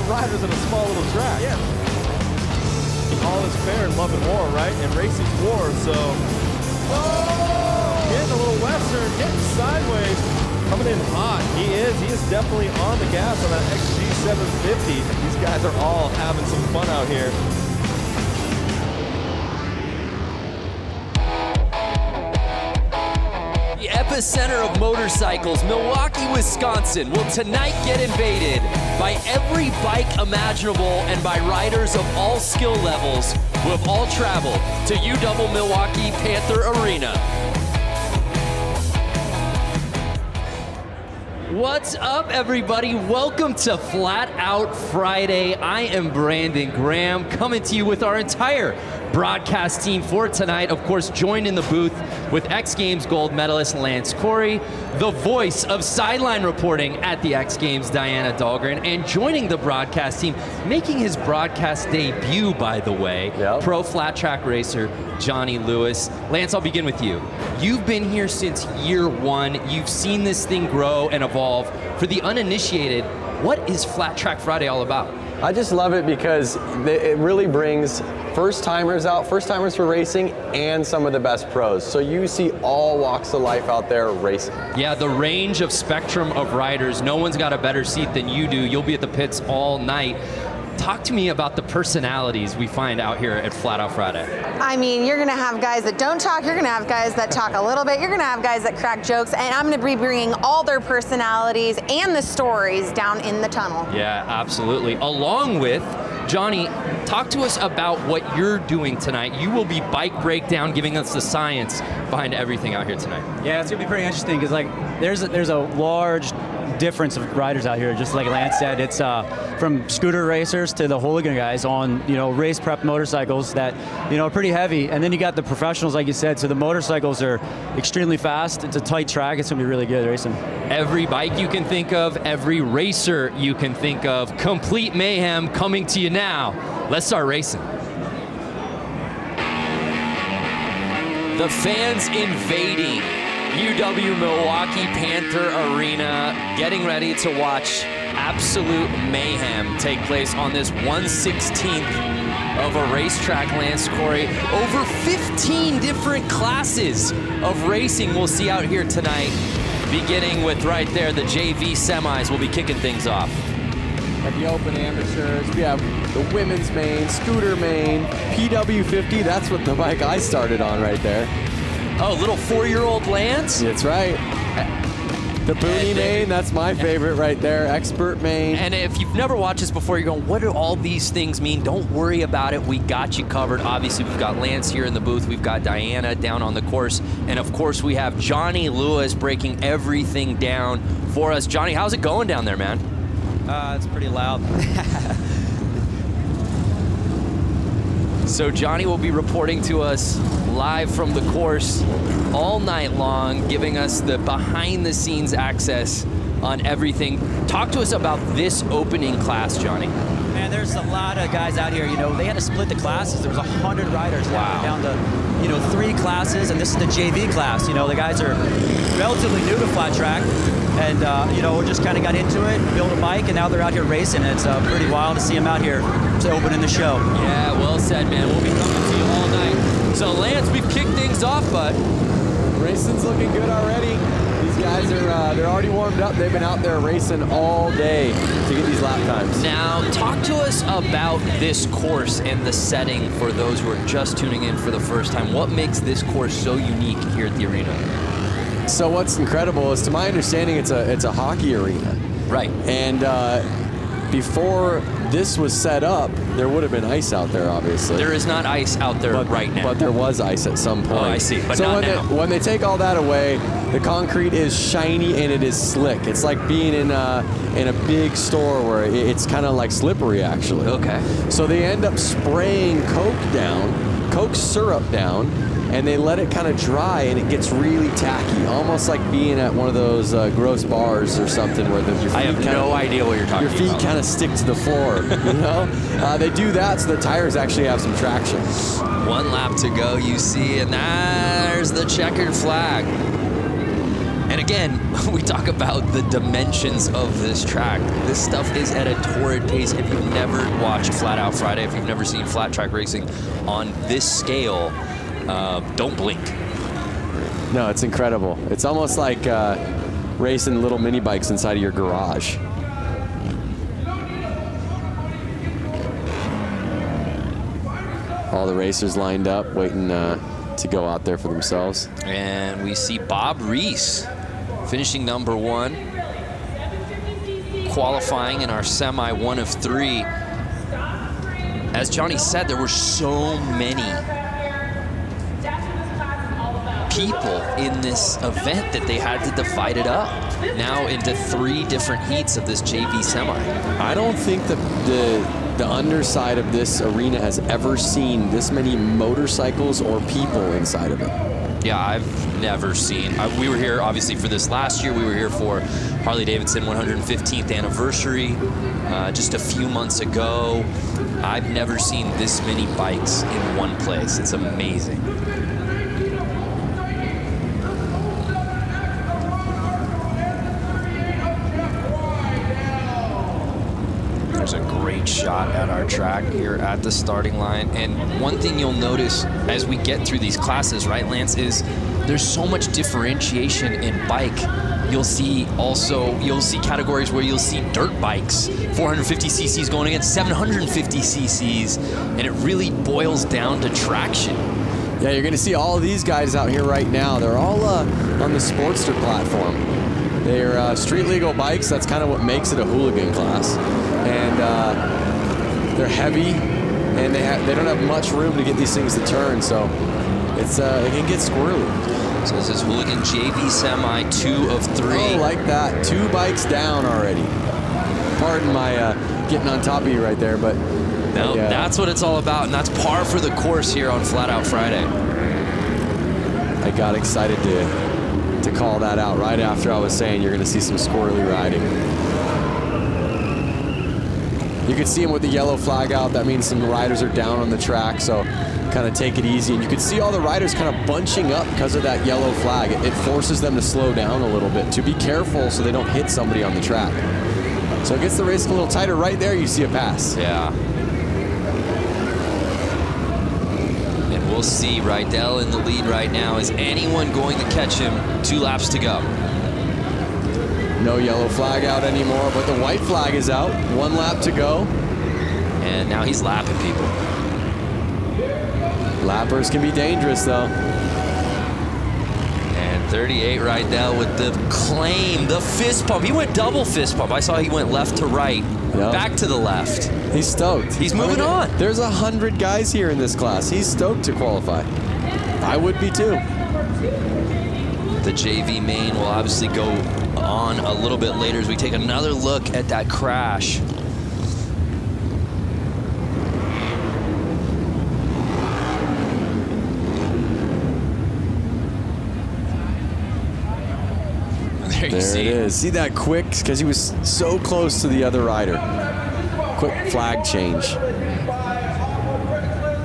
riders in a small little track. Yeah. All is fair in love and war, right? And racing's war, so. Oh! Getting a little western, getting sideways. Coming in hot. He is definitely on the gas on that XG750. These guys are all having some fun out here. The epicenter of motorcycles, Milwaukee, Wisconsin, will tonight get invaded by every bike imaginable and by riders of all skill levels who have all traveled to UW Milwaukee Panther Arena. What's up, everybody? Welcome to Flat Out Friday. I am Brandon Graham, coming to you with our entire broadcast team for tonight. Of course, joined in the booth with X Games gold medalist Lance Corey, the voice of sideline reporting at the X Games, Diana Dahlgren, and joining the broadcast team, making his broadcast debut, by the way, pro flat track racer Johnny Lewis. Lance, I'll begin with you. You've been here since year one. You've seen this thing grow and evolve. For the uninitiated, what is Flat Track Friday all about? I just love it because it really brings first-timers out, first-timers for racing, and some of the best pros. So you see all walks of life out there racing. Yeah, the range of spectrum of riders. No one's got a better seat than you do. You'll be at the pits all night. Talk to me about the personalities we find out here at Flat Out Friday. I mean, you're gonna have guys that don't talk, you're gonna have guys that talk a little bit, you're gonna have guys that crack jokes, and I'm gonna be bringing all their personalities and the stories down in the tunnel. Yeah, absolutely. Along with Johnny, talk to us about what you're doing tonight. You will be bike breakdown, giving us the science behind everything out here tonight. Yeah, it's gonna be pretty interesting because like there's a large difference of riders out here. Just like Lance said, it's from scooter racers to the hooligan guys on race prep motorcycles that are pretty heavy, and then you got the professionals, like you said. So the motorcycles are extremely fast. It's a tight track. It's gonna be really good racing. Every bike you can think of, every racer you can think of, complete mayhem coming to you now. Let's start racing. The fans invading UW Milwaukee Panther Arena, getting ready to watch absolute mayhem take place on this 1/16th of a racetrack, Lance Corey. Over 15 different classes of racing we'll see out here tonight, beginning with right there, the JV semis will be kicking things off. At the open amateurs, we have the women's main, scooter main, PW50, that's what the bike I started on right there. Oh, little 4-year-old Lance? That's right. The Boonie main, that's my favorite right there. Expert main. And if you've never watched this before, you're going, what do all these things mean? Don't worry about it. We got you covered. Obviously, we've got Lance here in the booth. We've got Diana down on the course. And of course, we have Johnny Lewis breaking everything down for us. Johnny, how's it going down there, man? It's pretty loud. So Johnny will be reporting to us live from the course all night long, giving us the behind-the-scenes access on everything. Talk to us about this opening class, Johnny. Man, there's a lot of guys out here. They had to split the classes. There was 100 riders down to 3 classes, and this is the JV class. The guys are relatively new to flat track, and we just kind of got into it, built a bike, and now they're out here racing. It's pretty wild to see them out here opening the show. Yeah, well said, man. We'll be coming to you all night. So, Lance, we've kicked things off, bud. Racing's looking good already. These guys are they're already warmed up. They've been out there racing all day to get these lap times. Now, talk to us about this course and the setting for those who are just tuning in for the first time. What makes this course so unique here at the arena? So what's incredible is, to my understanding, it's a hockey arena. Right. And before this was set up, there would have been ice out there, obviously. There is not ice out there right now. But there was ice at some point. Oh, I see, but so not now. when they take all that away, the concrete is shiny and it is slick. It's like being in a big store where it's kind of like slippery, actually. Okay. So they end up spraying Coke syrup down, and they let it kind of dry, and it gets really tacky, almost like being at one of those gross bars or something where your feet I have no idea what you're talking about. Your feet kind of stick to the floor, They do that so the tires actually have some traction. 1 lap to go, you see, and there's the checkered flag. And And again, we talk about the dimensions of this track. This stuff is at a torrid pace. If you've never watched Flat Out Friday, if you've never seen flat track racing on this scale, don't blink. No, it's incredible. It's almost like racing little mini bikes inside of your garage. All the racers lined up, waiting to go out there for themselves. And we see Bob Reese finishing number 1, qualifying in our semi 1 of 3. As Johnny said, there were so many people in this event that they had to divide it up now into 3 different heats of this JV semi. I don't think that the underside of this arena has ever seen this many motorcycles or people inside of it. Yeah, I've never seen. We were here, obviously, for this last year. We were here for Harley-Davidson 115th anniversary just a few months ago. I've never seen this many bikes in one place. It's amazing. There's a great shot at our track here at the starting line. And one thing you'll notice as we get through these classes, right, Lance, is there's so much differentiation in bike. You'll see categories where you'll see dirt bikes, 450 cc's going against 750 cc's, and it really boils down to traction. Yeah, you're going to see all of these guys out here right now. They're all on the Sportster platform. They're street legal bikes. That's kind of what makes it a hooligan class. And they're heavy, and they don't have much room to get these things to turn, so it can get squirrely. So this is hooligan JV semi 2 of 3. Oh, like that. 2 bikes down already. Pardon my getting on top of you right there, but no, that's what it's all about, and that's par for the course here on Flat Out Friday. I got excited to call that out right after I was saying you're going to see some squirrely riding. You can see them with the yellow flag out. That means some riders are down on the track, so kind of take it easy. And you can see all the riders kind of bunching up because of that yellow flag. It forces them to slow down a little bit, to be careful so they don't hit somebody on the track. So it gets the race a little tighter. Right there, you see a pass. Yeah. And we'll see Rydell in the lead right now. Is anyone going to catch him? 2 laps to go. No yellow flag out anymore, but the white flag is out. 1 lap to go. And now he's lapping people. Lappers can be dangerous, though. And 38 Rydell with the claim, the fist pump. He went double fist pump. I saw he went left to right, back to the left. He's stoked. He's moving on. There's 100 guys here in this class. He's stoked to qualify. I would be too. The JV main will obviously go on a little bit later as we take another look at that crash. There it is. See that quick? Because he was so close to the other rider. Quick flag change.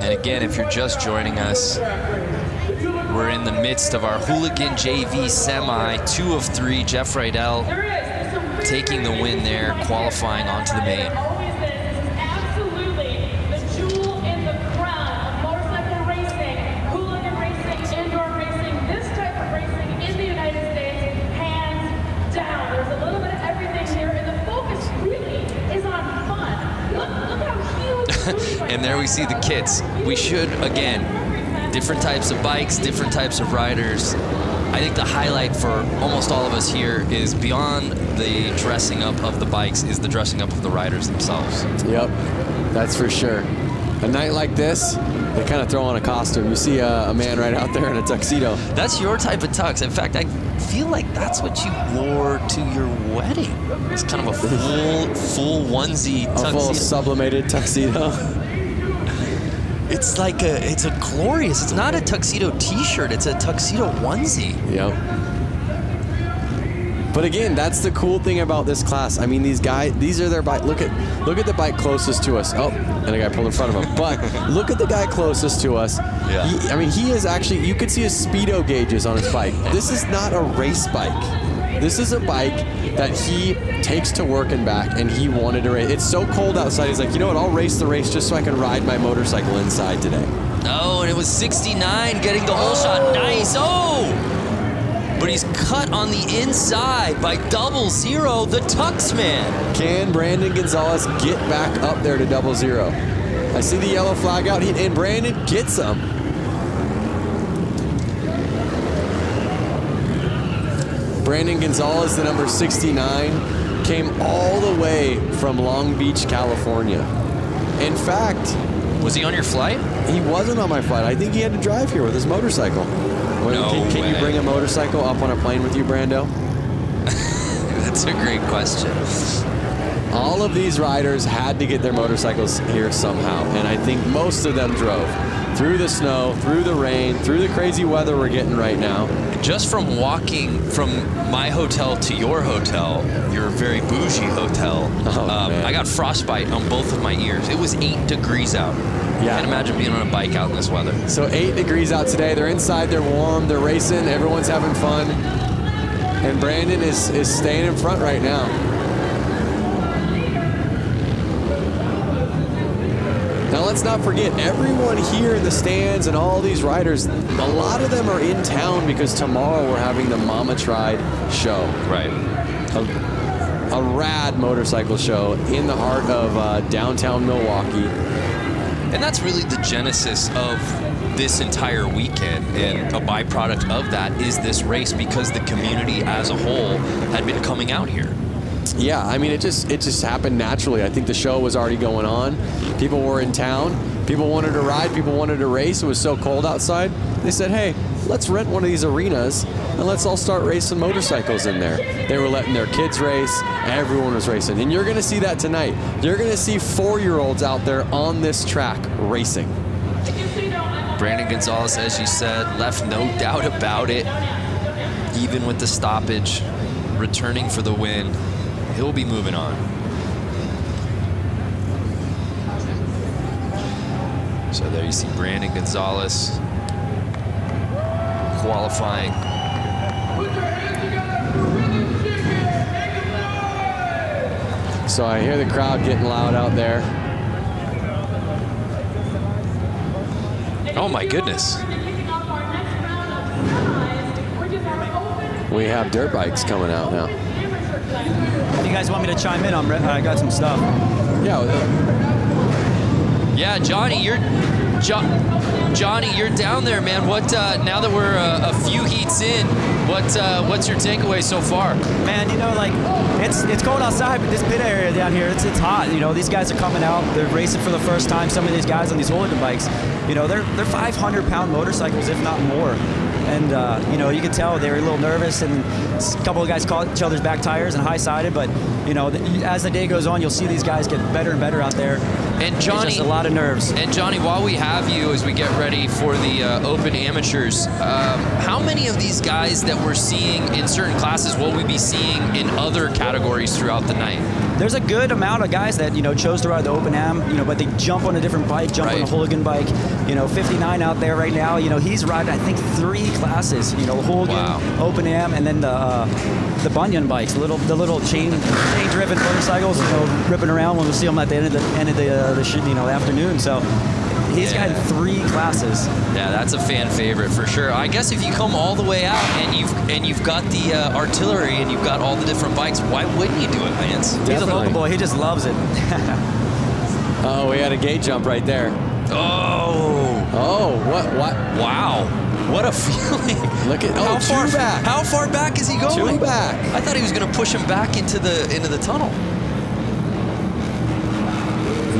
And again, if you're just joining us, we're in the midst of our hooligan JV semi, 2 of 3. Jeff Rydell taking the win there, qualifying onto the main. Absolutely the jewel in the crown of motorcycle racing, hooligan racing, indoor racing, this type of racing in the United States, hands down. There's a little bit of everything here, and the focus really is on fun. Look how huge. And there we see the kits. We should, again, different types of bikes, different types of riders. I think the highlight for almost all of us here is beyond the dressing up of the bikes is the dressing up of the riders themselves. Yep, that's for sure. A night like this, they kind of throw on a costume. You see a man right out there in a tuxedo. That's your type of tux. In fact, I feel like that's what you wore to your wedding. It's kind of a full onesie tuxedo. A full sublimated tuxedo. It's like it's a glorious, it's not a tuxedo t-shirt, it's a tuxedo onesie. Yep. But again, that's the cool thing about this class. I mean, these are their bike. Look at the bike closest to us. Oh, and a guy pulled in front of him. But look at the guy closest to us. Yeah. He is actually, you could see his speedo gauges on his bike. This is not a race bike. This is a bike that he takes to work and back, and he wanted to race. It's so cold outside. He's like, you know what? I'll race the race just so I can ride my motorcycle inside today. Oh, and it was 69 getting the whole shot. Nice. Oh! But he's cut on the inside by 00, the Tux man. Can Brandon Gonzalez get back up there to 00? I see the yellow flag out, and Brandon gets him. Brandon Gonzalez, the number 69, came all the way from Long Beach, California. In fact, was he on your flight? He wasn't on my flight. I think he had to drive here with his motorcycle. Can you bring a motorcycle up on a plane with you, Brando? That's a great question. All of these riders had to get their motorcycles here somehow, and I think most of them drove. Through the snow, through the rain, through the crazy weather we're getting right now. Just from walking from my hotel to your hotel, your very bougie hotel, I got frostbite on both of my ears. It was 8 degrees out. Yeah. Can't imagine being on a bike out in this weather. So 8 degrees out today. They're inside, they're warm, they're racing, everyone's having fun. And Brandon is staying in front right now. Now let's not forget, everyone here in the stands and all these riders, a lot of them are in town because tomorrow we're having the Mama Tried show. Right. A rad motorcycle show in the heart of downtown Milwaukee. And that's really the genesis of this entire weekend, and a byproduct of that is this race because the community as a whole had been coming out here. Yeah, I mean, it just happened naturally. I think the show was already going on. People were in town. People wanted to ride. People wanted to race. It was so cold outside. They said, hey, let's rent one of these arenas and let's all start racing motorcycles in there. They were letting their kids race. Everyone was racing. And you're going to see that tonight. You're going to see 4-year-olds out there on this track racing. Brandon Gonzalez, as you said, left no doubt about it. Even with the stoppage, returning for the win. He'll be moving on. So there you see Brandon Gonzalez qualifying. So I hear the crowd getting loud out there. Oh my goodness. We have dirt bikes coming out now. If you guys want me to chime in, I got some stuff. Yeah, Johnny, you're down there, man. What now that we're a few heats in, what's your takeaway so far? Man, you know, like it's cold outside, but this pit area down here, it's hot. You know, these guys are coming out, they're racing for the first time. Some of these guys on these hooligan bikes, you know, they're 500-pound motorcycles, if not more. And, you know, you could tell they were a little nervous, and a couple of guys caught each other's back tires and high-sided. But, you know, as the day goes on, you'll see these guys get better and better out there. And Johnny, just a lot of nerves. And Johnny, while we have you, as we get ready for the Open Amateurs, how many of these guys that we're seeing in certain classes will we be seeing in other categories throughout the night? There's a good amount of guys that, you know, chose to ride the Open Am, you know, but they jump on a different bike, jump on a hooligan bike. You know, 59 out there right now, you know, he's riding, I think, 3 classes, you know, hooligan, Open Am, and then the Bunyan bikes, the little chain-driven motorcycles, you know, ripping around when we see them at the end of the afternoon. So he's got 3 classes. Yeah, that's a fan favorite for sure. I guess if you come all the way out and you've got the artillery and you've got all the different bikes, why wouldn't you do it, Lance? He's a local boy. He just loves it. Oh, we had a gate jump right there. Oh, what? Wow. What a feeling. Look at How far back is he going? 2 back. I thought he was going to push him back into the tunnel.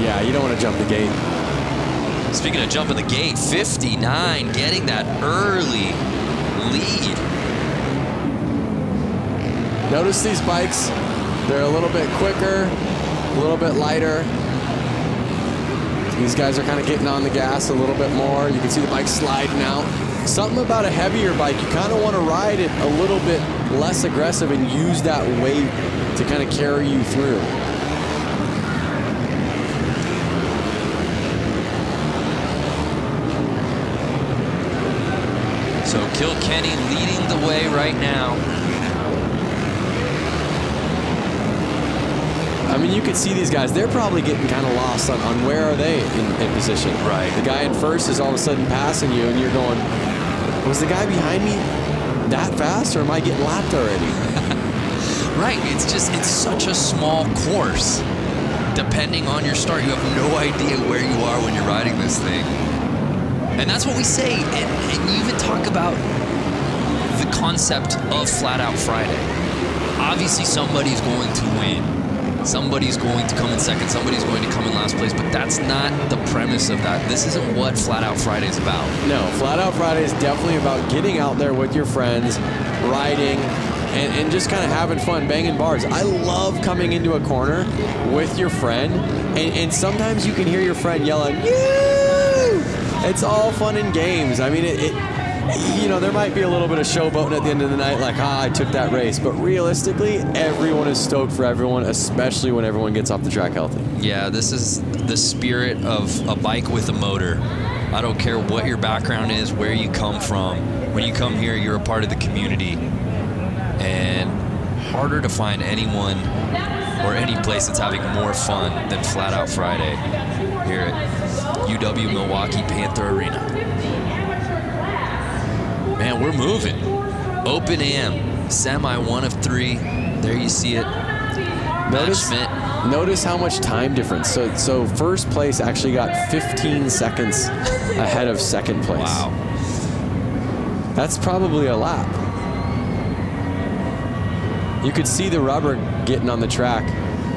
Yeah, you don't want to jump the gate. Speaking of jumping the gate, 59 getting that early lead. Notice these bikes, they're a little bit quicker, a little bit lighter. These guys are kind of getting on the gas a little bit more. You can see the bike sliding out. something about a heavier bike, you kind of want to ride it a little bit less aggressive and use that weight to kind of carry you through. So Kilkenny leading the way right now. I mean, you can see these guys, they're probably getting kind of lost on where are they in position. Right. The guy in first is all of a sudden passing you, and you're going, was the guy behind me that fast, or am I getting lapped already? Right, it's such a small course. Depending on your start, you have no idea where you are when you're riding this thing. And that's what we say, and you even talk about the concept of Flat Out Friday. Obviously, somebody's going to win. Somebody's going to come in second, somebody's going to come in last place, but that's not the premise of that. This isn't what Flat Out Friday is about. No, Flat Out Friday is definitely about getting out there with your friends, riding, and just kind of having fun, banging bars. I love coming into a corner with your friend, and sometimes you can hear your friend yelling, "Yoo!" It's all fun and games. I mean, you know, there might be a little bit of showboating at the end of the night, like, I took that race. But realistically, everyone is stoked for everyone, especially when everyone gets off the track healthy. Yeah, this is the spirit of a bike with a motor. I don't care what your background is, where you come from. When you come here, you're a part of the community. And harder to find anyone or any place that's having more fun than Flat Out Friday here at UW Milwaukee Panther Arena. Man, we're moving. Open Am, semi 1 of 3. There you see it. Notice how much time difference. So first place actually got 15 seconds ahead of second place. Wow. That's probably a lap. You could see the rubber getting on the track.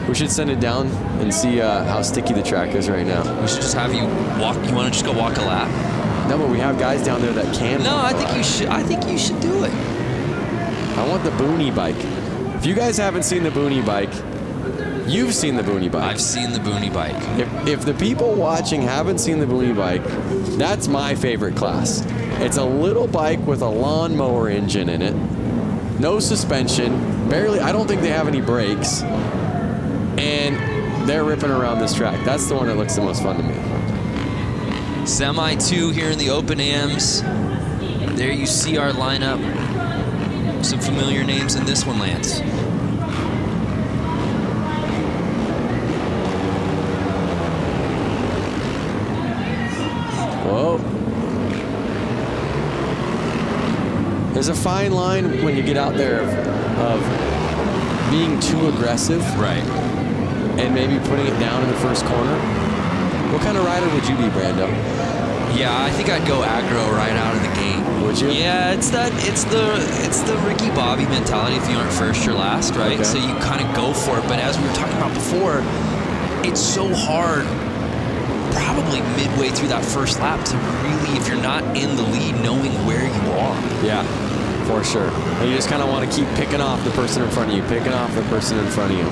We should send it down and see how sticky the track is right now. We should just have you walk. You want to just go walk a lap? No, but we have guys down there that can. No, I think you should. I think you should do it. I want the Boonie bike. If you guys haven't seen the Boonie bike, you've seen the Boonie bike. I've seen the Boonie bike. If the people watching haven't seen the Boonie bike, that's my favorite class. It's a little bike with a lawnmower engine in it. No suspension, barely, I don't think they have any brakes. And they're ripping around this track. That's the one that looks the most fun to me. Semi 2 here in the Open Ams. There you see our lineup. Some familiar names in this one, Lance. Whoa. There's a fine line when you get out there of being too aggressive. Right. And maybe putting it down in the first corner. What kind of rider would you be, Brando? Yeah, I think I'd go aggro right out of the gate. Would you? Yeah, it's the Ricky Bobby mentality. If you aren't first, you're last, right? Okay. So you kind of go for it. But as we were talking about before, it's so hard, probably midway through that first lap, to really, if you're not in the lead, knowing where you are. Yeah, for sure. And you just kind of want to keep picking off the person in front of you, picking off the person in front of you.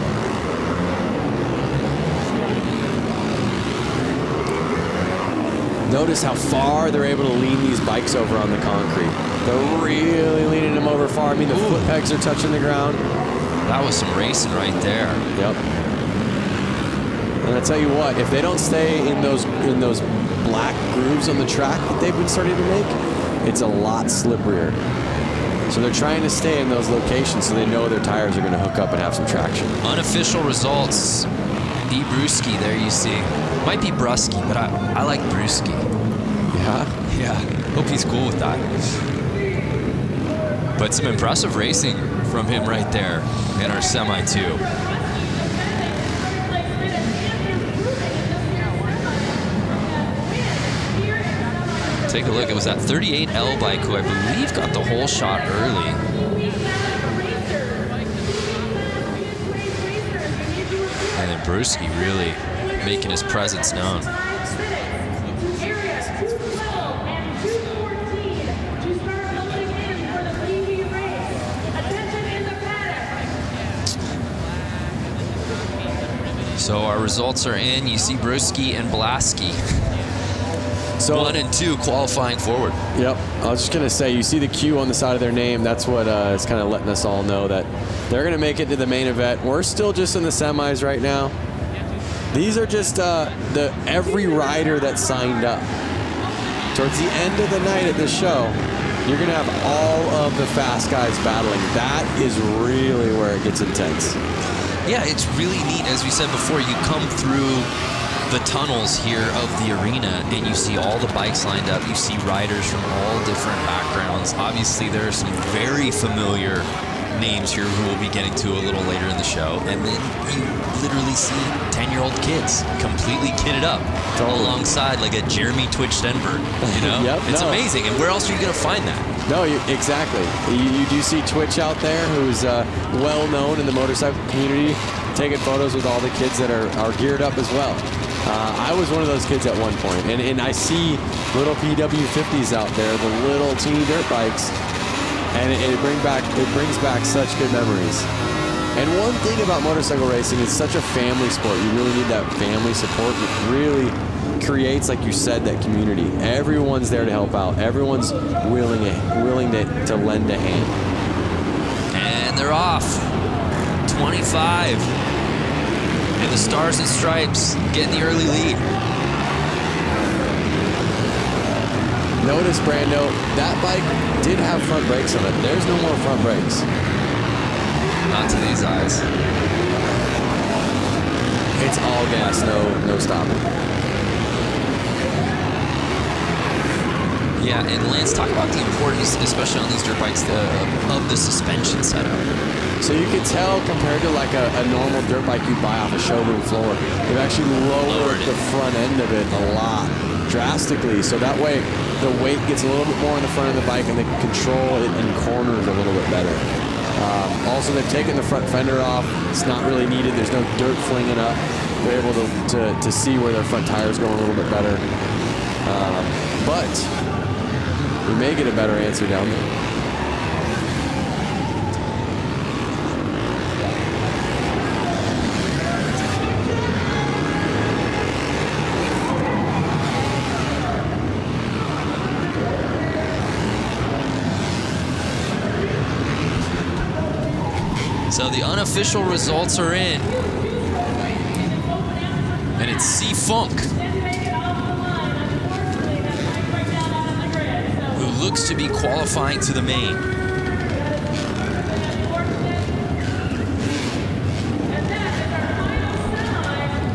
Notice how far they're able to lean these bikes over on the concrete. They're really leaning them over far. I mean, the foot pegs are touching the ground. That was some racing right there. Yep. And I tell you what, if they don't stay in those black grooves on the track that they've been starting to make, it's a lot slipperier. So they're trying to stay in those locations so they know their tires are going to hook up and have some traction. Unofficial results. E. Brewski, there you see. Might be Brusky, but I like Brewski. Yeah? Yeah, hope he's cool with that. But some impressive racing from him right there in our Semi 2. Take a look, it was that 38L bike who I believe got the whole shot early. And then Brewski really making his presence known. So our results are in. You see Brewski and Blasky So 1 and 2 qualifying forward. Yep. I was just going to say, you see the Q on the side of their name. That's what is kind of letting us all know that they're going to make it to the main event. We're still just in the semis right now. These are just every rider that signed up. Towards the end of the night at this show, you're going to have all of the fast guys battling. That is really where it gets intense. Yeah, it's really neat. As we said before, you come through the tunnels here of the arena and you see all the bikes lined up. You see riders from all different backgrounds. Obviously, there are some very familiar names here who we'll be getting to a little later in the show. And then you literally see 10-year-old kids completely kitted up alongside like a Jeremy Twitch Stenberg, you know? Yep, it's amazing. And where else are you going to find that? No, exactly. You do see Twitch out there, who's well known in the motorcycle community, taking photos with all the kids that are geared up as well. I was one of those kids at one point, and I see little PW50s out there, the little teeny dirt bikes, and it brings back such good memories. And one thing about motorcycle racing, it's such a family sport. You really need that family support. It really creates, like you said, that community. Everyone's there to help out. Everyone's willing to lend a hand. And they're off. 25. And the Stars and Stripes getting the early lead. Notice, Brando, that bike did have front brakes on it. There's no more front brakes. Not to these eyes. It's all gas, no stopping. Yeah, and Lance, talk about the importance, especially on these dirt bikes, of the suspension setup. So you can tell compared to like a normal dirt bike you buy off a showroom floor, they've actually lowered the front end of it a lot, drastically. So that way the weight gets a little bit more in the front of the bike and they can control it in corners a little bit better. Also, they've taken the front fender off. It's not really needed. There's no dirt flinging up. They're able to see where their front tires go a little bit better. But we may get a better answer down there. So the unofficial results are in. And it's C-Funk, who looks to be qualifying to the main.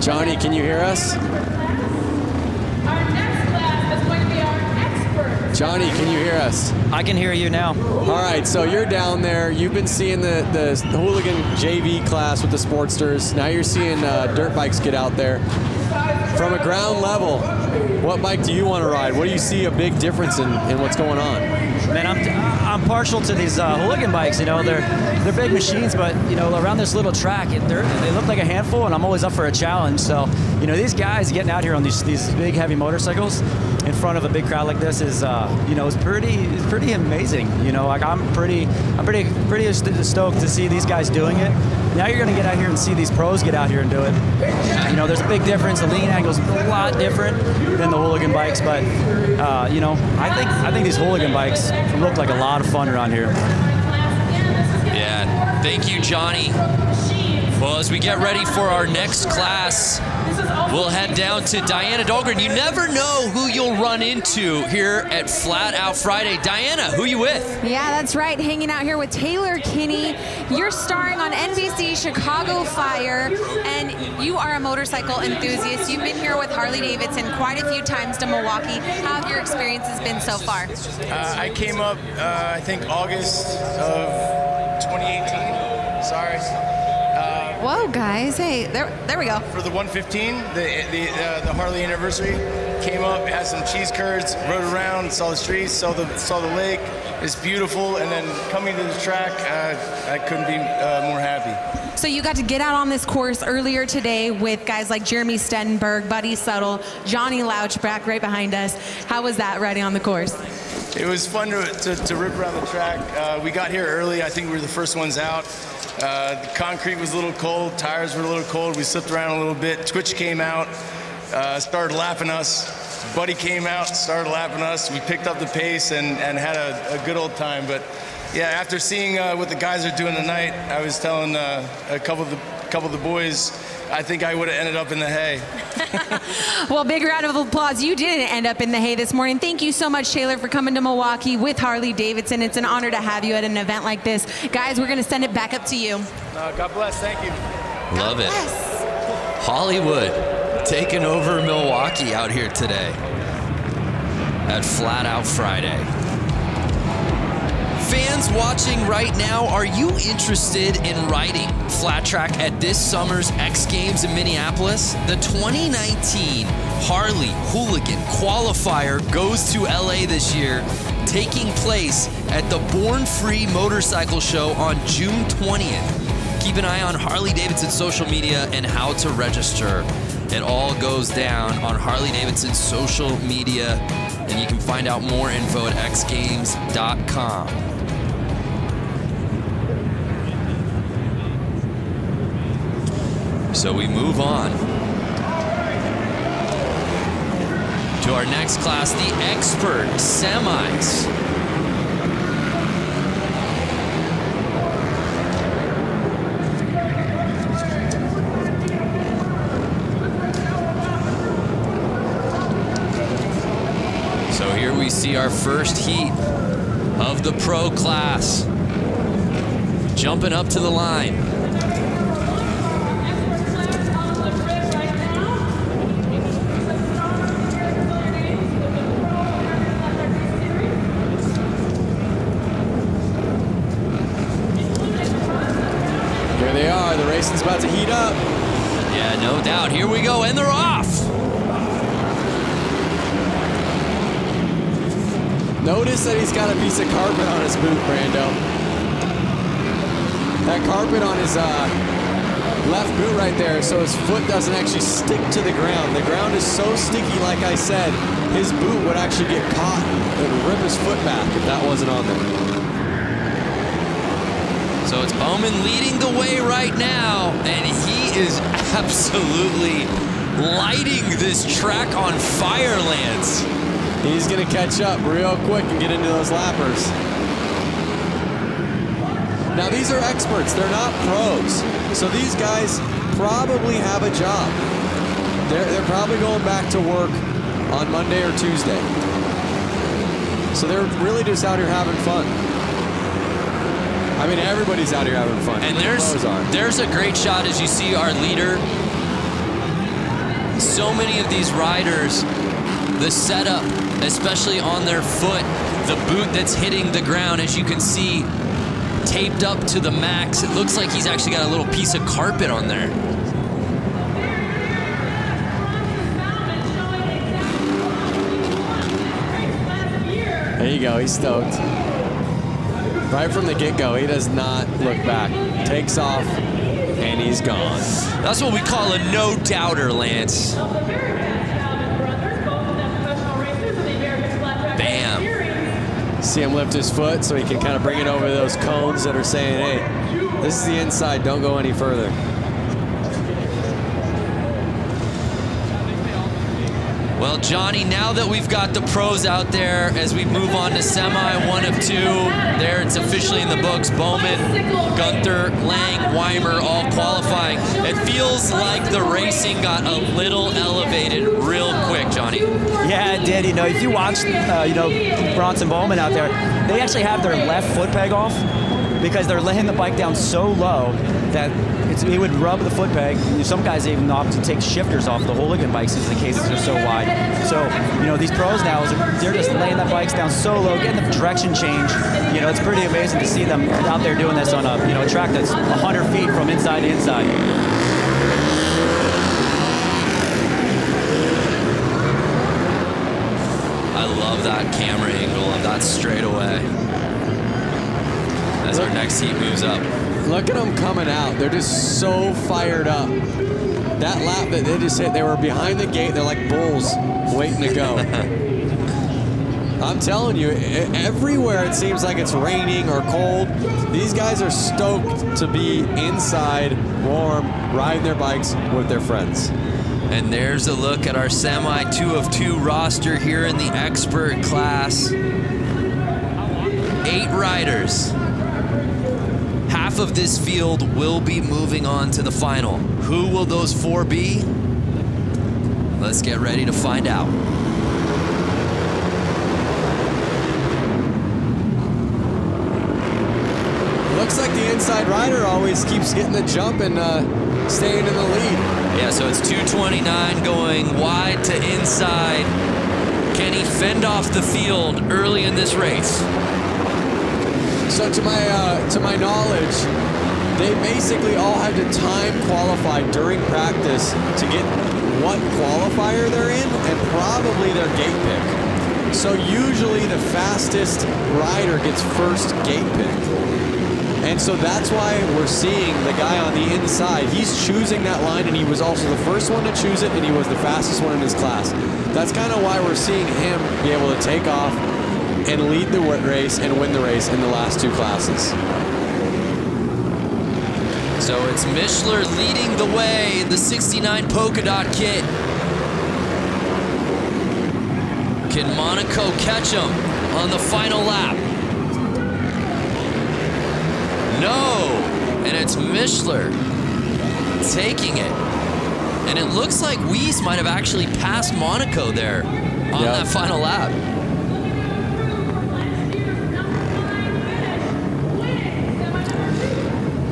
Johnny, can you hear us? Johnny, can you hear us? I can hear you now. All right, so you're down there. You've been seeing the hooligan JV class with the Sportsters. Now you're seeing dirt bikes get out there. From a ground level, what bike do you want to ride? What do you see a big difference in what's going on? Man, I'm partial to these hooligan bikes. You know, they're big machines, but you know, around this little track, they look like a handful, and I'm always up for a challenge. So, you know, these guys getting out here on these big heavy motorcycles in front of a big crowd like this is, you know, it's pretty amazing. You know, like I'm pretty stoked to see these guys doing it. Now you're going to get out here and see these pros get out here and do it. You know, there's a big difference. The lean angle's a lot different than the hooligan bikes, but you know, I think these hooligan bikes look like a lot of fun around here. Yeah, thank you, Johnny. Well, as we get ready for our next class, we'll head down to Diana Dahlgren. You never know who you'll run into here at Flat Out Friday. Diana, who you with? Yeah, that's right. Hanging out here with Taylor Kinney. You're starring on NBC Chicago Fire, and you are a motorcycle enthusiast. You've been here with Harley-Davidson quite a few times to Milwaukee. How have your experiences been so far? I came up, I think, August of 2018. Sorry. Whoa, guys! Hey, there we go. For the 115, the Harley anniversary, came up, had some cheese curds, rode around, saw the streets, saw the lake. It's beautiful, and then coming to the track, I couldn't be more happy. So you got to get out on this course earlier today with guys like Jeremy Stenberg, Buddy Settle, Johnny Louchback right behind us. How was that riding on the course? It was fun to rip around the track. We got here early. I think we were the first ones out. The concrete was a little cold, tires were a little cold. We slipped around a little bit. Twitch came out, started lapping us. Buddy came out, started lapping us. We picked up the pace and had a good old time. But yeah, after seeing what the guys are doing tonight, I was telling a couple of the boys, I think I would have ended up in the hay. Well, big round of applause. You didn't end up in the hay this morning. Thank you so much, Taylor, for coming to Milwaukee with Harley-Davidson. It's an honor to have you at an event like this. Guys, we're going to send it back up to you. God bless. Thank you. Love it. Hollywood taking over Milwaukee out here today at Flat Out Friday. Fans watching right now, are you interested in riding flat track at this summer's X Games in Minneapolis? The 2019 Harley Hooligan Qualifier goes to LA this year, taking place at the Born Free Motorcycle Show on June 20th. Keep an eye on Harley-Davidson social media and how to register. It all goes down on Harley-Davidson social media, and you can find out more info at xgames.com. So we move on to our next class, the Expert Semis. So here we see our first heat of the Pro class. Jumping up to the line. Here they are. The racing's about to heat up. Yeah, no doubt. Here we go, and they're off. Notice that he's got a piece of carpet on his boot, Brando. That carpet on his left boot right there, so his foot doesn't actually stick to the ground. The ground is so sticky, like I said, his boot would actually get caught. It would rip his foot back if that wasn't on there. So it's Bowman leading the way right now, and he is absolutely lighting this track on fire, Lance. He's going to catch up real quick and get into those lappers. Now, these are experts. They're not pros. So these guys probably have a job. They're probably going back to work on Monday or Tuesday. So they're really just out here having fun. I mean, everybody's out here having fun. And there's a great shot as you see our leader. So many of these riders, the setup, especially on their foot, the boot that's hitting the ground, as you can see, taped up to the max. It looks like he's actually got a little piece of carpet on there. There you go, he's stoked. Right from the get-go, he does not look back. Takes off, and he's gone. That's what we call a no-doubter, Lance. Bam. See him lift his foot so he can kind of bring it over those cones that are saying, hey, this is the inside, don't go any further. Well, Johnny, now that we've got the pros out there, as we move on to semi 1 of 2, there it's officially in the books. Bowman, Gunther, Lang, Weimer all qualifying. It feels like the racing got a little elevated real quick, Johnny. Yeah, it did. You know, if you watch, Bronson Bowman out there, they actually have their left foot peg off because they're laying the bike down so low that he would rub the foot peg. Some guys even opt to take shifters off the hooligan bikes because the cases are so wide. So, these pros now, they're just laying the bikes down so low, getting the direction change. It's pretty amazing to see them out there doing this on a track that's 100 feet from inside to inside. I love that camera angle of that straightaway as our next heat moves up. Look at them coming out. They're just so fired up. That lap that they just hit, they were behind the gate. They're like bulls waiting to go. I'm telling you, everywhere it seems like it's raining or cold. These guys are stoked to be inside, warm, riding their bikes with their friends. And there's a look at our semi 2 of 2 roster here in the expert class. 8 riders. Half of this field will be moving on to the final. Who will those 4 be? Let's get ready to find out. Looks like the inside rider always keeps getting the jump and staying in the lead. Yeah, so it's 229 going wide to inside. Can he fend off the field early in this race? So to my knowledge, they basically all had to time qualify during practice to get what qualifier they're in and probably their gate pick. So usually the fastest rider gets first gate pick. And so that's why we're seeing the guy on the inside. He's choosing that line, and he was also the first one to choose it, and he was the fastest one in his class. That's kind of why we're seeing him be able to take off and lead the race and win the race in the last 2 classes. So it's Mishler leading the way, the 69 polka dot kit. Can Monaco catch him on the final lap? No, and it's Mishler taking it. And it looks like Weiss might have actually passed Monaco there on that final lap.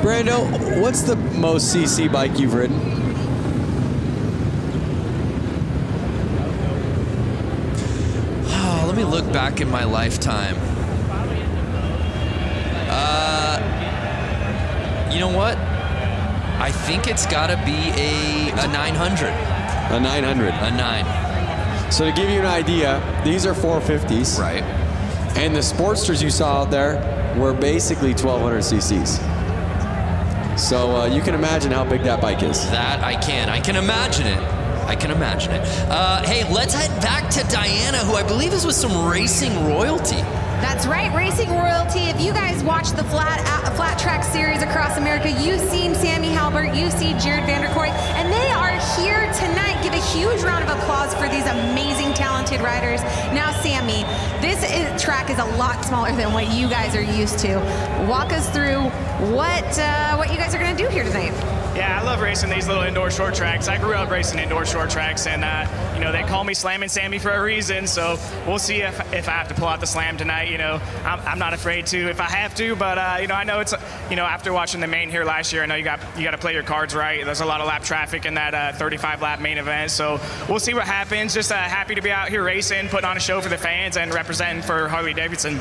Brando, what's the most CC bike you've ridden? Oh, let me look back in my lifetime. You know what? I think it's got to be a 900. A 900. A 9. So to give you an idea, these are 450s. Right. And the Sportsters you saw out there were basically 1200 cc's. So you can imagine how big that bike is. That I can. I can imagine it. I can imagine it. Hey, let's head back to Diana, who I believe is with some racing royalty. That's right, racing royalty. If you guys watch the flat track series across America, you've seen Sammy Halbert, you see Jared Vanderkoy, and they are here tonight. Give a huge round of applause for these amazing, talented riders. Now, Sammy, this track is a lot smaller than what you guys are used to. Walk us through what you guys are going to do here tonight. Yeah, I love racing these little indoor short tracks. I grew up racing indoor short tracks, and you know, they call me Slammin' Sammy for a reason. So we'll see if I have to pull out the slam tonight. You know, I'm not afraid to if I have to, but you know, I know it's, you know, after watching the main here last year, I know you got to play your cards right. There's a lot of lap traffic in that 35 lap main event, so we'll see what happens. Just happy to be out here racing, putting on a show for the fans, and representing for Harley-Davidson.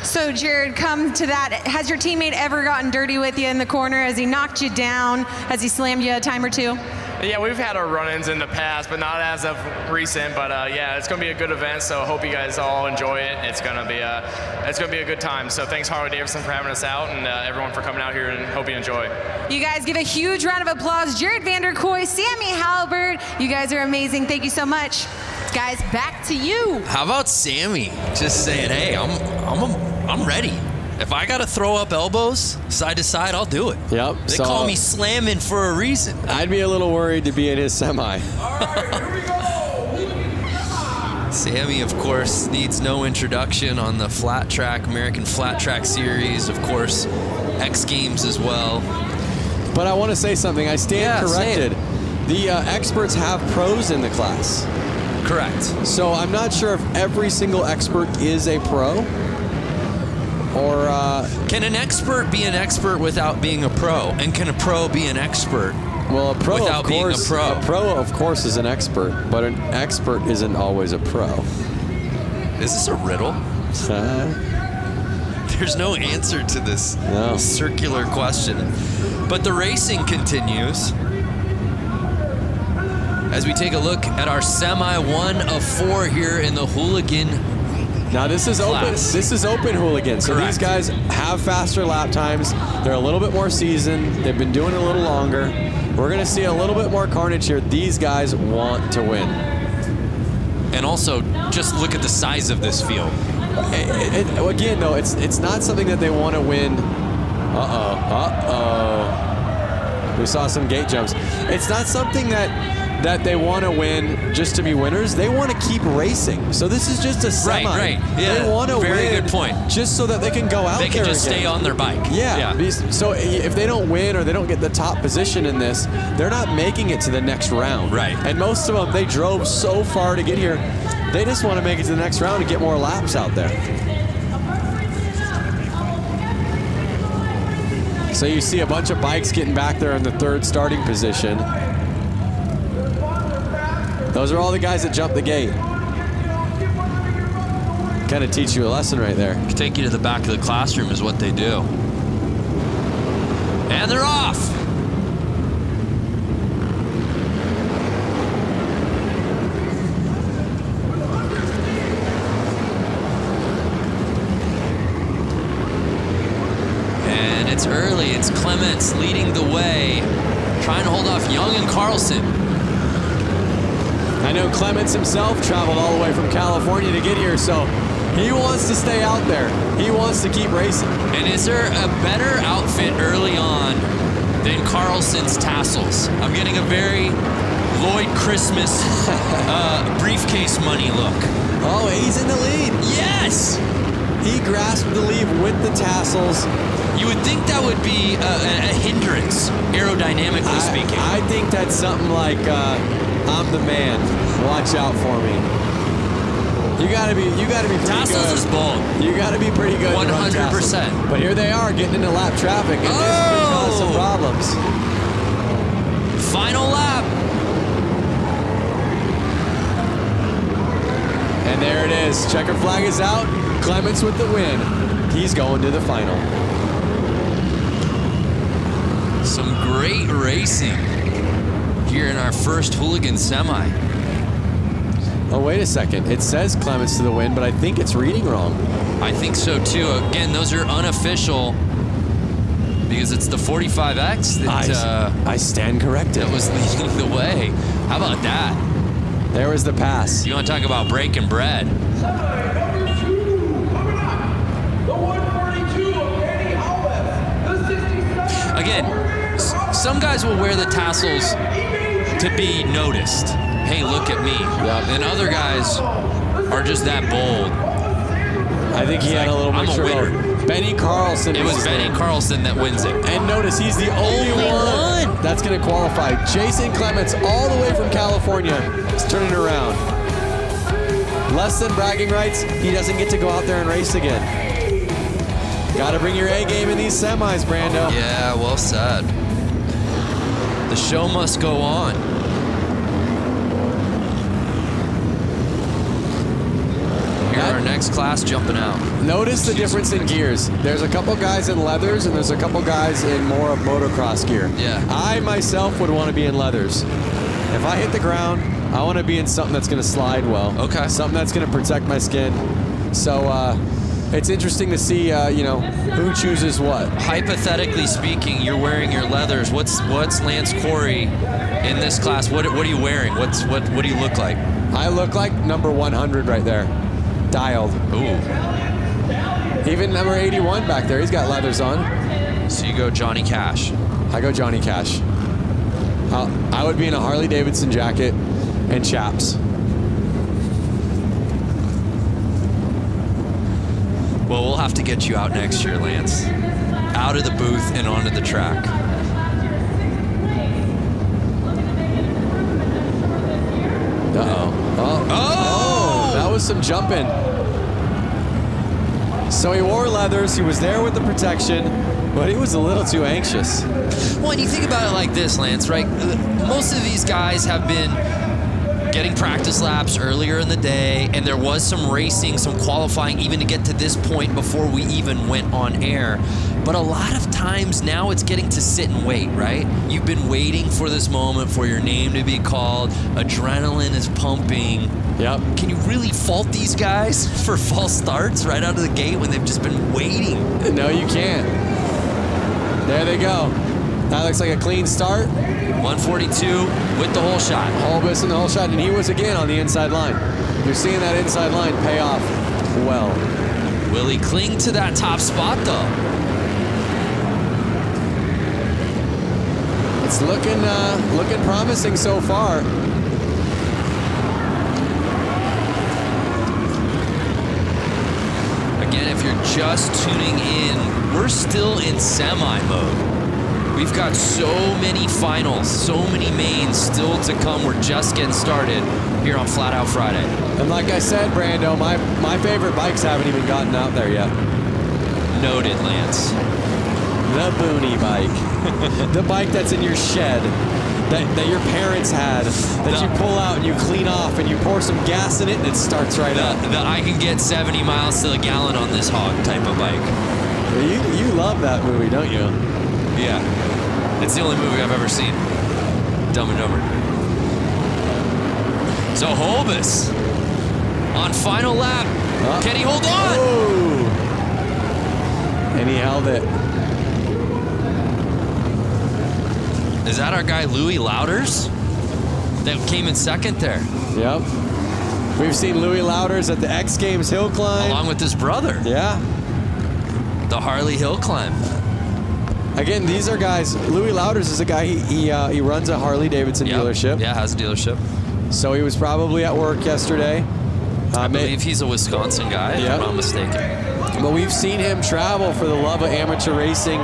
So, Jared, come to that. Has your teammate ever gotten dirty with you in the corner? Has he knocked you down? Has he slammed you a time or two? Yeah, we've had our run-ins in the past, but not as of recent. But yeah, it's going to be a good event, so I hope you guys all enjoy it. It's going to be a good time. So thanks, Harley-Davidson, for having us out, and everyone for coming out here, and hope you enjoy. You guys give a huge round of applause. Jared Vanderkoy, Sammy Halbert, you guys are amazing. Thank you so much. Guys, back to you. How about Sammy just saying, hey, I'm ready. If I got to throw up elbows side to side, I'll do it. Yep. They call me slamming for a reason. I'd be a little worried to be in his semi. All right, here we go. Sammy, of course, needs no introduction on the flat track, American Flat Track Series, of course, X Games as well. But I want to say something. I stand corrected. The experts have pros in the class. Correct. So I'm not sure if every single expert is a pro, or can an expert be an expert without being a pro? And can a pro be an expert without being a pro? A pro, of course, is an expert, but an expert isn't always a pro. Is this a riddle? There's no answer to this circular question. But the racing continues as we take a look at our semi 1 of 4 here in the hooligan. Now this is open. This is open hooligan. So these guys have faster lap times. They're a little bit more seasoned. They've been doing it a little longer. We're going to see a little bit more carnage here. These guys want to win. And also, just look at the size of this field. Again, though, it's not something that they want to win. We saw some gate jumps. It's not something that they want to win just to be winners. They want to keep racing. So this is just a semi. Right. Yeah. They want to win. Very good point. Just so that they can go out there. They can just again. stay on their bike. Yeah. So if they don't win or they don't get the top position in this, they're not making it to the next round. Right. And most of them, they drove so far to get here. They just want to make it to the next round and get more laps out there. So you see a bunch of bikes getting back there in the third starting position. Those are all the guys that jumped the gate. Kind of teach you a lesson right there. Take you to the back of the classroom is what they do. And they're off. And it's early. It's Clements leading the way, trying to hold off Young and Carlson. I know Clements himself traveled all the way from California to get here, so he wants to stay out there. He wants to keep racing. And is there a better outfit early on than Carlson's tassels? I'm getting a very Lloyd Christmas briefcase money look. Oh, he's in the lead. Yes! He grasped the lead with the tassels. You would think that would be a hindrance, aerodynamically speaking. I think that's something like, I'm the man. Watch out for me. You gotta be pretty tassels good. Is bold. You gotta be pretty good. 100%. But here they are getting into lap traffic, and this could cause some problems. Final lap. And there it is. Checker flag is out. Clements with the win. He's going to the final. Some great racing here in our first Hooligan semi. Oh, wait a second. It says Clements to the win, but I think it's reading wrong. I think so too. Again, those are unofficial because it's the 45X that I stand corrected. That was leading the way. How about that? There was the pass. You want to talk about breaking bread? Number 2 coming up, the 142 of Danny Alves, the 67. Again, some guys will wear the tassels to be noticed. Hey, look at me. Yep. And other guys are just that bold. I think he had a little mixture of Benny Carlson. It was Benny Carlson that wins it. And notice he's the only one that's going to qualify. Jason Clements, all the way from California, is turning it around. Less than bragging rights, he doesn't get to go out there and race again. Got to bring your A game in these semis, Brando. Yeah, well said. The show must go on. Here our next class jumping out. Notice the difference in gears. There's a couple guys in leathers and there's a couple guys in more of motocross gear. Yeah. I myself would want to be in leathers. If I hit the ground, I want to be in something that's going to slide well. Okay. Something that's going to protect my skin. So it's interesting to see, who chooses what. Hypothetically speaking, you're wearing your leathers. What's Lance Corey in this class? What are you wearing? What do you look like? I look like number 100 right there. Dialed. Ooh. Even number 81 back there, he's got leathers on. So you go Johnny Cash. I go Johnny Cash. I would be in a Harley-Davidson jacket and chaps. Well, we'll have to get you out next year, Lance. Out of the booth and onto the track. Oh, that was some jumping. So he wore leathers, he was there with the protection, but he was a little too anxious. Well, and you think about it like this, Lance, right? Most of these guys have been getting practice laps earlier in the day, and there was some racing, some qualifying, even to get to this point before we even went on air. But a lot of times now it's getting to sit and wait, right? You've been waiting for this moment for your name to be called. Adrenaline is pumping. Yep. Can you really fault these guys for false starts right out of the gate when they've just been waiting? No, you can't. There they go. That looks like a clean start. 142 with the whole shot. Holbus in the whole shot, and he was again on the inside line. You're seeing that inside line pay off well. Will he cling to that top spot, though? It's looking promising so far. Again, if you're just tuning in, we're still in semi mode. We've got so many finals, so many mains still to come. We're just getting started here on Flat Out Friday. And like I said, Brando, my favorite bikes haven't even gotten out there yet. Noted, Lance. The Booney bike. The bike that's in your shed, that your parents had, that you pull out and you clean off and you pour some gas in it and it starts right up. I can get 70 miles to the gallon on this hog type of bike. You love that movie, don't you? Yeah. It's the only movie I've ever seen. Dumb and Dumber. So Holbus on final lap. Can he hold on? Oh. And he held it. Is that our guy Louis Louders? That came in second there. Yep. We've seen Louis Louders at the X Games hill climb. Along with his brother. Yeah. The Harley hill climb. Again, these are guys. Louis Louders is a guy. He runs a Harley-Davidson dealership. Yeah, has a dealership. So he was probably at work yesterday. I believe he's a Wisconsin guy, if I'm not mistaken. But we've seen him travel for the love of amateur racing.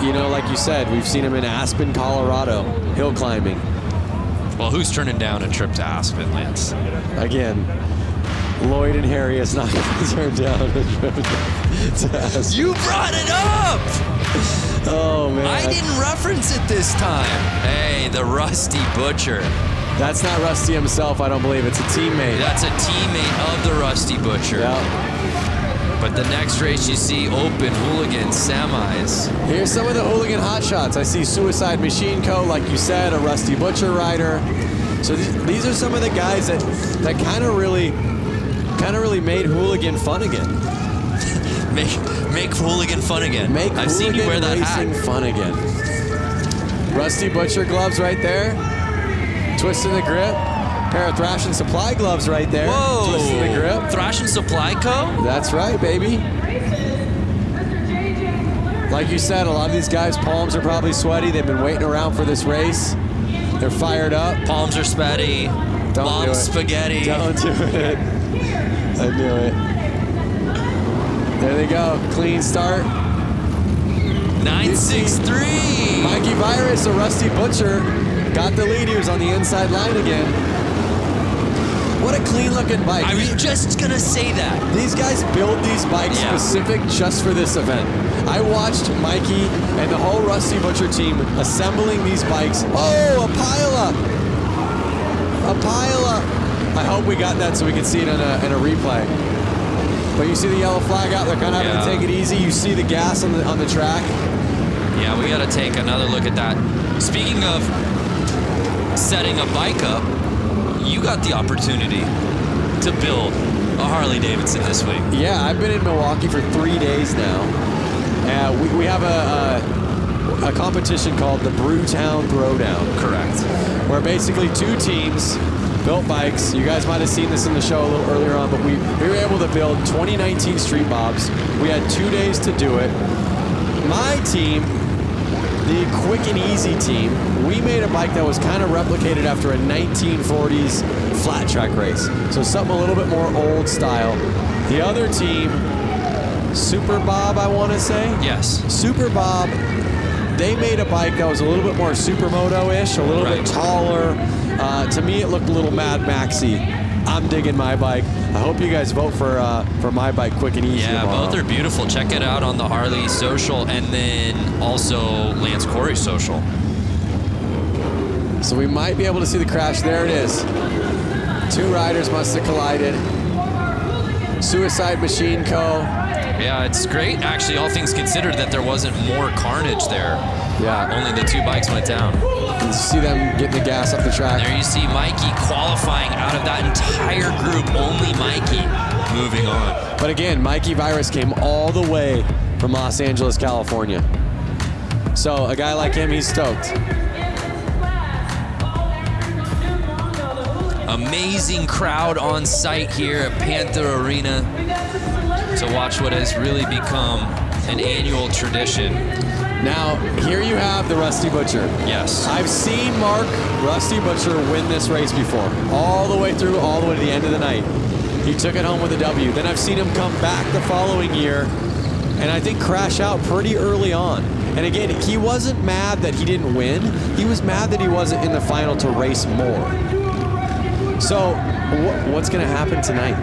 You know, like you said, we've seen him in Aspen, Colorado, hill climbing. Well, who's turning down a trip to Aspen, Lance? Again, Lloyd and Harry is not going to turn down a trip to Aspen. You brought it up! Oh, man. I didn't reference it this time. Hey, the Rusty Butcher. That's not Rusty himself, I don't believe. It's a teammate. That's a teammate of the Rusty Butcher. Yeah. But the next race you see open hooligan semis. Here's some of the hooligan hotshots. I see Suicide Machine Co., like you said, a Rusty Butcher rider. So these are some of the guys that kind of really made hooligan fun again. Make hooligan fun again. I've seen you wear that hat. Fun again. Rusty Butcher gloves right there. Twisting the grip. Pair of Thrash and Supply gloves right there. Whoa! Twisting the grip. Thrash and Supply Co.? That's right, baby. Like you said, a lot of these guys' palms are probably sweaty. They've been waiting around for this race. They're fired up. Palms are sweaty. Mom's spaghetti. Don't do it. I knew it. There they go. Clean start. 963. Mikey Virus, a Rusty Butcher, got the lead. He was on the inside line again. What a clean looking bike. I was just going to say that. These guys build these bikes specific just for this event. I watched Mikey and the whole Rusty Butcher team assembling these bikes. Oh, a pileup. A pileup. I hope we got that so we can see it in a replay. But you see the yellow flag out, they're kind of having to take it easy. You see the gas on the track. Yeah, we got to take another look at that. Speaking of setting a bike up, you got the opportunity to build a Harley-Davidson this week. Yeah, I've been in Milwaukee for 3 days now. We have a competition called the Brewtown Throwdown. Correct. Where basically two teams built bikes. You guys might have seen this in the show a little earlier on, but we were able to build 2019 Street Bobs. We had 2 days to do it. My team, the Quick and Easy team, we made a bike that was kind of replicated after a 1940s flat track race. So something a little bit more old style. The other team, Super Bob, I want to say? Yes. Super Bob, they made a bike that was a little bit more Supermoto-ish, a little bit taller. To me, it looked a little Mad Maxy. I'm digging my bike. I hope you guys vote for my bike, Quick and Easy. Yeah, tomorrow. both are beautiful. Check it out on the Harley social and then also Lance Corey's social. So we might be able to see the crash. There it is. Two riders must have collided. Suicide Machine Co. Yeah, it's great, actually, all things considered, that there wasn't more carnage there. Yeah. Only the 2 bikes went down. You see them getting the gas off the track. There you see Mikey qualifying out of that entire group. Only Mikey moving on. But again, Mikey Virus came all the way from Los Angeles, California. So a guy like him, he's stoked. Amazing crowd on site here at Panther Arena to watch what has really become an annual tradition. Now, here you have the Rusty Butcher. Yes. I've seen Mark Rusty Butcher win this race before, all the way through, all the way to the end of the night. He took it home with a W. Then I've seen him come back the following year and I think crash out pretty early on. And again, he wasn't mad that he didn't win. He was mad that he wasn't in the final to race more. So what's going to happen tonight?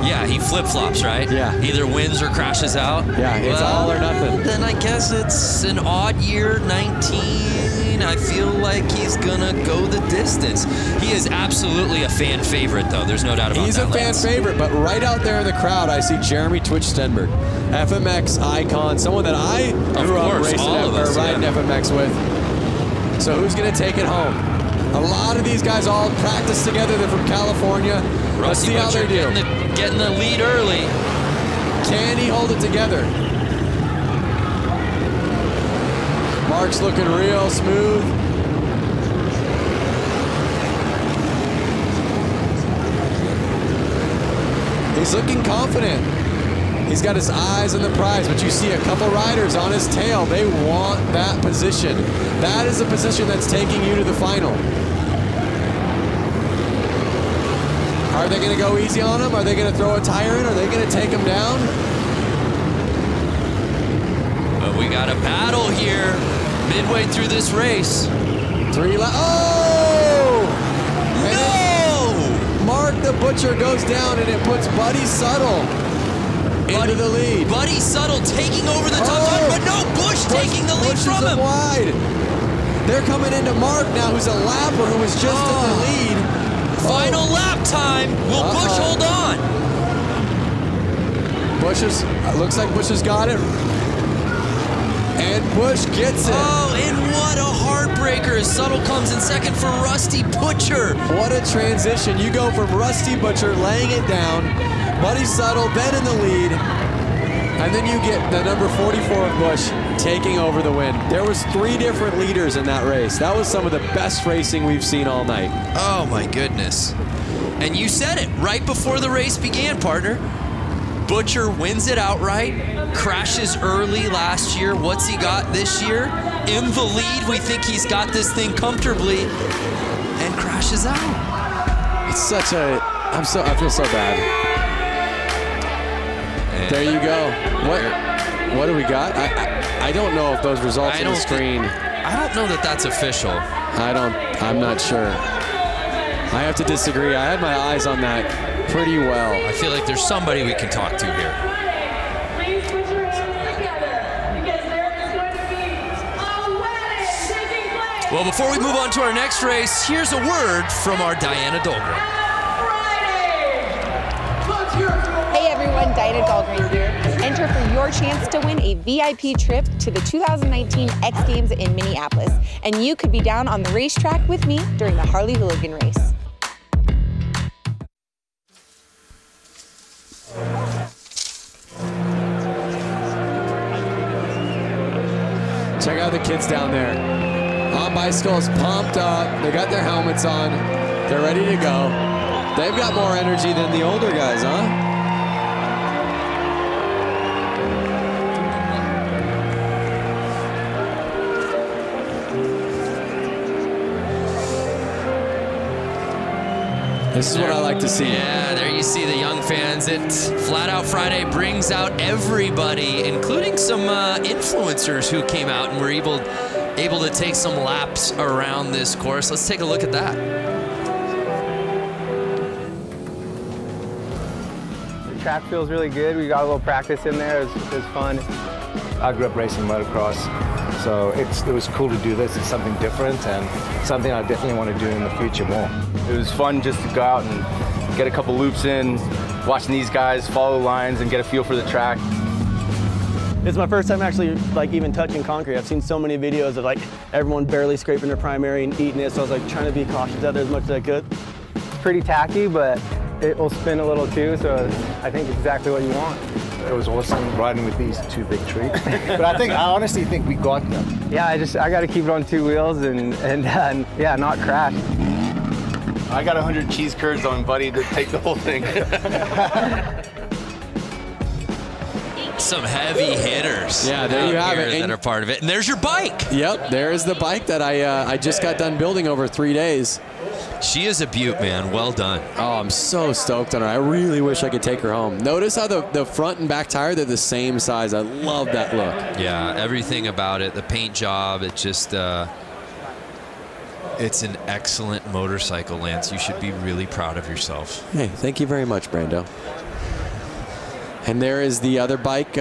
Yeah, he flip-flops, right? Yeah. Either wins or crashes out. Yeah, it's all or nothing. Then I guess it's an odd year, 19. I feel like he's gonna go the distance. He is absolutely a fan favorite, though. There's no doubt about that. He's a fan favorite, but right out there in the crowd, I see Jeremy Twitch Stenberg, FMX icon, someone that I grew up racing riding FMX with. So who's gonna take it home? A lot of these guys all practice together. They're from California. Let's see how they do. Getting the lead early. Can he hold it together? Mark's looking real smooth. He's looking confident. He's got his eyes on the prize, but you see a couple riders on his tail. They want that position. That is the position that's taking you to the final. Are they going to go easy on him? Are they going to throw a tire in? Are they going to take him down? But we got a battle here midway through this race. Oh! No! Mark the Butcher goes down and it puts Buddy Suttle into the lead. Buddy Suttle taking over the top line, but no, Bush taking the lead from him. Wide. They're coming into Mark now, who's a lapper who was just in the lead. Final lap time. Will Bush hold on? Looks like Bush has got it. And Bush gets it. Oh, and what a heartbreaker. Suttle comes in second for Rusty Butcher. What a transition. You go from Rusty Butcher laying it down, Buddy Suttle then in the lead, and then you get the number 44 of Bush taking over the win. There was 3 different leaders in that race. That was some of the best racing we've seen all night. Oh my goodness. And you said it right before the race began, partner. Butcher wins it outright, crashes early last year. What's he got this year? In the lead, we think he's got this thing comfortably, and crashes out. It's such a, I feel so bad. And there you go. What do we got? I don't know if those results on the screen. I don't know that that's official. I'm not sure. I have to disagree. I had my eyes on that pretty well. I feel like there's somebody we can talk to here. Please put your hands together because there is going to be a wedding taking place. Well, before we move on to our next race, here's a word from our Diana Dahlgren. Hey everyone, Diana Dahlgren here. Enter for your chance to win a VIP trip to the 2019 X Games in Minneapolis. And you could be down on the racetrack with me during the Harley Hooligan race. Check out the kids down there. On bicycles, pumped up. They got their helmets on. They're ready to go. They've got more energy than the older guys, huh? This is what I like to see. Yeah, there you see the young fans. It Flat Out Friday brings out everybody, including some influencers who came out and were able to take some laps around this course. Let's take a look at that. The track feels really good. We got a little practice in there. It was fun. I grew up racing motocross, so it was cool to do this. It's something different and something I definitely want to do in the future more. It was fun just to go out and get a couple loops in, watching these guys follow lines and get a feel for the track. It's my first time actually even touching concrete. I've seen so many videos of everyone barely scraping their primary and eating it, so I was trying to be cautious out there as much as I could. It's pretty tacky, but it will spin a little too, so I think it's exactly what you want. It was awesome riding with these 2 big trees. But I honestly think we got them. Yeah, I got to keep it on 2 wheels and yeah, not crash. I got 100 cheese curds on Buddy to take the whole thing. Some heavy hitters. Yeah, there you have it. That are part of it. And there's your bike. Yep, there's the bike that I just got done building over 3 days. She is a beaut, man. Well done. Oh, I'm so stoked on her. I really wish I could take her home. Notice how the front and back tire, they're the same size. I love that look. Yeah, everything about it. The paint job, it just... it's an excellent motorcycle, Lance. You should be really proud of yourself. Hey, thank you very much, Brando. And there is the other bike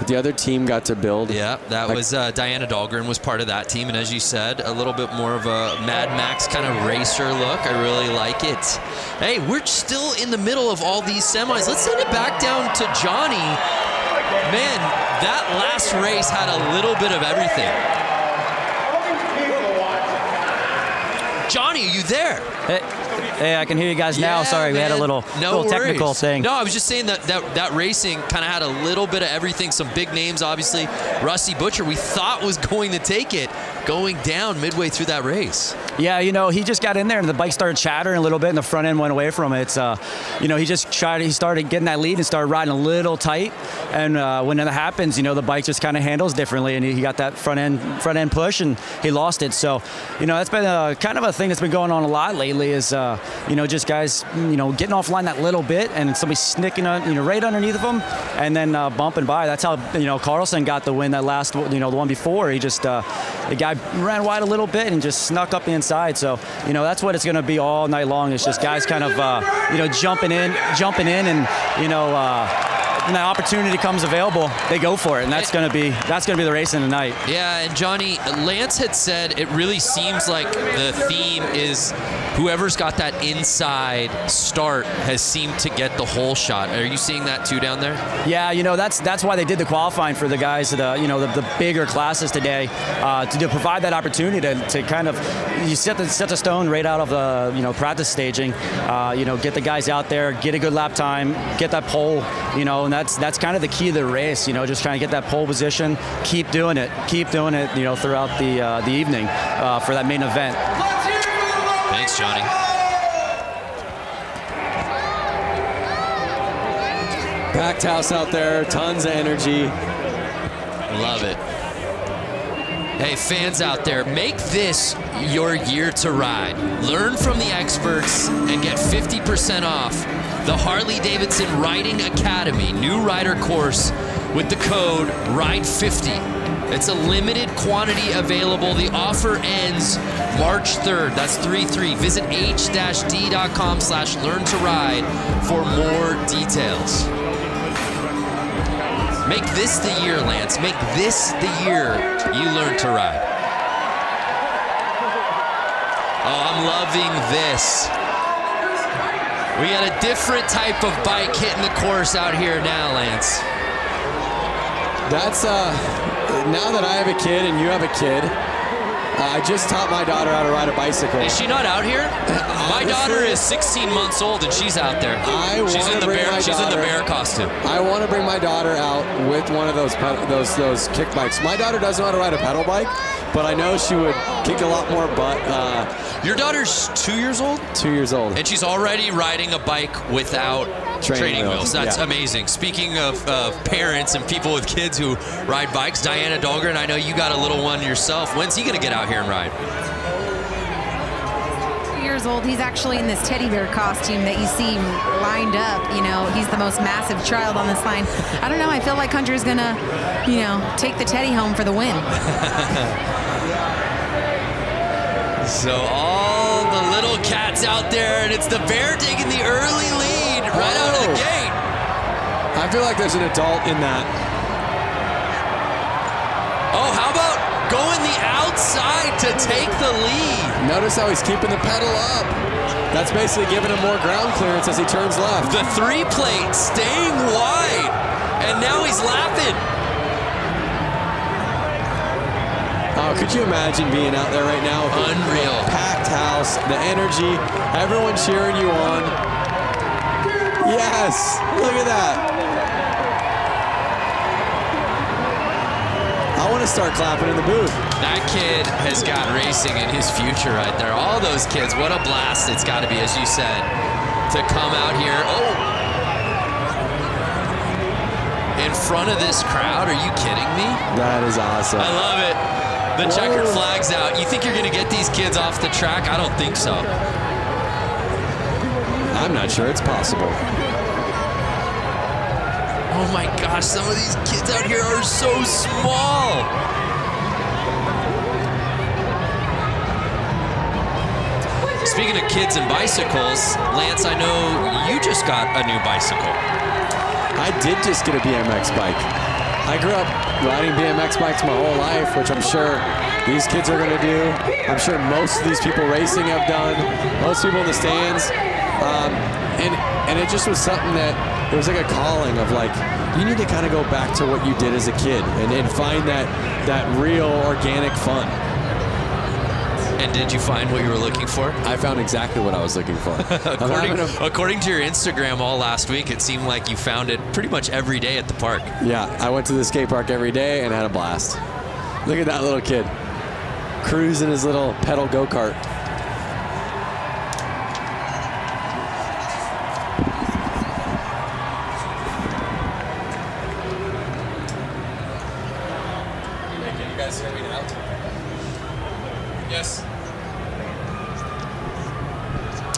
the other team got to build. Yeah, that was Diana Dahlgren was part of that team. And as you said, a little bit more of a Mad Max kind of racer look. I really like it. Hey, we're still in the middle of all these semis. Let's send it back down to Johnny. Man, that last race had a little bit of everything. Johnny, are you there? Hey, I can hear you guys now. Sorry, man. We had a little technical thing. No, I was just saying that racing kind of had a little bit of everything. Some big names, obviously. Rusty Butcher, we thought was going to take it, going down midway through that race. Yeah, you know, he just got in there and the bike started chattering a little bit and the front end went away from it. It's, you know, he started getting that lead and started riding a little tight. And when that happens, you know, the bike just kind of handles differently and he got that front end push and he lost it. So, you know, that's been kind of a thing that's been going on a lot lately is, you know, just guys, you know, getting offline that little bit and somebody sneaking, you know, right underneath of them and then bumping by. That's how, you know, Carlson got the win that last, you know, the one before. He just, the guy ran wide a little bit and just snuck up the inside. So, you know, that's what it's going to be all night long. It's just guys kind of, you know, jumping in and, you know, when that opportunity comes available, they go for it, and that's going to be the race in the night. Yeah, and Johnny, Lance had said it really seems like the theme is whoever's got that inside start has seemed to get the whole shot. Are you seeing that too down there? Yeah, you know, that's why they did the qualifying for the guys, you know, the bigger classes today, to provide that opportunity to kind of you set the stone right out of the, you know, practice staging, you know, get the guys out there, get a good lap time, get that pole, you know, and that's kind of the key to the race, you know, just trying to get that pole position, keep doing it, you know, throughout the evening for that main event. Thanks, Johnny. Packed house out there, tons of energy. Love it. Hey, fans out there, make this your year to ride. Learn from the experts and get 50% off the Harley-Davidson Riding Academy new rider course with the code RIDE50. It's a limited quantity available. The offer ends March 3rd. That's 3-3. Visit h-d.com/learn-to-ride for more details. Make this the year, Lance. Make this the year you learn to ride. Oh, I'm loving this. We got a different type of bike hitting the course out here now, Lance. That's, now that I have a kid and you have a kid, I just taught my daughter how to ride a bicycle. Is she not out here? My daughter is 16 months old and she's out there. She's in the bear costume. I want to bring my daughter out with one of those kick bikes. My daughter doesn't know how to ride a pedal bike, but I know she would kick a lot more butt. Your daughter's 2 years old? 2 years old. And she's already riding a bike without training wheels. That's amazing. Speaking of parents and people with kids who ride bikes, Diana Dahlgren, I know you got a little one yourself. When's he going to get out here and ride? 2 years old. He's actually in this teddy bear costume that you see lined up. You know, he's the most massive child on this line. I don't know. I feel like Hunter's going to, you know, take the teddy home for the win. So all the little cats out there, and it's the bear taking the early lead right out of the gate. I feel like there's an adult in that. Oh, how about going the outside to take the lead? Notice how he's keeping the pedal up. That's basically giving him more ground clearance as he turns left. The 3-plate staying wide, and now he's lapping. Oh, could you imagine being out there right now? Unreal. Packed house, the energy, everyone cheering you on. Yes, look at that. I want to start clapping in the booth. That kid has got racing in his future right there. All those kids, what a blast it's got to be, as you said, to come out here. Oh! in front of this crowd. Are you kidding me? That is awesome. I love it. The checkered flag's out. You think you're going to get these kids off the track? I don't think so. I'm not sure it's possible. Oh my gosh, some of these kids out here are so small. Speaking of kids and bicycles, Lance, I know you just got a new bicycle. I did just get a BMX bike. I grew up riding BMX bikes my whole life, which I'm sure these kids are going to do. I'm sure most of these people racing have done. Most people in the stands. And it just was something that, it was like a calling of like, you need to kind of go back to what you did as a kid and find that real organic fun. And did you find what you were looking for? I found exactly what I was looking for. According to your Instagram all last week, it seemed like you found it pretty much every day at the park. Yeah, I went to the skate park every day and had a blast. Look at that little kid cruising his little pedal go-kart. Can you guys hear me now? Yes.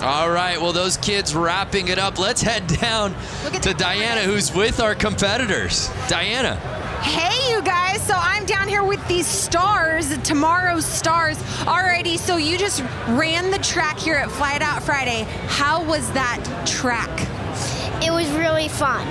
All right, well, those kids wrapping it up. Let's head down to Diana, who's with our competitors. Diana. Hey, you guys. So I'm down here with these stars, tomorrow's stars. Alrighty, so you just ran the track here at Flat Out Friday. How was that track? It was really fun.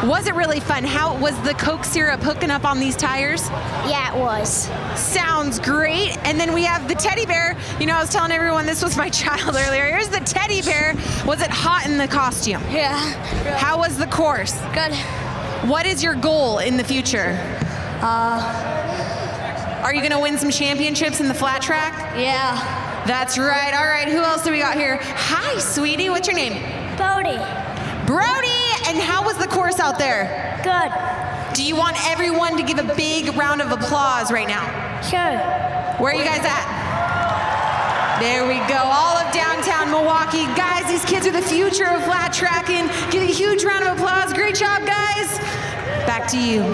Was it really fun? How was the Coke syrup hooking up on these tires? Yeah, it was. Sounds great. And then we have the teddy bear. You know, I was telling everyone this was my child earlier. Here's the teddy bear. Was it hot in the costume? Yeah. How was the course? Good. What is your goal in the future? Are you going to win some championships in the flat track? Yeah. That's right. All right, who else do we got here? Hi, sweetie. What's your name? Brody. Brody! And how was the course out there? Good. Do you want everyone to give a big round of applause right now? Sure. Where are you guys at? There we go. All of downtown Milwaukee. Guys, these kids are the future of flat tracking. Give a huge round of applause. Great job, guys. Back to you.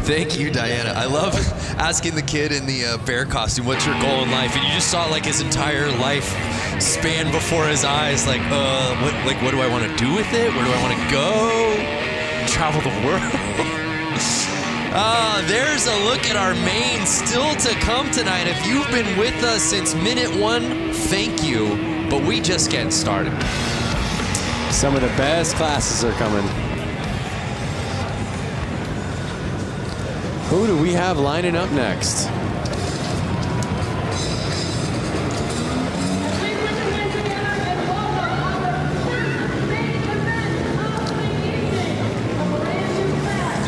Thank you, Diana. I love asking the kid in the bear costume, what's your goal in life? And you just saw like his entire life span before his eyes. Like, what do I want to do with it? Where do I want to go? Travel the world. There's a look at our main still to come tonight. If you've been with us since minute one, thank you. But we just getting started. Some of the best classes are coming. Who do we have lining up next?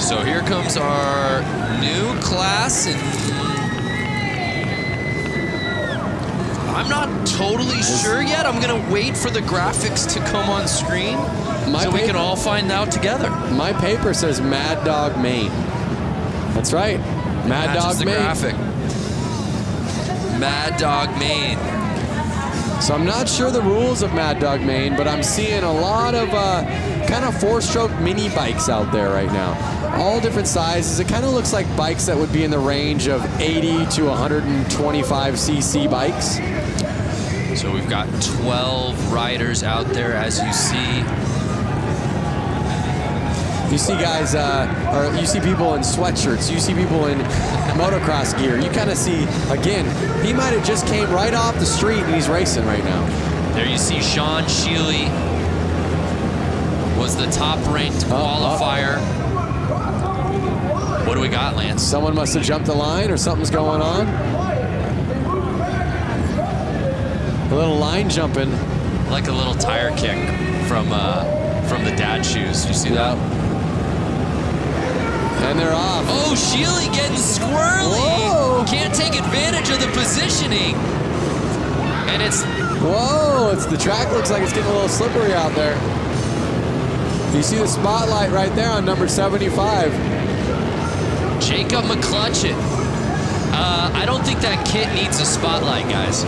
So here comes our new class, and I'm not totally sure yet. I'm gonna wait for the graphics to come on screen so we can all find out together. My paper says Mad Dog Maine. That's right. Mad Dog the Maine. Graphic. Mad Dog Maine. So I'm not sure the rules of Mad Dog Maine, but I'm seeing a lot of kind of four-stroke mini bikes out there right now. All different sizes. It kind of looks like bikes that would be in the range of 80 to 125 cc bikes. So we've got 12 riders out there, as you see. You see guys, or you see people in sweatshirts. You see people in motocross gear. You kind of see, again, he might have just came right off the street and he's racing right now. There you see Sean Sheely was the top-ranked qualifier. What do we got, Lance? Someone must have jumped the line or something's going on. A little line jumping. Like a little tire kick from the dad shoes. You see that? And they're off. Oh, Sheely getting squirrely. Whoa. Can't take advantage of the positioning. And it's... Whoa, the track looks like it's getting a little slippery out there. You see the spotlight right there on number 75. Jacob McClutchin. I don't think that kit needs a spotlight, guys.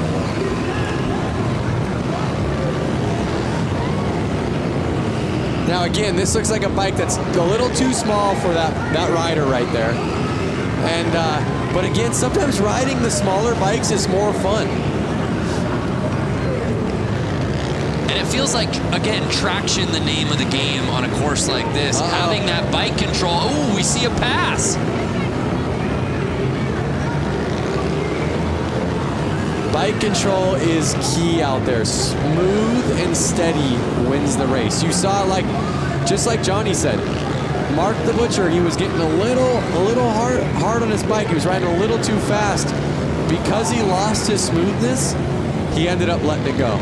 Now again, this looks like a bike that's a little too small for that rider right there. And but again, sometimes riding the smaller bikes is more fun. And it feels like, again, traction, the name of the game on a course like this. Having that bike control. Oh, we see a pass. Bike control is key out there. Smooth and steady wins the race. You saw, like, just like Johnny said, Mark the Butcher, he was getting a little hard on his bike. He was riding a little too fast. Because he lost his smoothness, he ended up letting it go.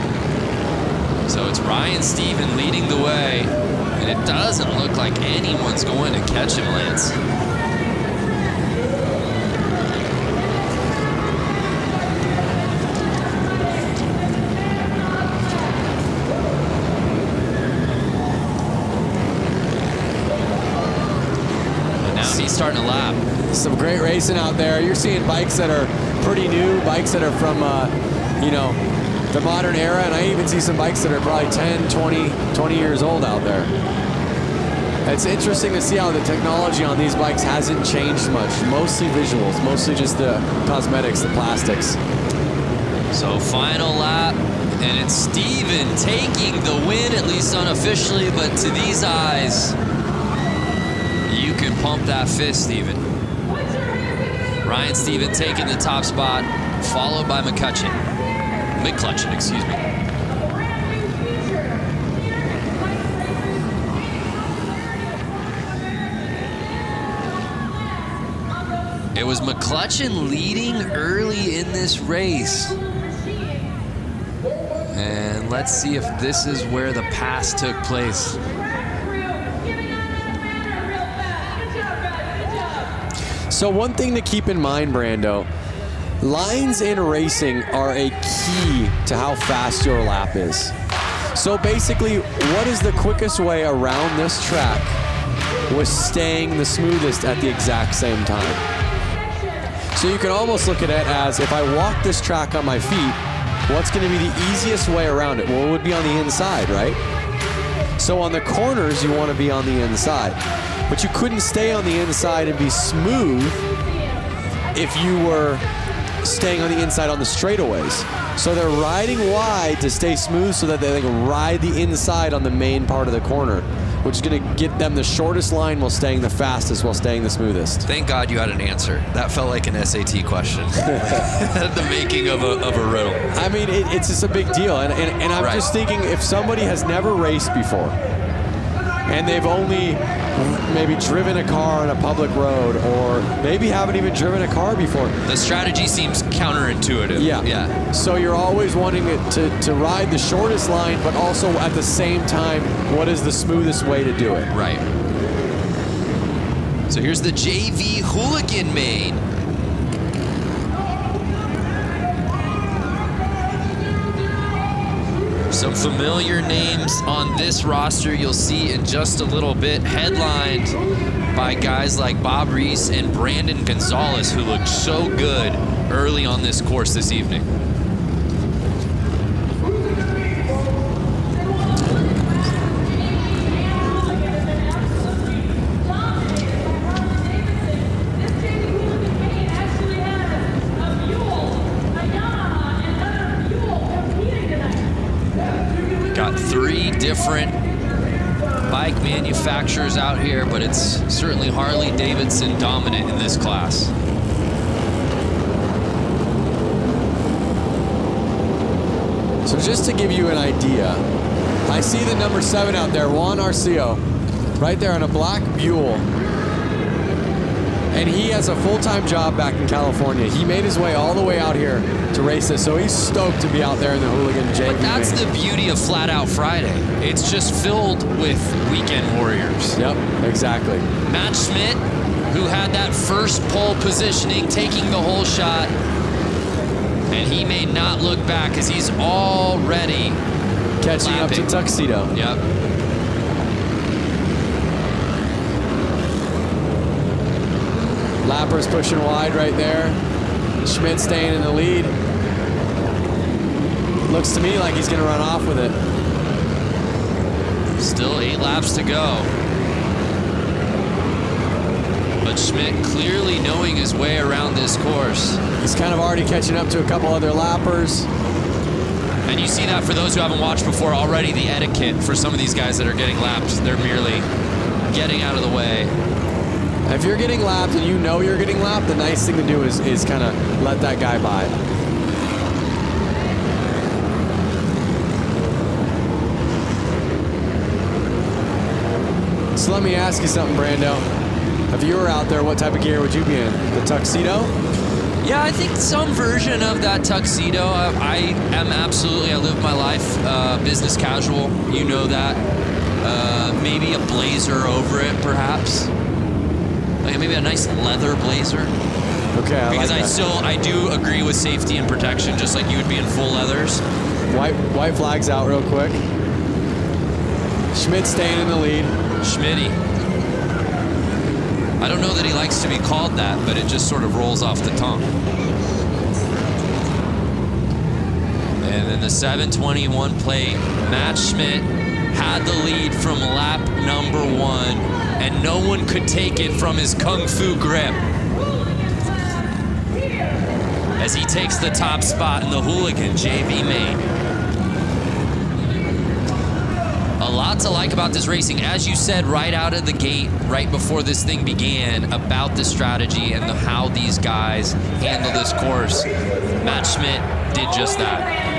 So it's Ryan Stephen leading the way, and it doesn't look like anyone's going to catch him, Lance. Starting to lap. Some great racing out there. You're seeing bikes that are pretty new, bikes that are from, you know, the modern era, and I even see some bikes that are probably 10, 20 years old out there. It's interesting to see how the technology on these bikes hasn't changed much. Mostly visuals, mostly just the cosmetics, the plastics. So final lap, and it's Steven taking the win, at least unofficially, but to these eyes, you can pump that fist, Steven. Ryan Stephen taking the top spot, followed by McCutcheon, excuse me. It was McCutcheon leading early in this race. And let's see if this is where the pass took place. So one thing to keep in mind, Brando, lines in racing are a key to how fast your lap is. So basically, what is the quickest way around this track with staying the smoothest at the exact same time? So you can almost look at it as, if I walk this track on my feet, what's going to be the easiest way around it? Well, it would be on the inside, right? So on the corners, you want to be on the inside. But you couldn't stay on the inside and be smooth if you were staying on the inside on the straightaways. So they're riding wide to stay smooth so that they can ride the inside on the main part of the corner, which is going to get them the shortest line while staying the fastest, while staying the smoothest. Thank God you had an answer. That felt like an SAT question. The making of a riddle. I mean, it's just a big deal. And I'm just thinking, if somebody has never raced before, and they've only maybe driven a car on a public road, or maybe haven't even driven a car before. The strategy seems counterintuitive. Yeah. So you're always wanting it to ride the shortest line, but also at the same time, what is the smoothest way to do it? Right. So here's the JV Hooligan main. Some familiar names on this roster you'll see in just a little bit, headlined by guys like Bob Reese and Brandon Gonzalez, who looked so good early on this course this evening. Got 3 different bike manufacturers out here, but it's certainly Harley-Davidson dominant in this class. So just to give you an idea, I see the number 7 out there, Juan Arceo, right there on a black Buell. And he has a full-time job back in California. He made his way all the way out here to race this, so he's stoked to be out there in the Hooligan JV. But that's the beauty of Flat Out Friday. It's just filled with weekend warriors. Yep, exactly. Matt Schmidt, who had that first pole positioning, taking the whole shot, and he may not look back as he's already catching up to Tuxedo. Yep. Lapper's pushing wide right there. Schmidt staying in the lead. Looks to me like he's going to run off with it. Still 8 laps to go. But Schmidt clearly knowing his way around this course. He's kind of already catching up to a couple other lappers. And you see that for those who haven't watched before already, the etiquette for some of these guys that are getting lapped. They're merely getting out of the way. If you're getting lapped and you know you're getting lapped, the nice thing to do is kind of let that guy by. So let me ask you something, Brando. If you were out there, what type of gear would you be in? The tuxedo? Yeah, I think some version of that tuxedo. I live my life business casual. You know that. Maybe a blazer over it, perhaps. Like maybe a nice leather blazer. Okay, because like that. I do agree with safety and protection, just like you would be in full leathers. White flag's out real quick. Schmidt staying in the lead. Schmitty. I don't know that he likes to be called that, but it just sort of rolls off the tongue. And then the 721 plate, Matt Schmidt had the lead from lap number 1, and no one could take it from his kung fu grip. As he takes the top spot in the Hooligan JV main. A lot to like about this racing, as you said right out of the gate, right before this thing began, about the strategy and how these guys handle this course. Matt Schmidt did just that.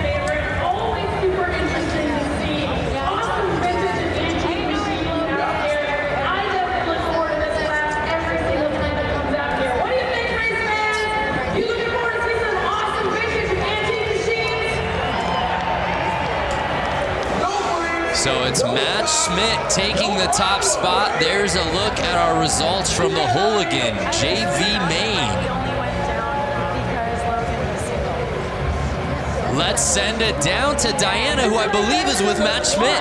So it's Matt Schmidt taking the top spot. There's a look at our results from the Hooligan JV main. Let's send it down to Diana, who I believe is with Matt Schmidt.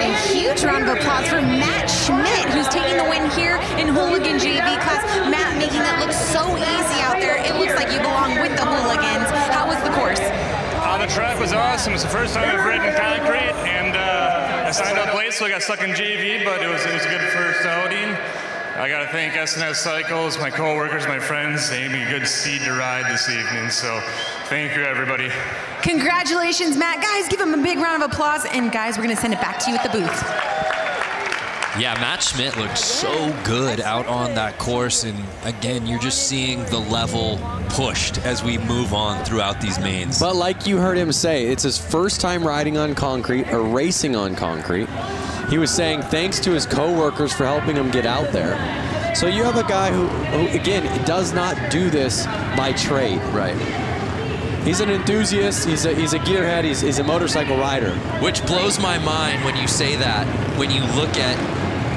A huge round of applause for Matt Schmidt, who's taking the win here in Hooligan JV class. Matt making it look so easy out there. It looks like you belong with the Hooligans. How was the course? The track was awesome. It's the first time I've ridden concrete, and I signed up late, so I got stuck in JV, but it was a good first outing. I got to thank SNS Cycles, my coworkers, my friends. They gave me a good seed to ride this evening, so thank you, everybody. Congratulations, Matt. Guys, give him a big round of applause, and guys, we're going to send it back to you at the booth. Yeah, Matt Schmidt looked so good out on that course, and again, you're just seeing the level pushed as we move on throughout these mains. But like you heard him say, it's his first time riding on concrete or racing on concrete. He was saying thanks to his co-workers for helping him get out there. So you have a guy who again, does not do this by trade. Right. He's an enthusiast, he's a gearhead, he's a motorcycle rider. Which blows my mind when you say that, when you look at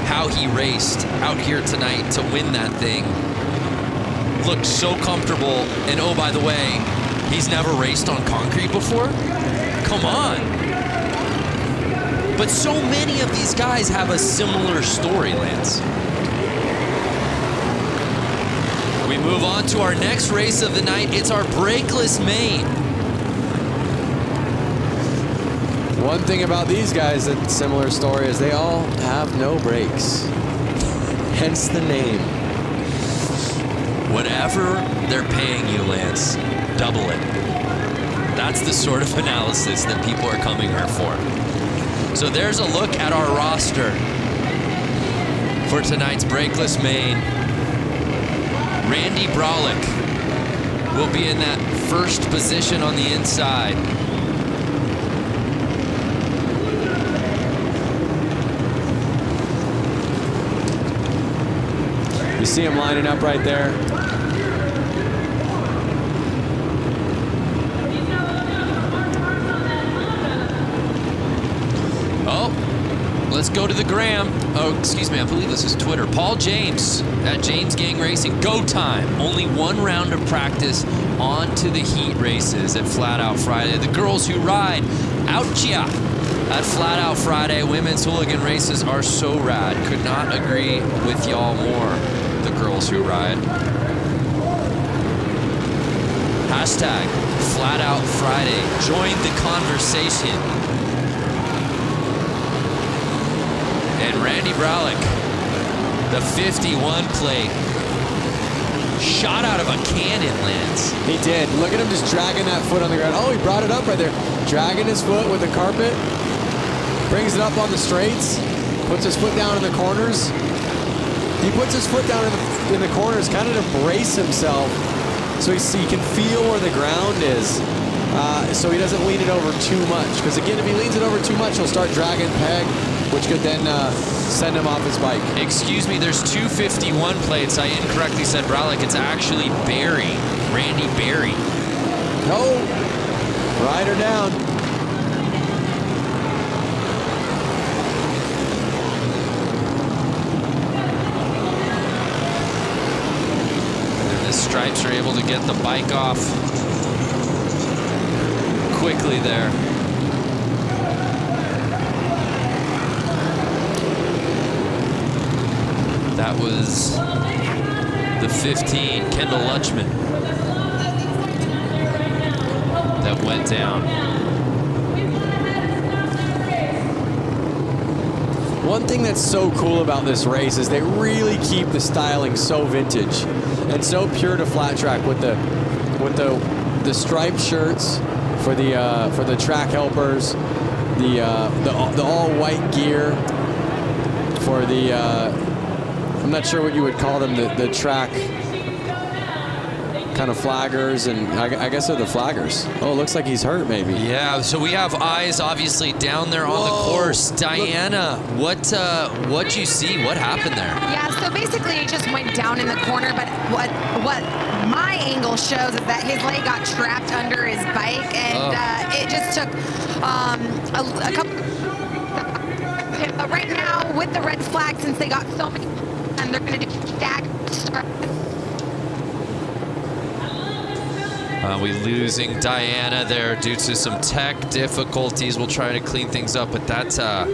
how he raced out here tonight to win that thing. Looked so comfortable, and oh, by the way, he's never raced on concrete before? Come on. But so many of these guys have a similar story, Lance. We move on to our next race of the night. It's our brakeless main. One thing about these guys, a similar story, is they all have no brakes. Hence the name. Whatever they're paying you, Lance, double it. That's the sort of analysis that people are coming here for. So there's a look at our roster for tonight's brakeless main. Randy Brolick will be in that first position on the inside. You see him lining up right there. Oh, let's go to the gram. Oh, excuse me, I believe this is Twitter. Paul James at James Gang Racing. Go time. Only one round of practice on to the heat races at Flat Out Friday. The girls who ride out ya at Flat Out Friday. Women's hooligan races are so rad. Could not agree with y'all more. The girls who ride. Hashtag Flat Out Friday. Join the conversation. And Randy Bralick, the 51 plate, shot out of a cannon, Lance. He did. Look at him just dragging that foot on the ground. Oh, he brought it up right there. Dragging his foot with the carpet. Brings it up on the straights. Puts his foot down in the corners. He puts his foot down in the corners kind of to brace himself so he can feel where the ground is. So he doesn't lean it over too much. Because again, if he leans it over too much, he'll start dragging peg, which could then send him off his bike. Excuse me, there's 251 plates. I incorrectly said Bralick. It's actually Barry, Randy Barry. No, rider down. And the Stripes are able to get the bike off quickly there. That was the 15, Kendall Lutchman, that went down. One thing that's so cool about this race is they really keep the styling so vintage and so pure to flat track with the striped shirts for the track helpers, the all white gear for the I'm not sure what you would call them, the track kind of flaggers, and I guess they're the flaggers. Oh, it looks like he's hurt maybe. Yeah, so we have eyes obviously down there on the course. Diana, what you see? What happened there? Yeah, so basically it just went down in the corner, but what my angle shows is that his leg got trapped under his bike, and it just took a couple. But right now, with the red flag, since they got so many, and they're going to do stagger. We losing Diana there due to some tech difficulties. We'll try to clean things up, but that's a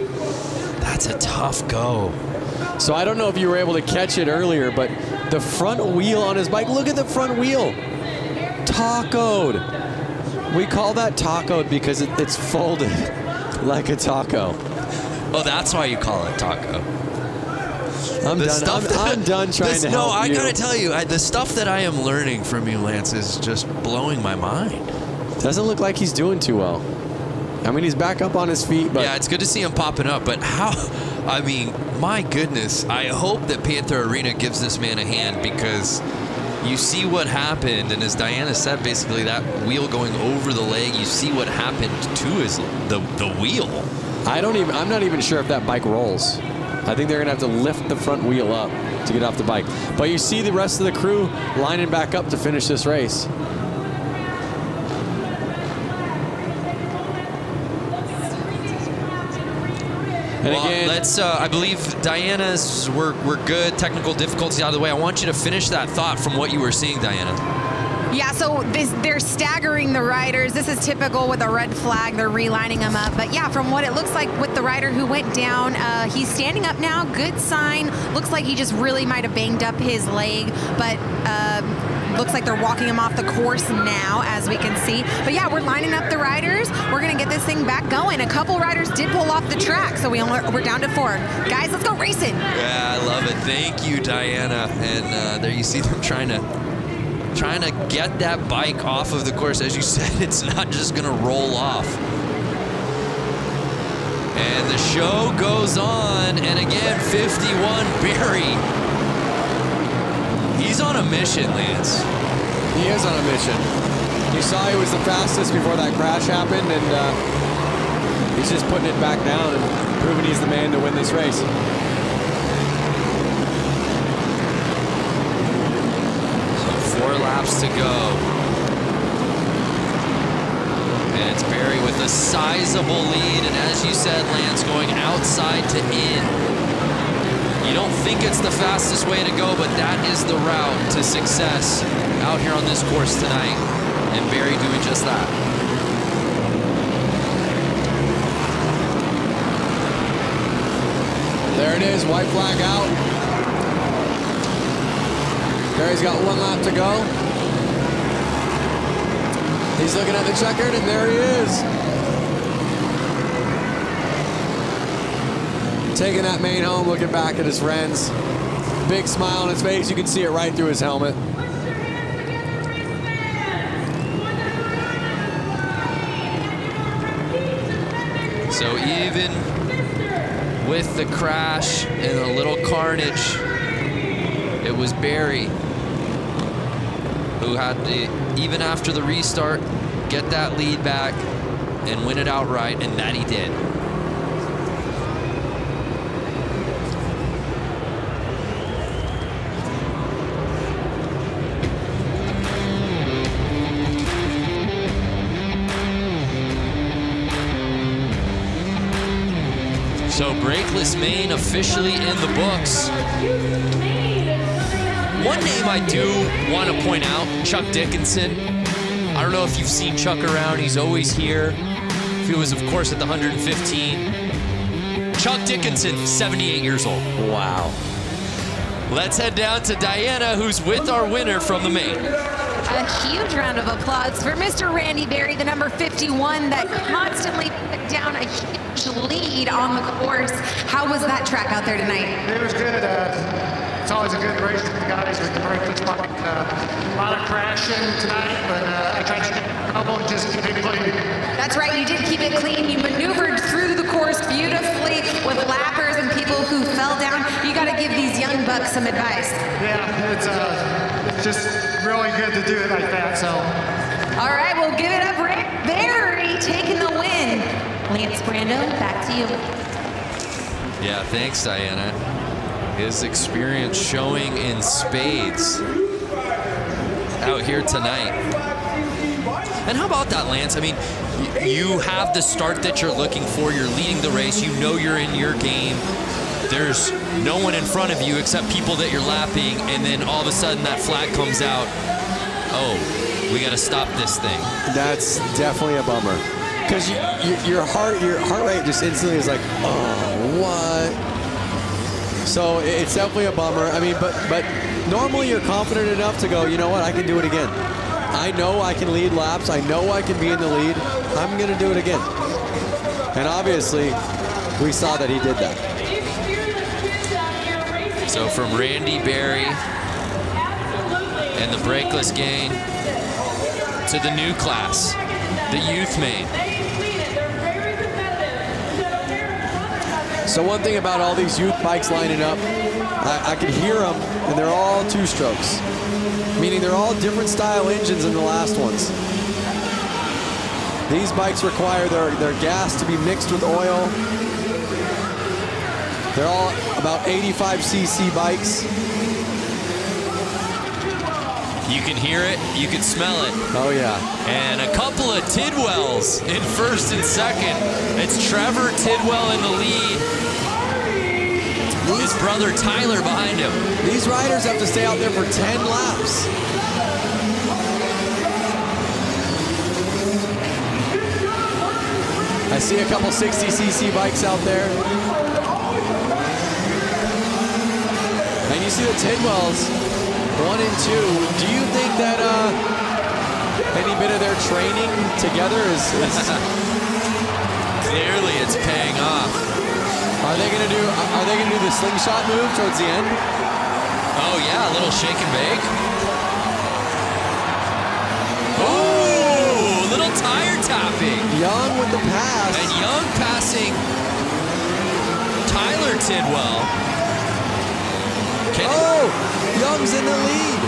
tough go. So I don't know if you were able to catch it earlier, but the front wheel on his bike, look at the front wheel. Tacoed. We call that tacoed because it's folded like a taco. Oh, that's why you call it taco. I'm done trying to help No, I you. gotta tell you, the stuff that I am learning from you, Lance, is just blowing my mind. Doesn't look like he's doing too well. I mean, he's back up on his feet, but yeah, it's good to see him popping up. But how? I mean, my goodness! I hope that Panther Arena gives this man a hand, because you see what happened, and as Diana said, basically that wheel going over the leg. You see what happened to the wheel. I'm not even sure if that bike rolls. I think they're gonna have to lift the front wheel up to get off the bike. But you see the rest of the crew lining back up to finish this race. And well, again, let's. I believe Diana's. We're good. Technical difficulties out of the way. I want you to finish that thought from what you were seeing, Diana. Yeah, so they're staggering the riders. This is typical with a red flag. They're relining them up. But yeah, from what it looks like with the rider who went down, he's standing up now. Good sign. Looks like he just really might have banged up his leg. But looks like they're walking him off the course now, as we can see. But yeah, we're lining up the riders. We're going to get this thing back going. A couple riders did pull off the track, so we're down to 4. Guys, let's go racing. Yeah, I love it. Thank you, Diana. And there you see them trying to get that bike off of the course. As you said, it's not just gonna roll off. And the show goes on, and again, 51 Barry. He's on a mission, Lance. he is on a mission. You saw he was the fastest before that crash happened, and he's just putting it back down and proving he's the man to win this race. 4 laps to go. And it's Barry with a sizable lead. And as you said, Lance, going outside to in. You don't think it's the fastest way to go, but that is the route to success out here on this course tonight. And Barry doing just that. There it is, white flag out. Barry's got 1 lap to go. He's looking at the checkered, and there he is. Taking that main home, looking back at his friends. Big smile on his face. You can see it right through his helmet. So even with the crash and a little carnage, it was Barry who had to, even after the restart, get that lead back and win it outright, and that he did. So brakeless main officially in the books. One name I do want to point out, Chuck Dickinson. I don't know if you've seen Chuck around. He's always here. He was, of course, at the 115. Chuck Dickinson, 78 years old. Wow. Let's head down to Diana, who's with our winner from the main. A huge round of applause for Mr. Randy Berry, the number 51 that constantly put down a huge lead on the course. How was that track out there tonight? It was good. It's always a good race with the guys with the brakeless bike. A lot of crashing tonight, but I tried to couple and just keep it clean. That's right, you did keep it clean. You maneuvered through the course beautifully with lappers and people who fell down. You got to give these young bucks some advice. Yeah, it's just really good to do it like that. So. All right, we'll give it up. Barry taking the win. Lance Brando, back to you. Yeah, thanks, Diana. His experience showing in spades out here tonight. And how about that, Lance? I mean, you have the start that you're looking for. You're leading the race. You know you're in your game. There's no one in front of you except people that you're lapping, and then all of a sudden that flag comes out. Oh, we got to stop this thing. That's definitely a bummer. Because your heart rate just instantly is like, oh, what? So it's definitely a bummer. I mean, but normally you're confident enough to go, you know what, I can do it again. I know I can lead laps. I know I can be in the lead. I'm going to do it again. And obviously, we saw that he did that. So from Randy Berry and the brakeless gang to the new class, the youth main. So one thing about all these youth bikes lining up, I can hear them, and they're all two-strokes, meaning they're all different style engines than the last ones. These bikes require their gas to be mixed with oil. They're all about 85cc bikes. You can hear it, you can smell it. Oh yeah. And a couple of Tidwells in first and second. It's Trevor Tidwell in the lead. His brother Tyler behind him. These riders have to stay out there for 10 laps. I see a couple 60cc bikes out there. And you see the Tidwells, 1 and 2. Do you think that any bit of their training together is Clearly it's paying off. Are they gonna do the slingshot move towards the end? Oh yeah, a little shake and bake. Oh, little tire tapping. Young with the pass. And Young passing Tyler Tidwell. Oh, Young's in the lead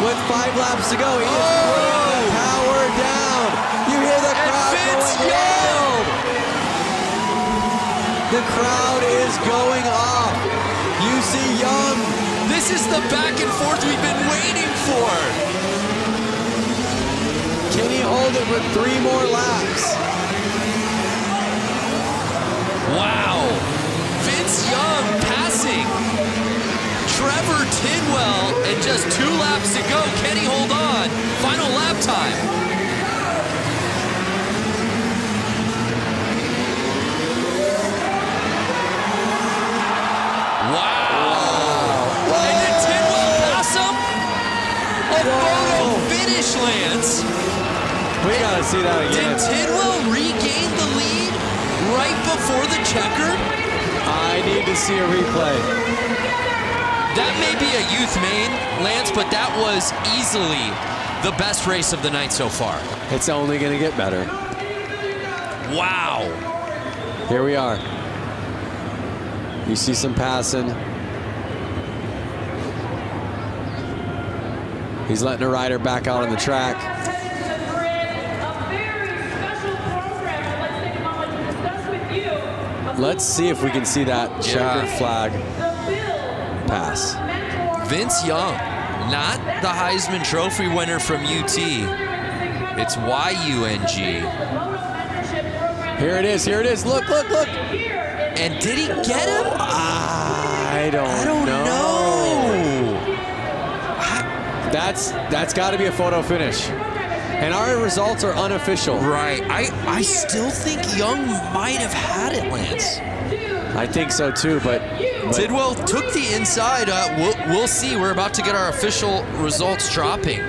with 5 laps to go. He is putting the power down. You hear the crowd going wild. The crowd is going off. You see Young. This is the back and forth we've been waiting for. Can he hold it for 3 more laps? Wow. Vince Young passing Trevor Tidwell, and just 2 laps to go. Can he hold on? Final lap time. Wow. And did Tidwell pass him? A photo finish, Lance. We gotta see that again. Did Tidwell regain the lead right before the checker? I need to see a replay. That may be a youth main, Lance, but that was easily the best race of the night so far. It's only going to get better. Wow. Here we are. You see some passing. He's letting a rider back out on the track. Let's see if we can see that checkered flag pass. Vince Young, not the Heisman Trophy winner from UT. It's YUNG. Here it is. Here it is. Look, look, look. And did he get him? I don't know. That's got to be a photo finish. And our results are unofficial. Right. I still think Young might have had it, Lance. I think so too, but Tidwell took the inside. We'll see. We're about to get our official results dropping.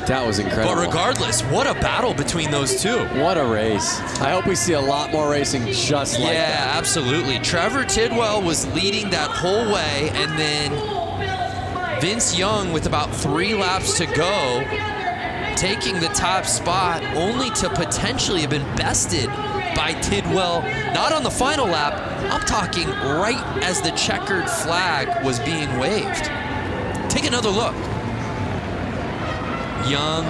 That was incredible. But regardless, what a battle between those two. What a race. I hope we see a lot more racing just like that. Yeah, absolutely. Trevor Tidwell was leading that whole way, and then Vince Young, with about 3 laps to go, taking the top spot, only to potentially have been bested by Tidwell, not on the final lap. I'm talking right as the checkered flag was being waved. Take another look. Young.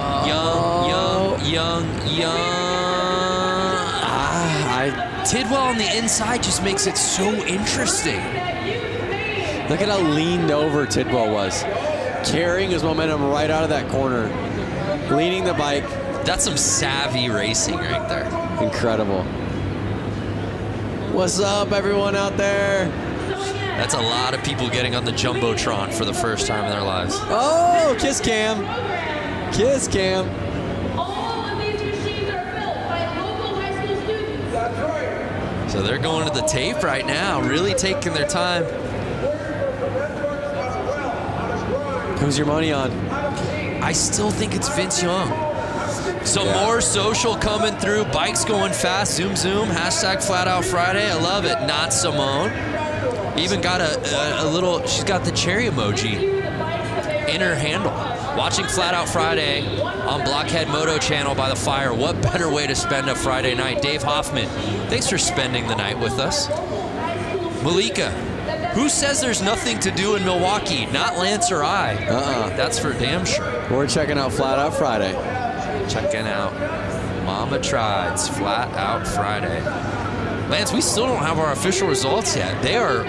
Tidwell on the inside just makes it so interesting. Look at how leaned over Tidwell was. Carrying his momentum right out of that corner. Leading the bike. That's some savvy racing right there. Incredible. What's up, everyone out there? That's a lot of people getting on the Jumbotron for the first time in their lives. Oh, kiss cam. Kiss cam. All of these machines are built by local high school students. That's right. So they're going to the tape right now, really taking their time. Who's your money on? I still think it's Vince Young. Some more social coming through. Bikes going fast. Zoom, zoom. Hashtag Flat Out Friday. I love it. Not Simone. Even got a little, she's got the cherry emoji in her handle. Watching Flat Out Friday on Blockhead Moto Channel by the fire. What better way to spend a Friday night? Dave Hoffman, thanks for spending the night with us. Malika, who says there's nothing to do in Milwaukee? Not Lance or I. That's for damn sure. We're checking out Flat Out Friday. Checking out Mama Tried's Flat Out Friday. Lance, we still don't have our official results yet. They're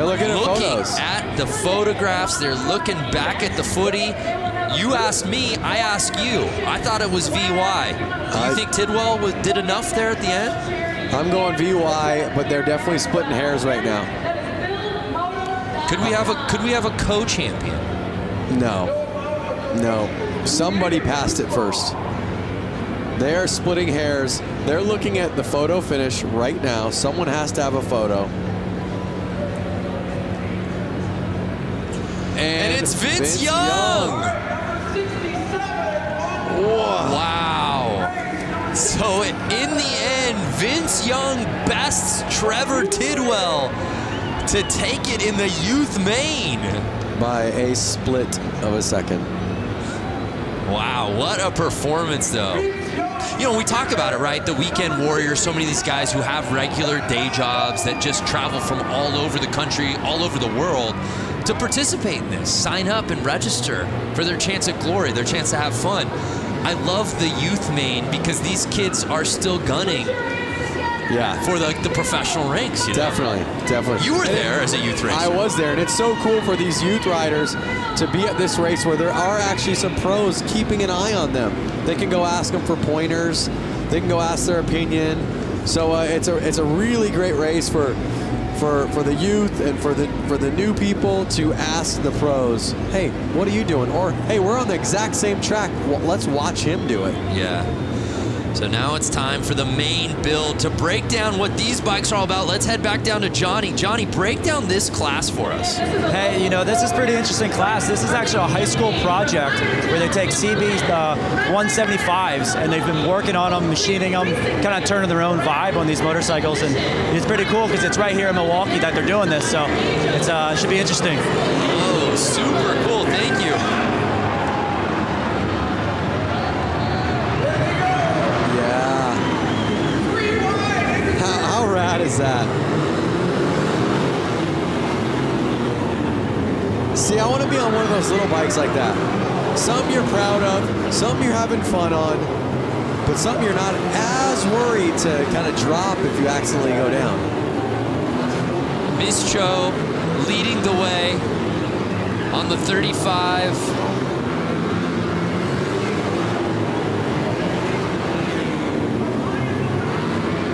looking at photos. At the photographs. They're looking back at the footy. You asked me, I asked you. I thought it was VY. Do you think Tidwell did enough there at the end? I'm going VY, but they're definitely splitting hairs right now. Could we have a co-champion? No. Somebody passed it first. They are splitting hairs. They're looking at the photo finish right now. Someone has to have a photo. And it's Vince Young. Wow. So in the end, Vince Young bests Trevor Tidwell to take it in the youth main. By a split of a second. Wow, what a performance, though. You know, we talk about it, right? The weekend warriors, so many of these guys who have regular day jobs that just travel from all over the country, all over the world to participate in this, sign up and register for their chance at glory, their chance to have fun. I love the youth main because these kids are still gunning for the professional ranks. You know? Definitely. You were there as a youth racer. I was there, and it's so cool for these youth riders to be at this race where there are actually some pros keeping an eye on them. They can go ask them for pointers. They can go ask their opinion. So it's a really great race for the youth and for the new people to ask the pros, hey, what are you doing? Or, hey, we're on the exact same track. Well, let's watch him do it. Yeah. So now it's time for the main build to break down what these bikes are all about. Let's head back down to Johnny. Johnny, break down this class for us. Hey, you know, this is a pretty interesting class. This is actually a high school project where they take CB 175s and they've been working on them, machining them, kind of turning their own vibe on these motorcycles. And it's pretty cool because it's right here in Milwaukee that they're doing this. So it should be interesting. Oh, super cool. Thank you. How rad is that? See, I want to be on one of those little bikes like that. Some you're proud of, some you're having fun on, but some you're not as worried to kind of drop if you accidentally go down. Miss Cho leading the way on the 35.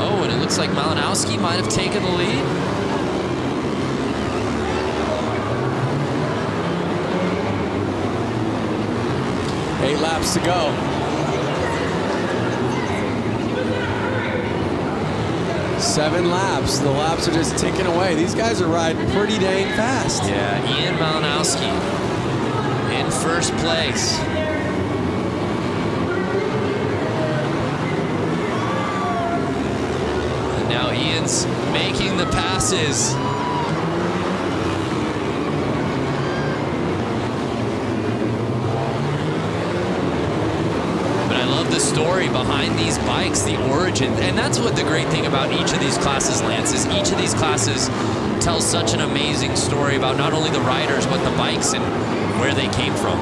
Oh, and it looks like Malinowski might have taken the lead. Eight laps to go. 7 laps. The laps are just ticking away. These guys are riding pretty dang fast. Yeah, Ian Malinowski in first place. And now Ian's making the passes. The story behind these bikes, the origin, and that's what the great thing about each of these classes, Lance, is each of these classes tells such an amazing story about not only the riders but the bikes and where they came from.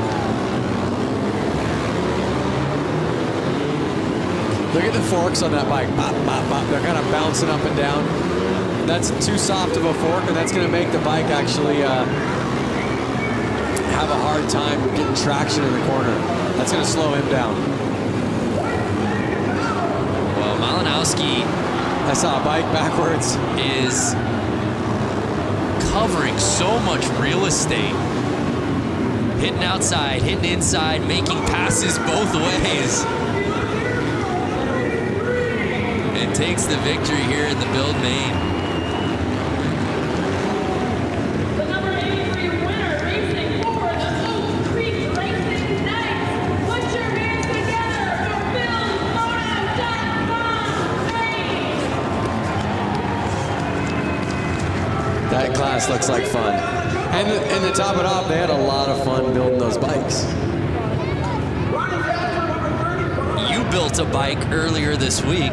Look at the forks on that bike. Bop, bop, bop. They're kind of bouncing up and down. That's too soft of a fork, and that's going to make the bike actually have a hard time getting traction in the corner. That's going to slow him down. Malinowski, I saw a bike backwards, is covering so much real estate. Hitting outside, hitting inside, making passes both ways. And takes the victory here in the build main. The number 83 winner racing for the Oak Creek Racing Knights. Put your hands together for BuildMoto.com. That class looks like fun. And to top it off, they had a lot of fun building those bikes. You built a bike earlier this week.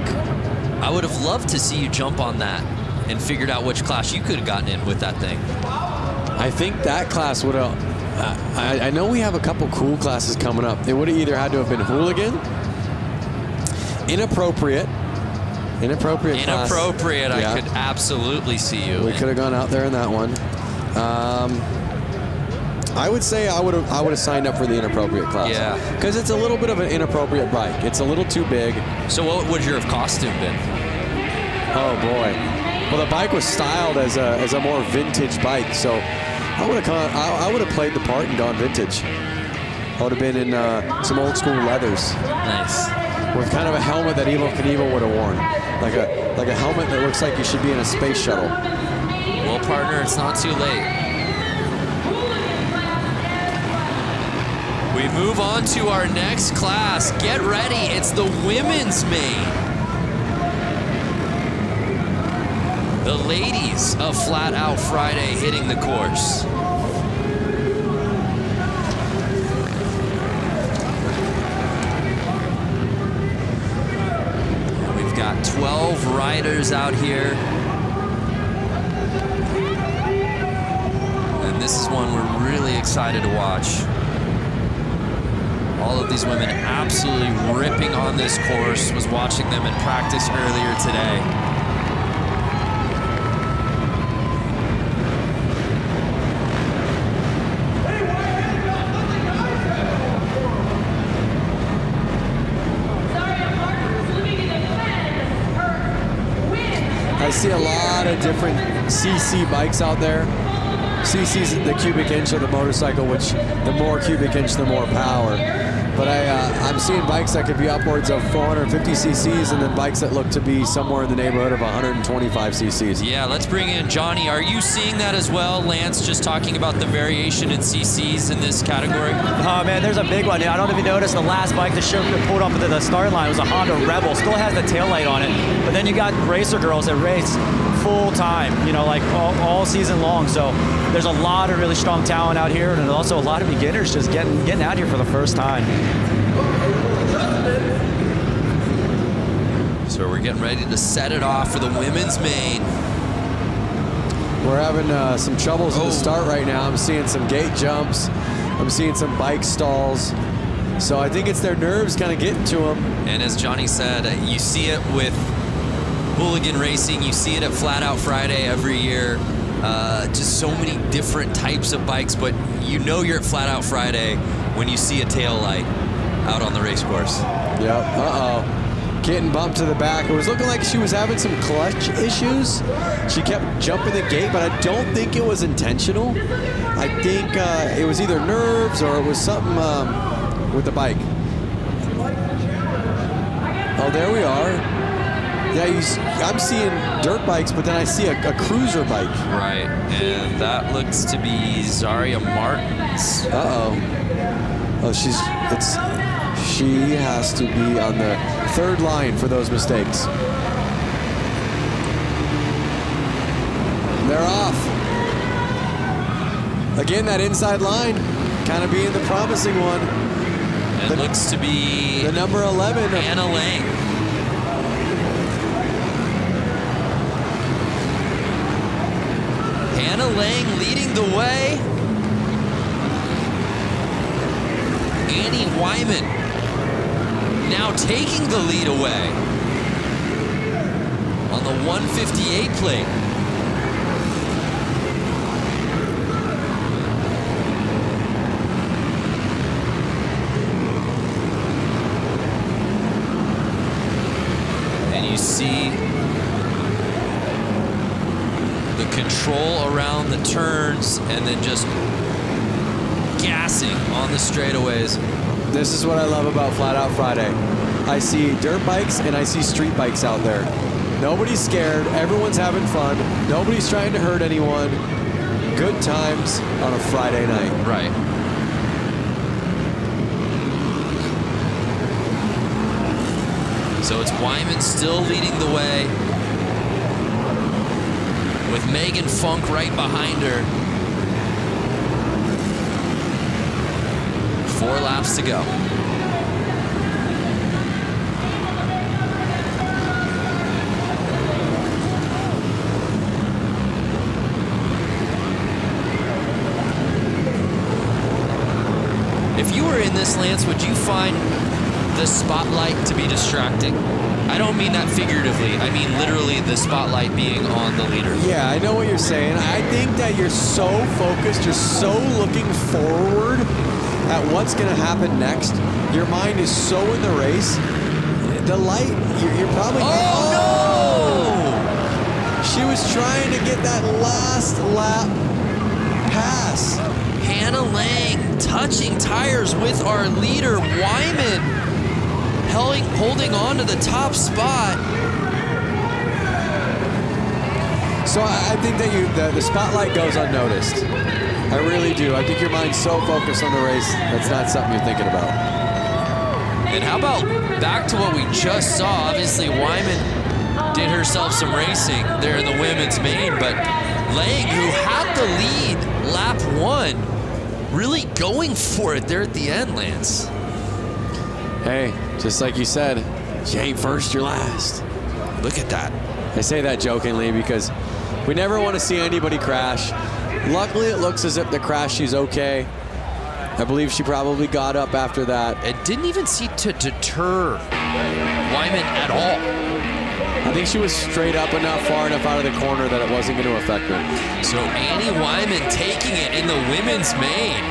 I would have loved to see you jump on that and figured out which class you could have gotten in with that thing. I think that class would have, I know we have a couple cool classes coming up. They would have either had to have been hooligan, inappropriate class. Inappropriate, Yeah. I could absolutely see you. We could have gone out there in that one. I would say I would have signed up for the inappropriate class. Yeah. Because it's a little bit of an inappropriate bike. It's a little too big. So what would your costume been? Oh boy. Well, the bike was styled as a more vintage bike, so I would have played the part and gone vintage. I would have been in some old school leathers. Nice. With kind of a helmet that Evel Knievel would have worn. Like a helmet that looks like you should be in a space shuttle. Well, partner, it's not too late. We move on to our next class. Get ready, it's the women's main. The ladies of Flat Out Friday hitting the course. We've got 12 riders out here. And this is one we're really excited to watch. All of these women absolutely ripping on this course. Was watching them in practice earlier today. I see a lot of different CC bikes out there. CC's the cubic inch of the motorcycle, which the more cubic inch, the more power. But I'm seeing bikes that could be upwards of 450 cc's and then bikes that look to be somewhere in the neighborhood of 125 cc's. Yeah, let's bring in Johnny. Are you seeing that as well? Lance just talking about the variation in cc's in this category. Oh man, there's a big one. I don't know if you noticed, the last bike that pulled up to the start line was a Honda Rebel. Still has the taillight on it. But then you got racer girls that race full time, you know, like all season long. So there's a lot of really strong talent out here, and also a lot of beginners just getting out here for the first time. So we're getting ready to set it off for the women's main. We're having some troubles at the start right now. I'm seeing some gate jumps. I'm seeing some bike stalls. So I think it's their nerves kind of getting to them. And as Johnny said, you see it with hooligan racing. You see it at Flat Out Friday every year. Just so many different types of bikes, but you know you're at Flat Out Friday when you see a tail light out on the race course. Yep. Uh-oh. Getting bumped to the back. It was looking like she was having some clutch issues. She kept jumping the gate, but I don't think it was intentional. I think it was either nerves or it was something with the bike. Oh, there we are. Yeah, I'm seeing dirt bikes, but then I see a cruiser bike. Right, and that looks to be Zaria Martins. Uh-oh. Oh, she has to be on the third line for those mistakes. They're off. Again, that inside line kind of being the promising one. It looks to be the number 11. Anna Lang. Hannah Lang leading the way. Annie Wyman now taking the lead away on the 158 plate. And you see the control around the turns and then just gassing on the straightaways. This is what I love about Flat Out Friday. I see dirt bikes and I see street bikes out there. Nobody's scared. Everyone's having fun. Nobody's trying to hurt anyone. Good times on a Friday night. Right. So it's Wyman still leading the way, with Megan Funk right behind her. 4 laps to go. If you were in this, Lance, would you find the spotlight to be distracting? I don't mean that figuratively. I mean literally the spotlight being on the leader. Yeah, I know what you're saying. I think that you're so focused, you're so looking forward at what's going to happen next. Your mind is so in the race. The light, you're probably... Oh, no! She was trying to get that last lap pass. Hannah Lang touching tires with our leader, Wyman, holding on to the top spot. So I think that the spotlight goes unnoticed. I really do. I think your mind's so focused on the race, that's not something you're thinking about. And how about back to what we just saw? Obviously, Wyman did herself some racing there in the women's main, but Lang, who had the lead lap 1, really going for it there at the end, Lance. Hey, just like you said, you ain't first, you're last. Look at that. I say that jokingly because we never want to see anybody crash. Luckily, it looks as if the crash, she's okay. I believe she probably got up after that. It didn't even seem to deter Wyman at all. I think she was straight up enough, far enough out of the corner that it wasn't going to affect her. So Annie Wyman taking it in the women's main.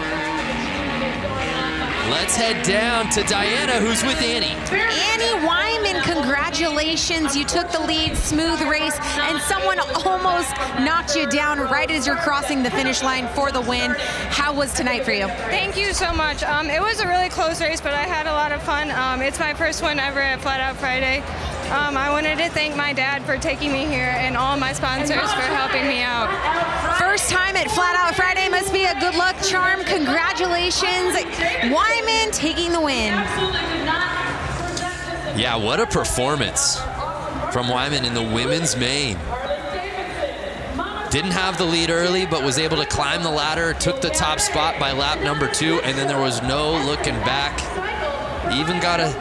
Let's head down to Diana, who's with Annie. Annie Wyman, congratulations congratulations. You took the lead, smooth race, and someone almost knocked you down right as you're crossing the finish line for the win. How was tonight for you? Thank you so much. It was a really close race, but I had a lot of fun. It's my first one ever at Flat Out Friday. I wanted to thank my dad for taking me here and all my sponsors for helping me out. First time at Flat Out Friday must be a good luck charm. Congratulations. Wyman taking the win. Yeah, what a performance from Wyman in the women's main. Didn't have the lead early, but was able to climb the ladder, took the top spot by lap number 2, and then there was no looking back. Even got a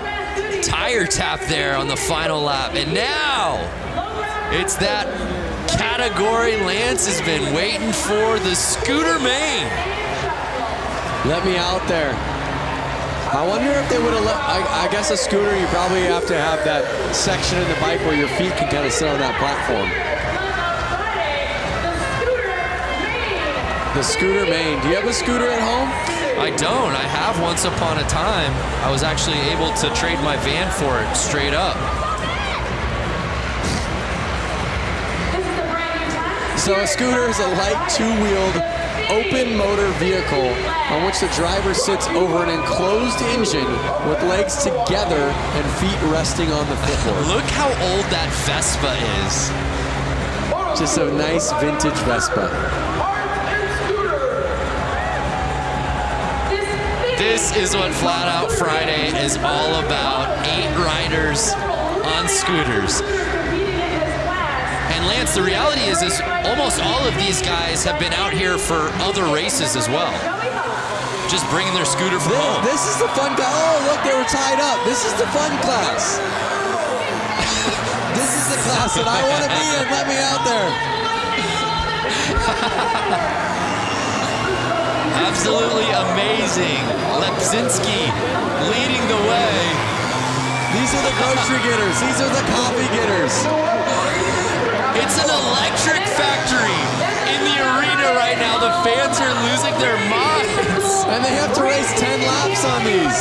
tire tap there on the final lap. And now it's that category Lance has been waiting for, the scooter main. Let me out there. I wonder if they would have let, I guess a scooter, you probably have to have that section in the bike where your feet can kind of sit on that platform. The scooter main. Do you have a scooter at home? I don't. I have once upon a time. I was actually able to trade my van for it straight up. So a scooter is a light two-wheeled open motor vehicle on which the driver sits over an enclosed engine with legs together and feet resting on the footboard. Look how old that Vespa is. Just a nice vintage Vespa. This is what Flat Out Friday is all about. 8 riders on scooters. And Lance, the reality is almost all of these guys have been out here for other races as well. Just bringing their scooter from home. This is the fun class. Oh, look, they were tied up. This is the fun class. This is the class that I want to be in. Let me out there. Absolutely amazing. Lepsinski leading the way. These are the grocery getters. These are the coffee getters. It's an electric factory in the arena right now. The fans are losing their minds. And they have to race 10 laps on these.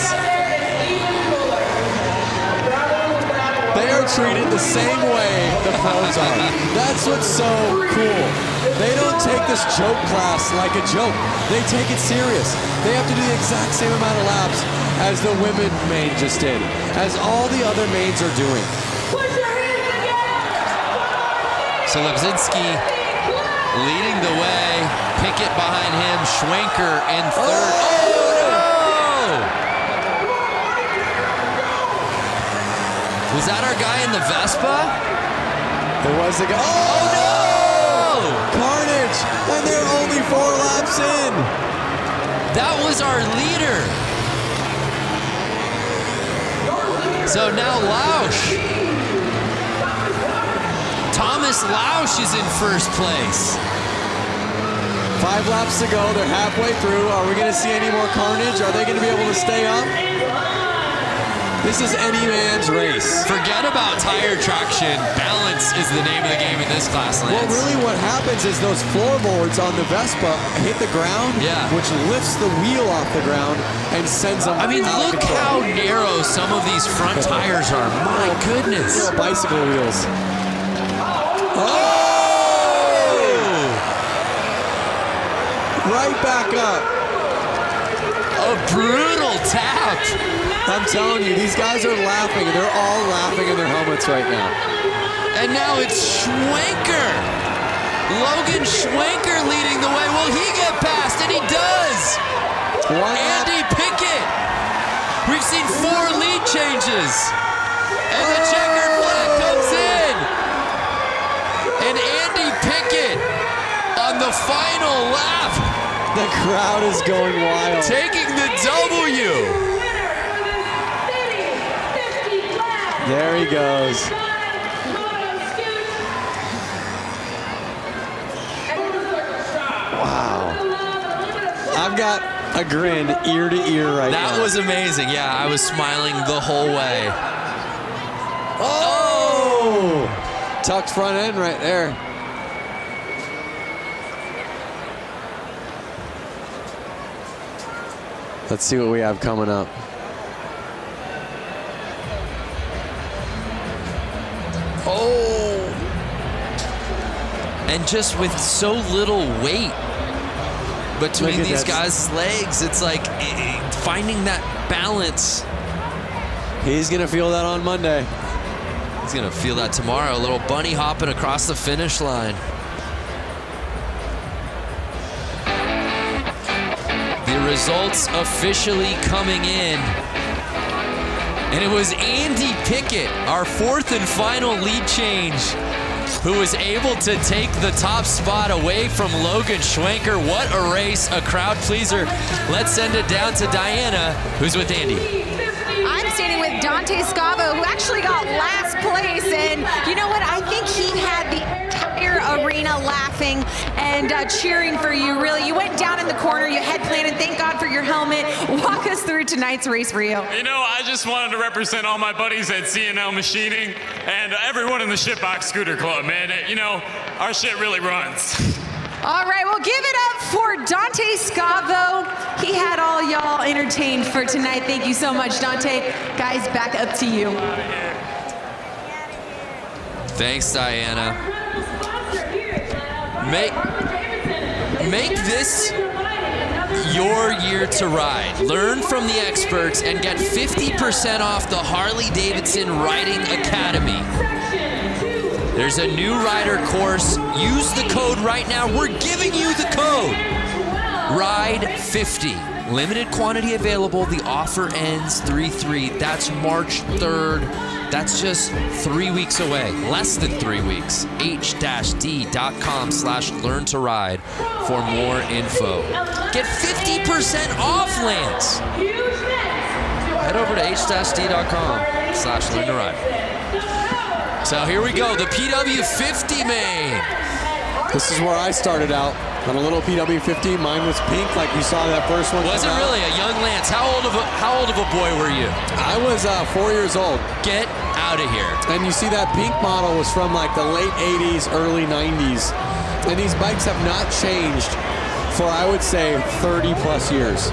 They are treated the same way the pros are. That's what's so cool. They don't take this joke class like a joke. They take it serious. They have to do the exact same amount of laps as the women main just did, as all the other mains are doing. So Lepsinski leading the way. Pickett behind him. Schwenker in third. Oh, no! Was that our guy in the Vespa? It was the guy. Oh, no! Carnage! And they're only 4 laps in. That was our leader. So now Lausch. Thomas Lausch is in first place. 5 laps to go. They're halfway through. Are we going to see any more carnage? Are they going to be able to stay up? This is any man's race. Forget about tire traction. Balance is the name of the game in this class, Lance. Well, really what happens is those floorboards on the Vespa hit the ground, which lifts the wheel off the ground and sends them I mean, look how narrow some of these front tires are. My goodness. Bicycle wheels. Oh! Right back up. A brutal tap. I'm telling you, these guys are laughing. They're all laughing in their helmets right now. And now it's Schwenker. Logan Schwenker leading the way. Will he get past? And he does. Andy Pickett. We've seen 4 lead changes. And the checkered flag comes in. And Andy Pickett on the final lap. The crowd is going wild. Taking the W. There he goes. Wow. I've got a grin ear to ear right now. That was amazing. Yeah, I was smiling the whole way. Oh! Tucked front end right there. Let's see what we have coming up. Oh! And just with so little weight between these guys' legs, it's like finding that balance. He's going to feel that on Monday. He's going to feel that tomorrow. A little bunny hopping across the finish line. The results officially coming in. And it was Andy Pickett, our fourth and final lead change, who was able to take the top spot away from Logan Schwenker. What a race, a crowd pleaser. Let's send it down to Diana, who's with Andy. I'm standing with Dante Scavo, who actually got last place. And you know what? I think he had the entire arena laughing and cheering for you, really. You went down in the corner, you head planted. Thank God for your helmet. Walk us through tonight's race for you. You know, I just wanted to represent all my buddies at C&L Machining and everyone in the Shitbox Scooter Club, man. You know, our shit really runs. All right, well, give it up for Dante Scavo. He had all y'all entertained for tonight. Thank you so much, Dante. Guys, back up to you. Thanks, Diana. Make this your year to ride. Learn from the experts and get 50% off the Harley-Davidson Riding Academy. There's a new rider course. Use the code right now. We're giving you the code. RIDE50. Limited quantity available. The offer ends 3/3. That's March 3rd. That's just 3 weeks away. Less than 3 weeks. h-d.com/learn to ride for more info. Get 50% off, Lance. Head over to h-d.com/learn to ride. So here we go, the PW50 main. This is where I started out, on a little PW50. Mine was pink, like you saw that first one. Was it really a young Lance? How old of a boy were you? I was 4 years old. Get out of here. And you see that pink model was from like the late 80s, early 90s. And these bikes have not changed for, I would say, 30 plus years.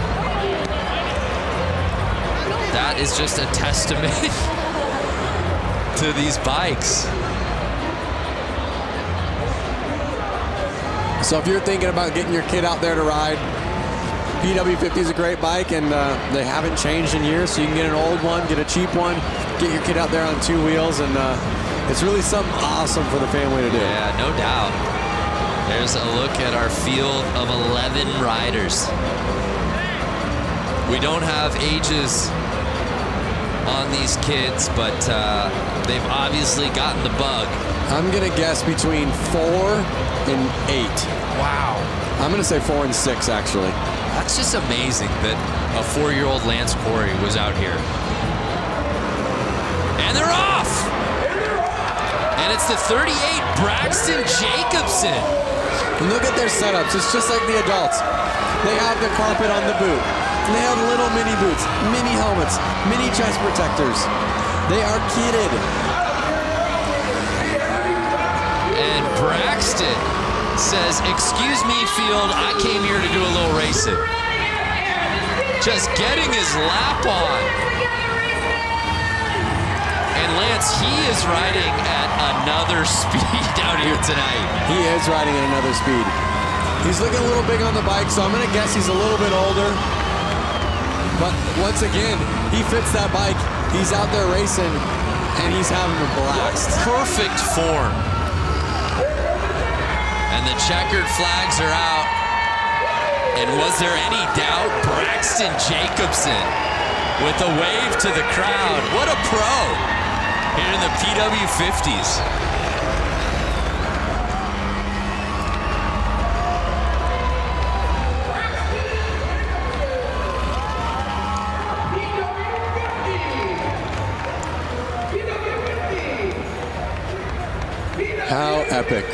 That is just a testament to these bikes. So if you're thinking about getting your kid out there to ride, PW50 is a great bike, and they haven't changed in years, so you can get an old one, get a cheap one, get your kid out there on 2 wheels, and it's really something awesome for the family to do. Yeah, no doubt. There's a look at our field of 11 riders. We don't have ages on these kids, but they've obviously gotten the bug. I'm gonna guess between 4 and 8. Wow. I'm gonna say 4 and 6, actually. That's just amazing that a 4-year-old Lance Corey was out here. And they're off! And it's the 38, Braxton Jacobson. Look at their setups. It's just like the adults. They have the carpet on the boot. They have little mini boots, mini helmets, mini chest protectors. They are kitted. And Braxton says, "Excuse me, field, I came here to do a little racing." Just getting his lap on. And Lance, he is riding at another speed out here tonight. He is riding at another speed. He's looking a little big on the bike, so I'm gonna guess he's a little bit older. But once again, he fits that bike. He's out there racing, and he's having a blast. Perfect form. And the checkered flags are out. And was there any doubt? Braxton Jacobson with a wave to the crowd. What a pro here in the PW50s. How epic.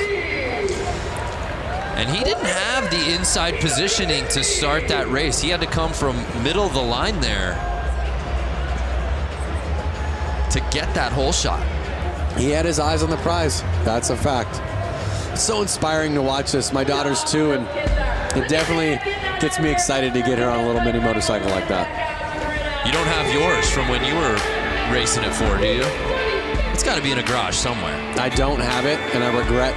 And he didn't have the inside positioning to start that race. He had to come from middle of the line there to get that hole shot. He had his eyes on the prize. That's a fact. It's so inspiring to watch this. My daughter's 2, and it definitely gets me excited to get her on a little mini motorcycle like that. You don't have yours from when you were racing at 4, do you? It's got to be in a garage somewhere. I don't have it, and I regret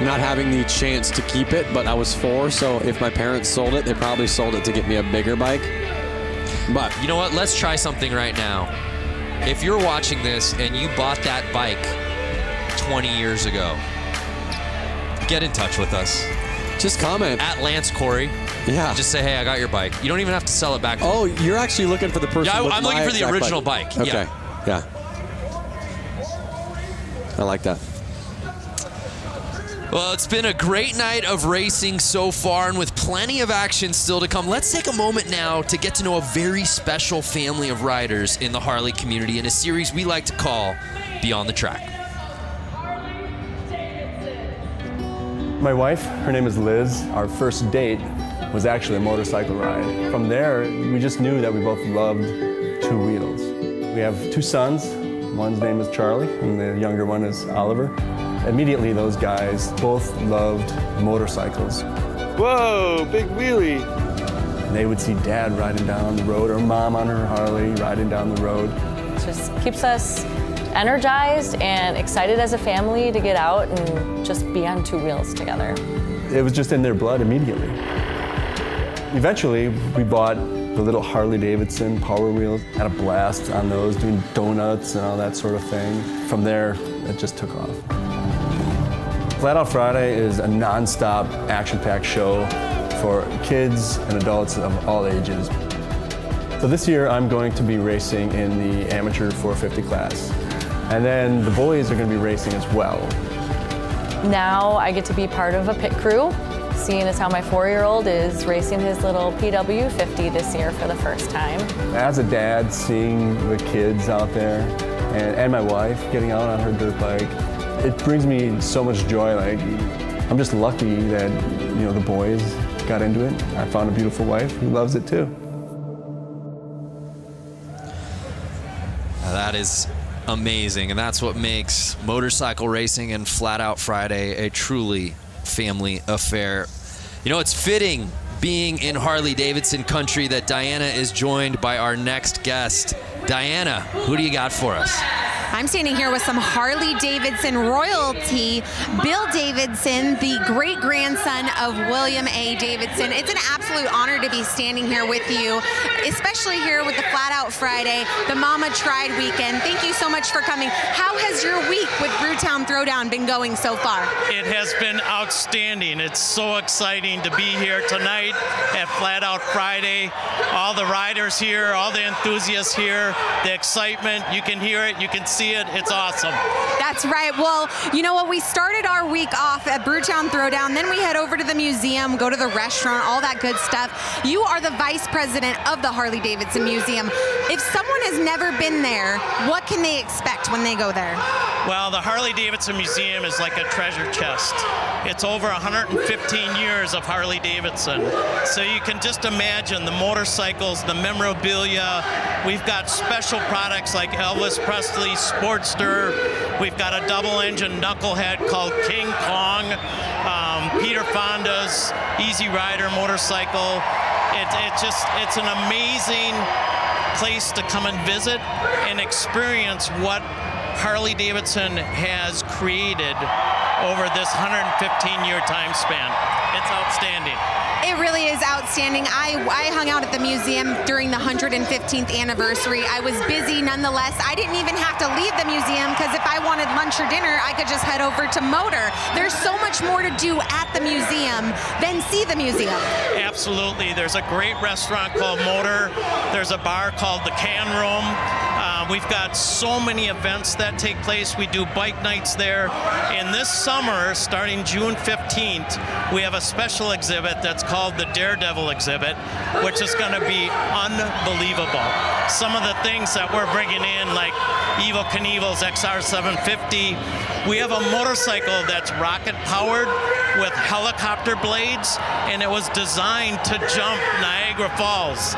not having the chance to keep it, but I was 4, so if my parents sold it, they probably sold it to get me a bigger bike. But you know what? Let's try something right now. If you're watching this and you bought that bike 20 years ago, get in touch with us. Just comment. At Lance Corey. Yeah. Just say, hey, I got your bike. You don't even have to sell it back. Oh, you're actually looking for the person. Yeah, with I'm looking for the original bike. Okay. Yeah. I like that. Well, it's been a great night of racing so far, and with plenty of action still to come. Let's take a moment now to get to know a very special family of riders in the Harley community in a series we like to call Beyond the Track. My wife, her name is Liz. Our first date was actually a motorcycle ride. From there, we just knew that we both loved two wheels. We have 2 sons. One's name is Charlie, and the younger one is Oliver. Immediately, those guys both loved motorcycles. Whoa, big wheelie. And they would see Dad riding down the road, or Mom on her Harley riding down the road. It just keeps us energized and excited as a family to get out and just be on 2 wheels together. It was just in their blood immediately. Eventually, we bought the little Harley-Davidson Power Wheels. Had a blast on those, doing donuts and all that sort of thing. From there, it just took off. Flat Out Friday is a non-stop, action-packed show for kids and adults of all ages. So this year, I'm going to be racing in the amateur 450 class. And then the boys are going to be racing as well. Now I get to be part of a pit crew, seeing as how my 4-year-old is racing his little PW50 this year for the first time. As a dad, seeing the kids out there and my wife getting out on her dirt bike, it brings me so much joy. Like, I'm just lucky that, you know, the boys got into it. I found a beautiful wife who loves it too. Now that is amazing, and that's what makes motorcycle racing and Flat Out Friday a truly family affair. You know, it's fitting, being in Harley-Davidson country, that Diana is joined by our next guest. Diana, who do you got for us? I'm standing here with some Harley-Davidson royalty. Bill Davidson, the great-grandson of William A. Davidson. It's an absolute honor to be standing here with you, especially here with the Flat Out Friday, the Mama Tried weekend. Thank you so much for coming. How has your week with Brewtown Throwdown been going so far? It has been outstanding. It's so exciting to be here tonight at Flat Out Friday. All the riders here, all the enthusiasts here, the excitement, you can hear it, you can see it. It's awesome. That's right. Well, you know what? We started our week off at Brewtown Throwdown. Then we head over to the museum, go to the restaurant, all that good stuff. You are the vice president of the Harley-Davidson Museum. If someone has never been there, what can they expect when they go there? Well, the Harley-Davidson Museum is like a treasure chest. It's over 115 years of Harley-Davidson. So you can just imagine the motorcycles, the memorabilia. We've got special products like Elvis Presley's Sportster. We've got a double-engine knucklehead called King Kong. Peter Fonda's Easy Rider motorcycle. It's an amazing place to come and visit and experience what Harley-Davidson has created over this 115-year time span. It's outstanding. It really is outstanding. I hung out at the museum during the 115th anniversary. I was busy nonetheless. I didn't even have to leave the museum because if I wanted lunch or dinner, I could just head over to Motor. There's so much more to do at the museum than see the museum. Absolutely. There's a great restaurant called Motor. There's a bar called the Can Room. We've got so many events that take place. We do bike nights there. And this summer, starting June 15th, we have a special exhibit that's called the Daredevil exhibit, which is going to be unbelievable. Some of the things that we're bringing in, like Evel Knievel's XR750. We have a motorcycle that's rocket powered with helicopter blades, and it was designed to jump Niagara Falls.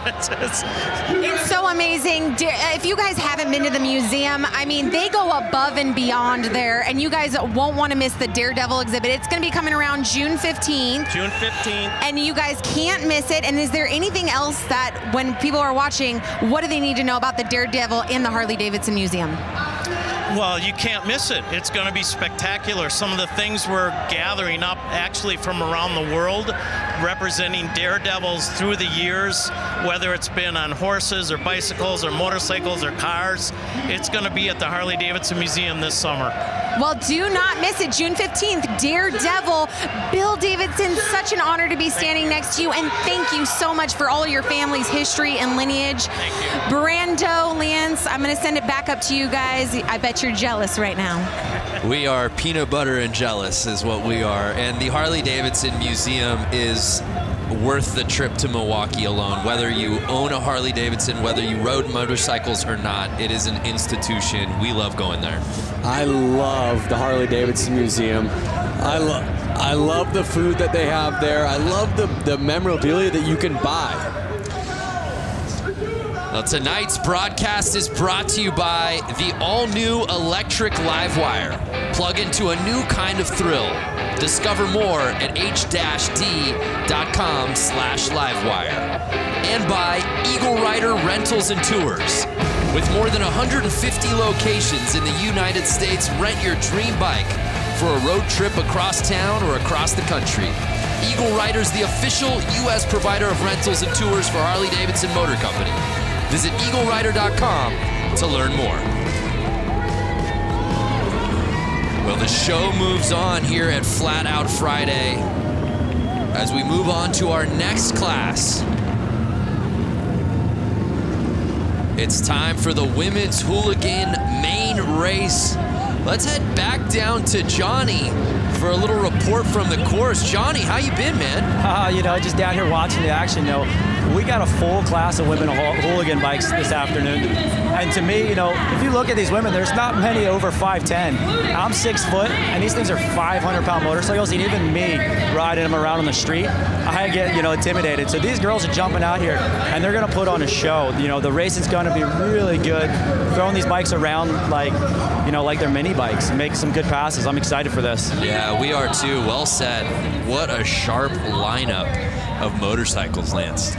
It's so amazing. If you guys haven't been to the museum, I mean, they go above and beyond there, and you guys won't want to miss the Daredevil exhibit. It's going to be coming around June 15th. June 15th. And you guys can't miss it. And is there anything else that when people are watching, what do they need to know about the Daredevil in the Harley-Davidson Museum? Well, you can't miss it. It's going to be spectacular. Some of the things we're gathering up actually from around the world, representing daredevils through the years, whether it's been on horses or bicycles or motorcycles or cars. It's going to be at the Harley-Davidson Museum this summer. Well, do not miss it. June 15th, Daredevil. Bill Davidson, such an honor to be standing next to you, and thank you so much for all your family's history and lineage. Thank you. Brando, Lance, I'm going to send it back up to you guys. I bet you're jealous right now. We are peanut butter and jealous is what we are. And the Harley-Davidson Museum is worth the trip to Milwaukee alone. Whether you own a Harley-Davidson, whether you rode motorcycles or not, it is an institution. We love going there. I love the Harley-Davidson Museum. I love the food that they have there. I love the memorabilia that you can buy. Well, tonight's broadcast is brought to you by the all-new electric Livewire. Plug into a new kind of thrill. Discover more at h-d.com/livewire. And by Eagle Rider Rentals and Tours. With more than 150 locations in the United States, rent your dream bike for a road trip across town or across the country. Eagle Rider's the official U.S. provider of rentals and tours for Harley-Davidson Motor Company. Visit eaglerider.com to learn more. Well, the show moves on here at Flat Out Friday as we move on to our next class. It's time for the women's hooligan main race. Let's head back down to Johnny for a little report from the course. Johnny, how you been, man? You know, just down here watching the action. You know, we got a full class of women hooligan bikes this afternoon. And to me, you know, if you look at these women, there's not many over 5'10". I'm 6 foot, and these things are 500-pound motorcycles. And even me riding them around on the street, I get, you know, intimidated. So these girls are jumping out here, and they're going to put on a show. You know, the race is going to be really good. Throwing these bikes around like, you know, like they're mini bikes, and make some good passes. I'm excited for this. Yeah, we are too. Well said. What a sharp lineup of motorcycles, Lance.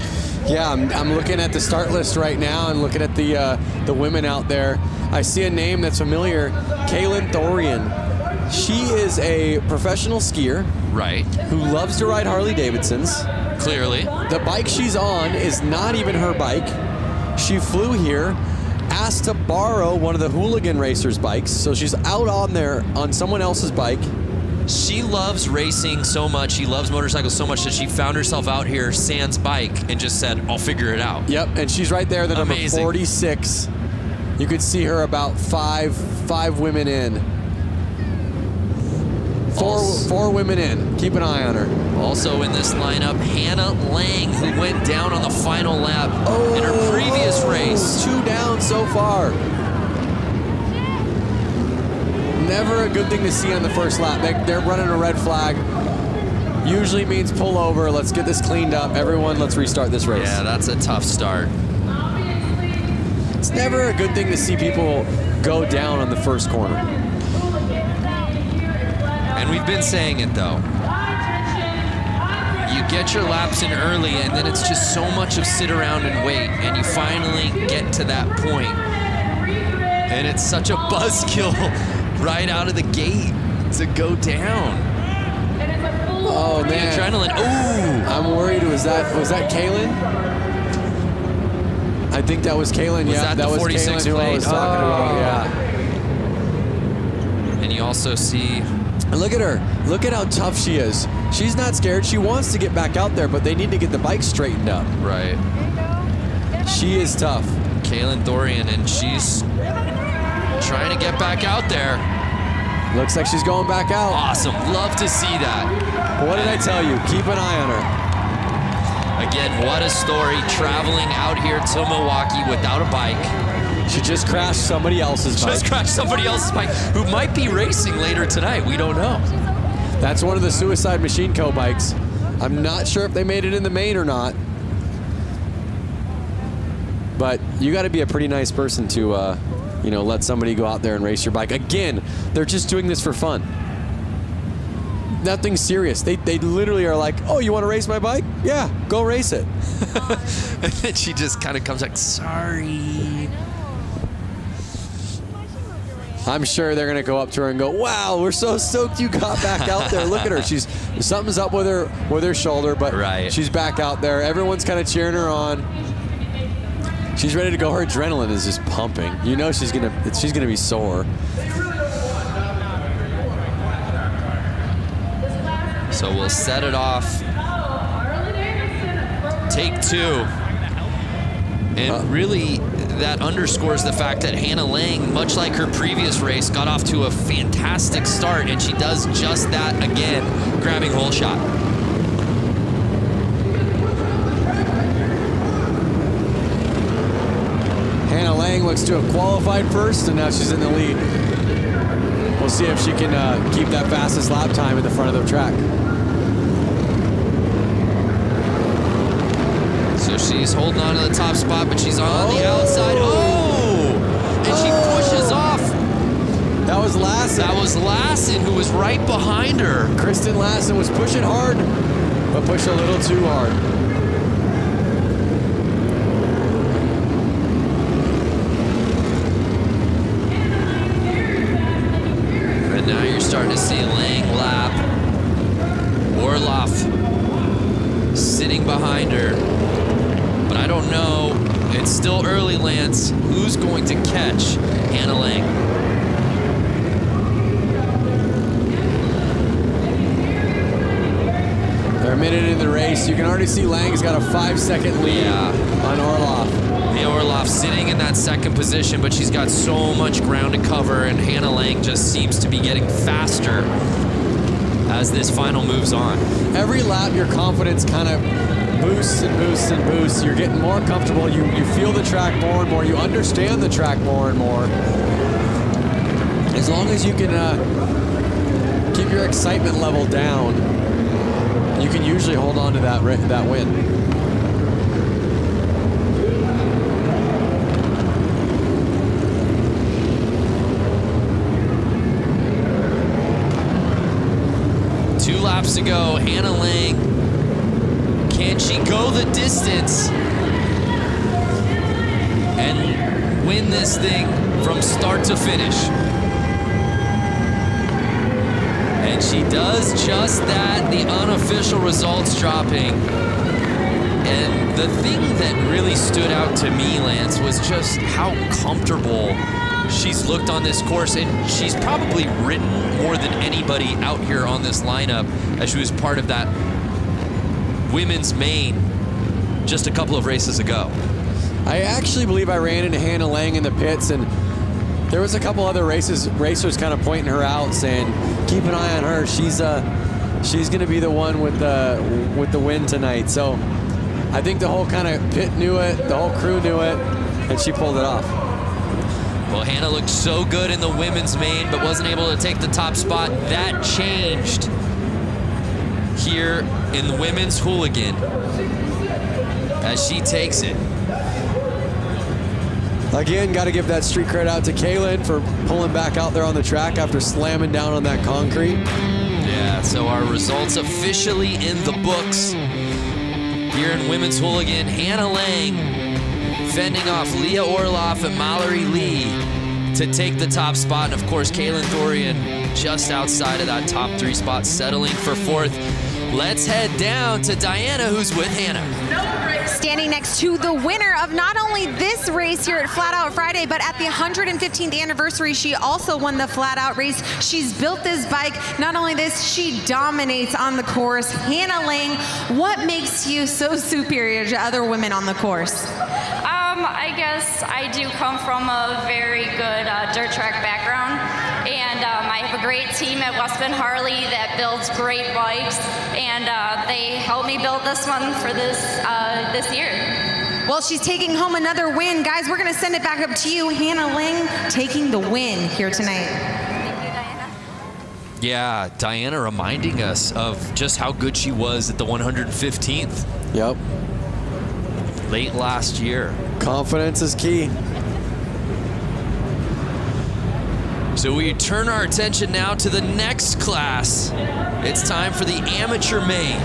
Yeah, I'm looking at the start list right now and looking at the women out there. I see a name that's familiar, Kaylin Thorian. She is a professional skier. Right. Who loves to ride Harley-Davidsons. Clearly. The bike she's on is not even her bike. She flew here, asked to borrow one of the hooligan racers' bikes, so she's out on there on someone else's bike. She loves racing so much, she loves motorcycles so much that she found herself out here, sans bike, and just said, I'll figure it out. Yep, and she's right there, the number 46. You could see her about five women in. Four women in. Keep an eye on her. Also in this lineup, Hannah Lang, who went down on the final lap in her previous race. 2 down so far. Never a good thing to see on the first lap. They're running a red flag. Usually means pull over. Let's get this cleaned up. Everyone, let's restart this race. Yeah, that's a tough start. It's never a good thing to see people go down on the first corner. And we've been saying it, though. You get your laps in early, and then it's just so much of sit around and wait, and you finally get to that point. And it's such a buzzkill right out of the gate to go down. Oh, man. The adrenaline. Ooh. I'm worried. Was that Kaylin? I think that was Kaylin. Was yeah, that was 46 Kaylin who I was talking about. Yeah. And you also see... Look at her. Look at how tough she is. She's not scared. She wants to get back out there, but they need to get the bike straightened up. Right. She is tough. Kaylin Thorian, and she's trying to get back out there. Looks like she's going back out. Awesome. Love to see that. What did I tell you? Keep an eye on her. Again, what a story, traveling out here to Milwaukee without a bike. She just crashed somebody else's bike. Just crashed somebody else's bike who might be racing later tonight. We don't know. That's one of the Suicide Machine Co. bikes. I'm not sure if they made it in the main or not. But you got to be a pretty nice person to, you know, let somebody go out there and race your bike. Again, they're just doing this for fun. Nothing serious. They literally are like, oh, you want to race my bike? Yeah, go race it. And then she just kind of comes like, sorry. I'm sure they're going to go up to her and go, wow, we're so stoked you got back out there. Look at her. Something's up with her shoulder, but she's back out there. Everyone's kind of cheering her on. She's ready to go. Her adrenaline is just pumping. You know she's gonna be sore. So we'll set it off. Take 2. And really, that underscores the fact that Hannah Lang, much like her previous race, got off to a fantastic start, and she does just that again, grabbing hole shot. Hannah Lang looks to have qualified first, and now she's in the lead. We'll see if she can keep that fastest lap time in the front of the track. So she's holding on to the top spot, but she's on the outside. Oh! And she pushes off. That was Lassen. That was Lassen, who was right behind her. Kristen Lassen was pushing hard, but pushed a little too hard. And now you're starting to see Lang lap. Orloff sitting behind her. But I don't know, it's still early, Lance. Who's going to catch Hannah Lang? They're a minute in the race. You can already see Lang's got a 5-second lead on Orloff. Yeah, Orloff sitting in that second position, but she's got so much ground to cover, and Hannah Lang just seems to be getting faster as this final moves on. Every lap, your confidence kind of boosts and boosts and boosts. You're getting more comfortable. You feel the track more and more. You understand the track more and more. As long as you can keep your excitement level down, you can usually hold on to that win. Two laps to go. Hannah Lang, can she go the distance and win this thing from start to finish? And she does just that, the unofficial results dropping. And the thing that really stood out to me, Lance, was just how comfortable she's looked on this course, and she's probably ridden more than anybody out here on this lineup as she was part of that women's main just a couple of races ago. I actually believe I ran into Hannah Lang in the pits, and there was a couple other racers kind of pointing her out, saying, keep an eye on her. She's going to be the one with the win tonight. So I think the whole kind of pit knew it, the whole crew knew it, and she pulled it off. Well, Hannah looked so good in the women's main, but wasn't able to take the top spot. That changed here in the women's hooligan as she takes it. Again, got to give that street cred out to Kaylin for pulling back out there on the track after slamming down on that concrete. Yeah, so our results officially in the books here in women's hooligan. Hannah Lang fending off Leah Orloff and Mallory Lee to take the top spot. And of course, Kaylin Thorian just outside of that top 3 spot, settling for 4th. Let's head down to Diana, who's with Hannah. Standing next to the winner of not only this race here at Flat Out Friday, but at the 115th anniversary, she also won the Flat Out race. She's built this bike. Not only this, she dominates on the course. Hannah Lang, what makes you so superior to other women on the course? I guess I do come from a very good dirt track background, and I have a great team at Westman Harley that builds great bikes, and they helped me build this one for this year. Well, she's taking home another win. Guys, we're going to send it back up to you. Hannah Lang taking the win here tonight. Yeah, Diana reminding us of just how good she was at the 115th. Yep. Late last year. Confidence is key. So we turn our attention now to the next class. It's time for the amateur main.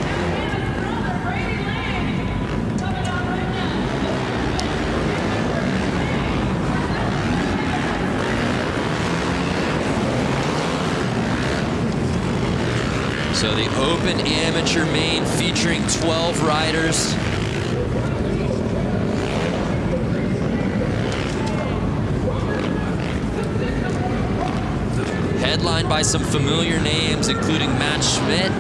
So the Open Amateur Main featuring 12 riders. Headlined by some familiar names, including Matt Schmidt.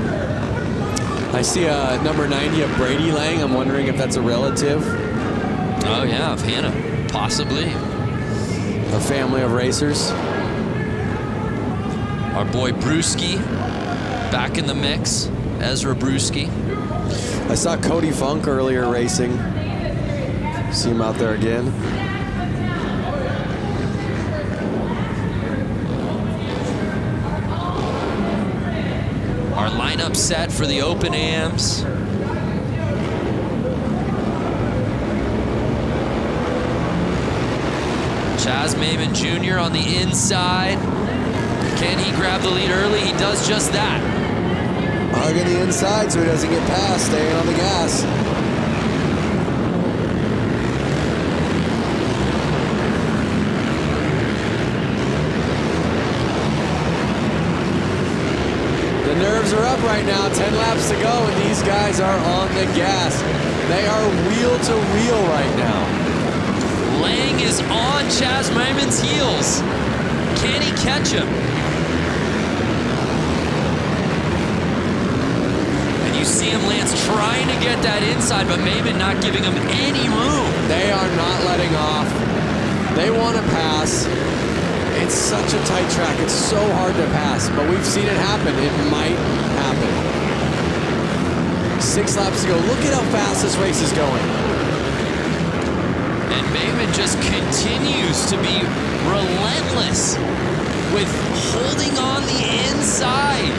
I see number 90 of Brady Lang. I'm wondering if that's a relative. Oh yeah, of Hannah, possibly. A family of racers. Our boy Brewski, back in the mix. Ezra Brewski. I saw Cody Funk earlier racing. See him out there again. Our lineup set for the Open AMs. Chaz Maimon Jr. on the inside. Can he grab the lead early? He does just that. Hugging the inside so he doesn't get past, staying on the gas. The nerves are up right now, 10 laps to go, and these guys are on the gas. They are wheel to wheel right now. Lang is on Chaz Maimon's heels. Can he catch him? And you see him, Lance, trying to get that inside, but Maimon not giving him any room. They are not letting off. They want to pass. It's such a tight track. It's so hard to pass, but we've seen it happen. It might happen. 6 laps to go. Look at how fast this race is going. And Maimon just continues to be relentless with holding on the inside.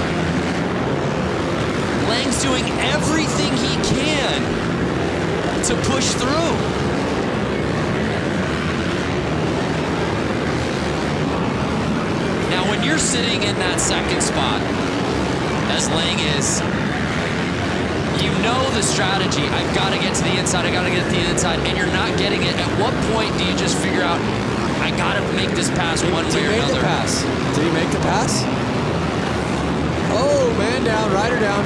Lang's doing everything he can to push through. Now, when you're sitting in that second spot, as Lang is, you know the strategy. I've got to get to the inside. I got to get to the inside, and you're not getting it. At what point do you just figure out, I got to make this pass one way or another? Did he make the pass? Did he make the pass? Oh, man down, rider down.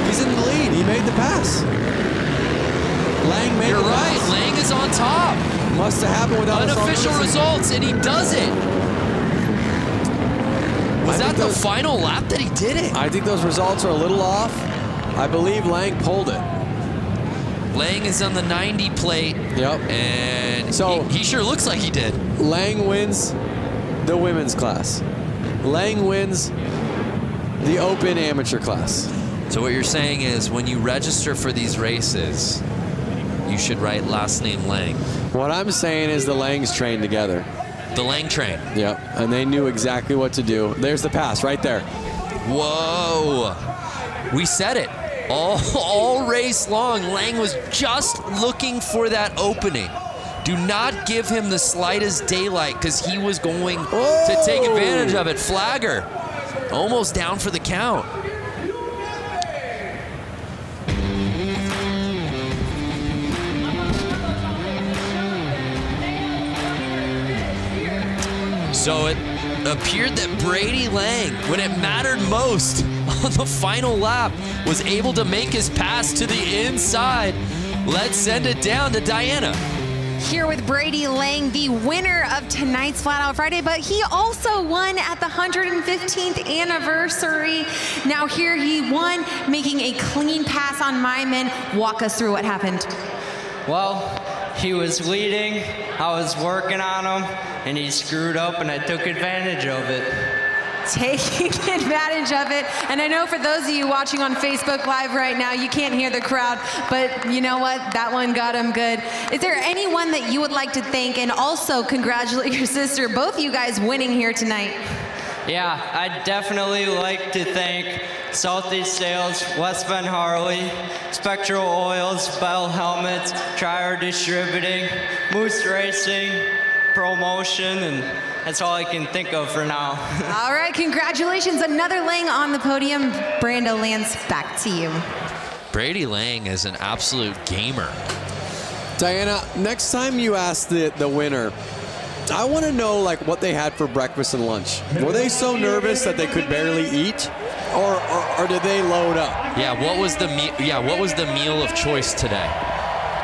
He's in the lead. He made the pass. Lang made the pass. You're right. Lang is on top. Must have happened without unofficial results, and he does it. Was that the final lap that he did it? I think those results are a little off. I believe Lang pulled it. Lang is on the 90 plate. Yep. And so he sure looks like he did. Lang wins the women's class. Lang wins the Open Amateur class. So what you're saying is when you register for these races, you should write last name Lang. What I'm saying is the Langs trained together. The Lang train. Yep. And they knew exactly what to do. There's the pass right there. Whoa. We said it. All race long, Lang was just looking for that opening. Do not give him the slightest daylight because he was going to take advantage of it. Flagger, almost down for the count. So it appeared that Brady Lang, when it mattered most on the final lap, was able to make his pass to the inside. Let's send it down to Diana. Here with Brady Lang, the winner of tonight's Flat Out Friday, but he also won at the 115th anniversary. Now here he won, making a clean pass on Maimon. Walk us through what happened. Well, he was leading, I was working on him, and he screwed up and I took advantage of it. Taking advantage of it. And I know for those of you watching on Facebook Live right now, you can't hear the crowd, but you know what? That one got him good. Is there anyone that you would like to thank and also congratulate your sister, both of you guys winning here tonight? Yeah, I'd definitely like to thank Southeast Sales, West Bend Harley, Spectral Oils, Bell Helmets, Trier Distributing, Moose Racing, Promotion, and that's all I can think of for now. All right, congratulations. Another Lang on the podium. Brando Lance, back to you. Brady Lang is an absolute gamer. Diana, next time you ask the winner I want to know like what they had for breakfast and lunch. Were they so nervous that they could barely eat, or did they load up? Yeah, what was the meal of choice today?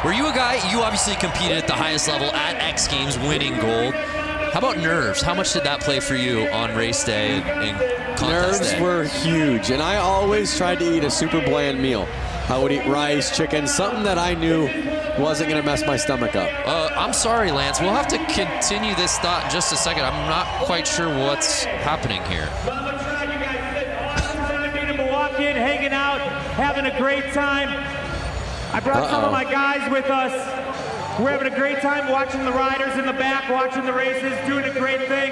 Were you a guy? You obviously competed at the highest level at X Games, winning gold. How about nerves? How much did that play for you on race day and contest Nerves day? were huge, and I always tried to eat a super bland meal. I would eat rice, chicken, something that I knew wasn't going to mess my stomach up. I'm sorry, Lance. We'll have to continue this thought in just a second. I'm not quite sure what's happening here. Awesome time being in Milwaukee and hanging out, having a great time. I brought some of my guys with us. We're having a great time watching the riders in the back, watching the races, doing a great thing.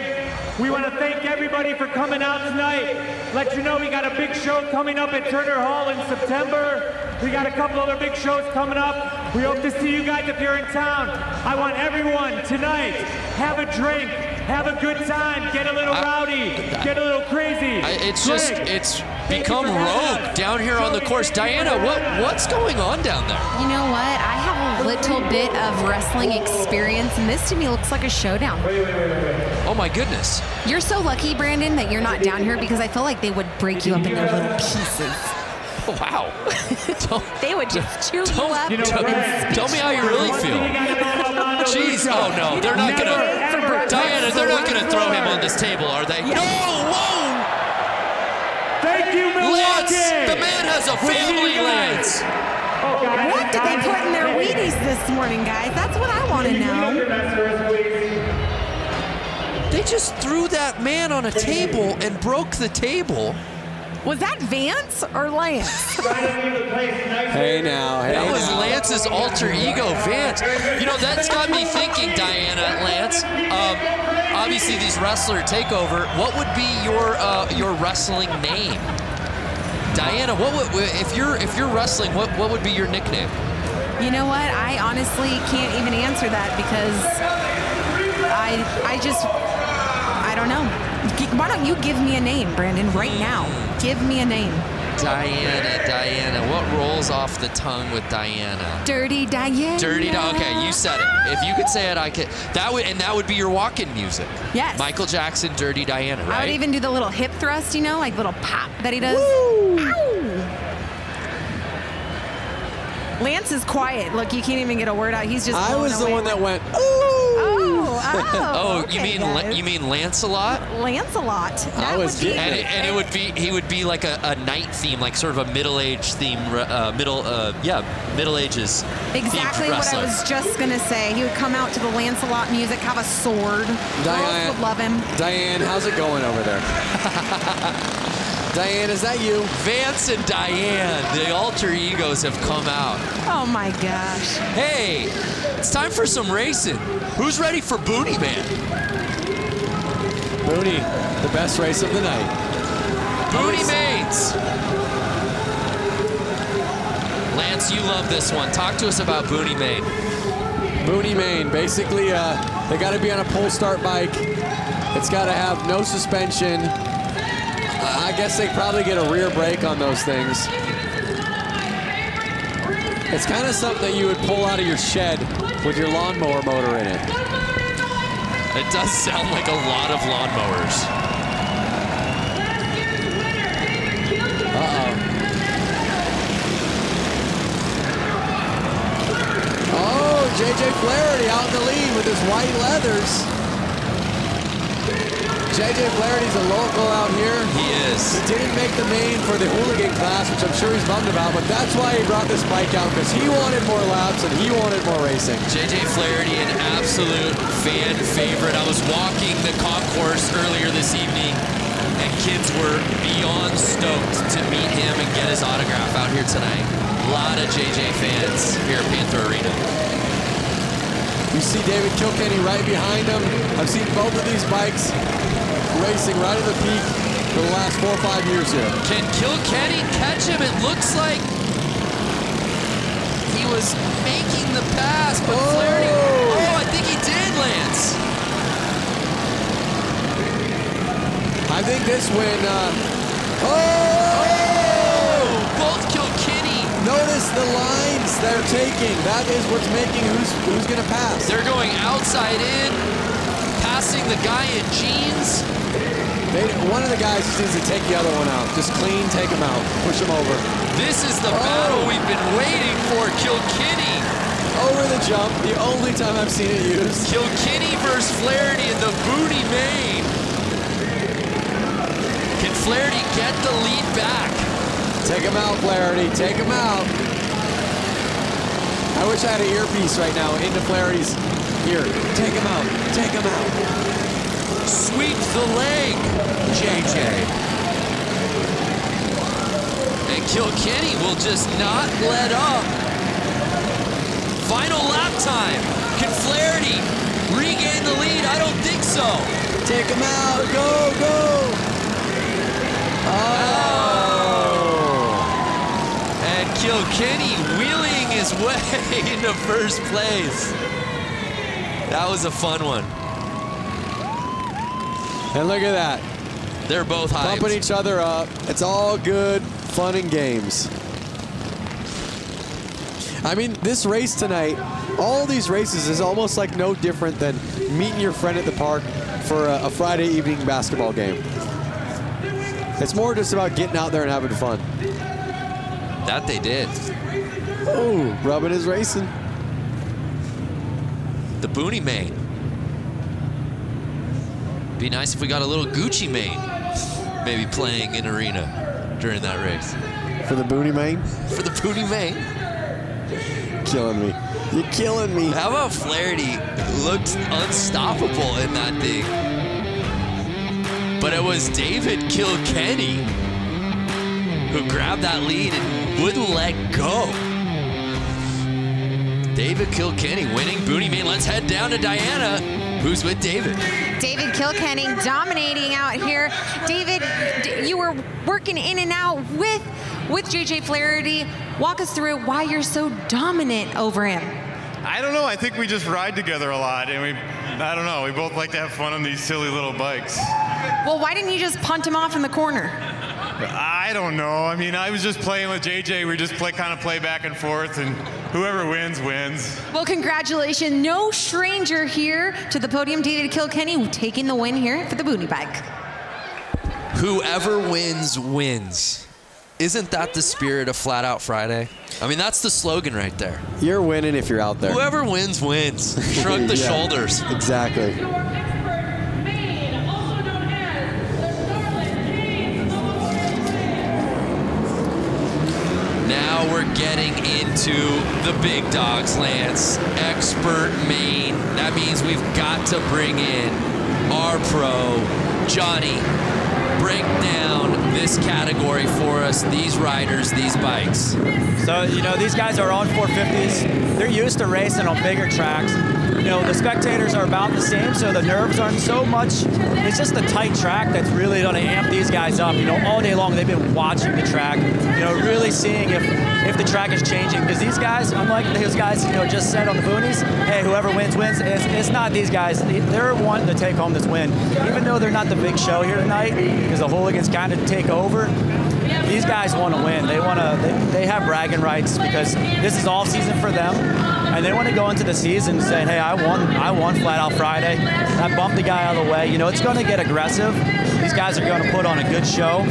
We want to thank everybody for coming out tonight. Let you know we got a big show coming up at Turner Hall in September. We got a couple other big shows coming up. We hope to see you guys if you're in town. I want everyone tonight, have a drink, have a good time, get a little rowdy, get a little crazy. It's become rogue down here on the course. Diana, what's going on down there? You know what? I have a little bit of wrestling experience, and this to me looks like a showdown. Oh my goodness. You're so lucky, Brandon, that you're not down here because I feel like they would break you up into little pieces. Oh, wow. They would just chew you up. Tell me how you really feel. Jeez. Oh, no. They're not going to. Diana, they're not going to throw him on this table, are they? No. Whoa. Thank you, Milwaukee. Lance, the man has a family, Lance. What did they put in their Wheaties this morning, guys? That's what I want to know. They just threw that man on a table and broke the table. Was that Vance or Lance? Hey now. That was Lance's alter ego, Vance. You know, that's got me thinking, Diana, Lance. Obviously, these wrestler takeover. What would be your wrestling name? Diana, what would if you're wrestling? What would be your nickname? You know what? I honestly can't even answer that because I don't know. Why don't you give me a name, Brandon, right now? Give me a name. Diana. What rolls off the tongue with Diana? Dirty Diana. Okay, you said it. If you could say it, I could. That would be your walk-in music. Yes. Michael Jackson, Dirty Diana, right? I would even do the little hip thrust, you know, like little pop that he does. Woo! Ow! Lance is quiet. Look, you can't even get a word out. He's just. I was the one that went. Ooh. Oh, okay, you mean Lancelot? Lancelot. I was getting it. And he would be like a knight theme, like sort of a middle-aged theme, Middle Ages. Exactly what I was just gonna say. He would come out to the Lancelot music, have a sword. Girls would love him. Diane, how's it going over there? Diane, is that you? Vance and Diane, the alter egos have come out. Oh my gosh. Hey, it's time for some racing. Who's ready for Booty Man? Booty, the best race of the night. Booty Mains. Lance, you love this one. Talk to us about Booty Main. Booty Main, basically, they got to be on a pull start bike. It's got to have no suspension. I guess they probably get a rear brake on those things. It's kind of something that you would pull out of your shed with your lawnmower motor in it. It does sound like a lot of lawnmowers. Uh-oh. Oh, JJ Flaherty out in the lead with his white leathers. JJ Flaherty's a local out here. He is. He didn't make the main for the hooligan class, which I'm sure he's bummed about, but that's why he brought this bike out, because he wanted more laps and he wanted more racing. JJ Flaherty, an absolute fan favorite. I was walking the concourse earlier this evening, and kids were beyond stoked to meet him and get his autograph out here tonight. A lot of JJ fans here at Panther Arena. You see David Kilkenny right behind him. I've seen both of these bikes racing right at the peak for the last 4 or 5 years here. Can Kilkenny catch him? It looks like he was making the pass, but Flaherty. Oh, I think he did, Lance. I think this win. Both Kilkenny. Notice the lines they're taking. That is what's making who's going to pass. They're going outside in, passing the guy in jeans. One of the guys just needs to take the other one out. Just clean, take him out, push him over. This is the battle we've been waiting for, Kilkenny. Over the jump, the only time I've seen it used. Kilkenny versus Flaherty in the booty main. Can Flaherty get the lead back? Take him out, Flaherty, take him out. I wish I had an earpiece right now into Flaherty's ear. Take him out, take him out. Sweep the leg, JJ. And Kilkenny will just not let up. Final lap time. Can Flaherty regain the lead? I don't think so. Take him out, go, go. And Kilkenny wheeling his way into first place. That was a fun one. And look at that. They're both hyped. Pumping each other up. It's all good fun and games. I mean, this race tonight, all these races is almost like no different than meeting your friend at the park for a Friday evening basketball game. It's more just about getting out there and having fun. That they did. Oh, rubbing is racing. The Booney main. Be nice if we got a little Gucci main maybe playing in arena during that race. For the Booney main? For the Booney main. Killing me. You're killing me. How about Flaherty looked unstoppable in that thing? But it was David Kilkenny who grabbed that lead and wouldn't let go. David Kilkenny winning Booney main. Let's head down to Diana, who's with David. David Kilkenny dominating out here. David, you were working in and out with JJ Flaherty. Walk us through why you're so dominant over him. I don't know. I think we just ride together a lot, and I don't know. We both like to have fun on these silly little bikes. Well, why didn't you just punt him off in the corner? I don't know. I mean, I was just playing with JJ. We just kind of play back and forth, and whoever wins, wins. Well, congratulations. No stranger here to the podium. David Kilkenny taking the win here for the Booney bike. Whoever wins, wins. Isn't that the spirit of Flat Out Friday? I mean, that's the slogan right there. You're winning if you're out there. Whoever wins, wins. Shrug the shoulders. Exactly. Now we're getting into the big dogs, Lance. Expert main. That means we've got to bring in our pro, Johnny. Break down this category for us, these riders, these bikes. So, you know, these guys are on 450s. They're used to racing on bigger tracks. You know, the spectators are about the same, so the nerves aren't so much. It's just a tight track that's really going to amp these guys up. You know, all day long they've been watching the track, you know, really seeing if the track is changing. Because these guys, unlike those guys, you know, just said on the boonies, hey, whoever wins, wins. It's not these guys. They're wanting to take home this win. Even though they're not the big show here tonight, because the hooligans kind of take over, these guys want to win. They have bragging rights because this is all season for them, and they want to go into the season saying, hey, I won Flat Out Friday. I bumped the guy out of the way. You know, it's going to get aggressive. These guys are going to put on a good show.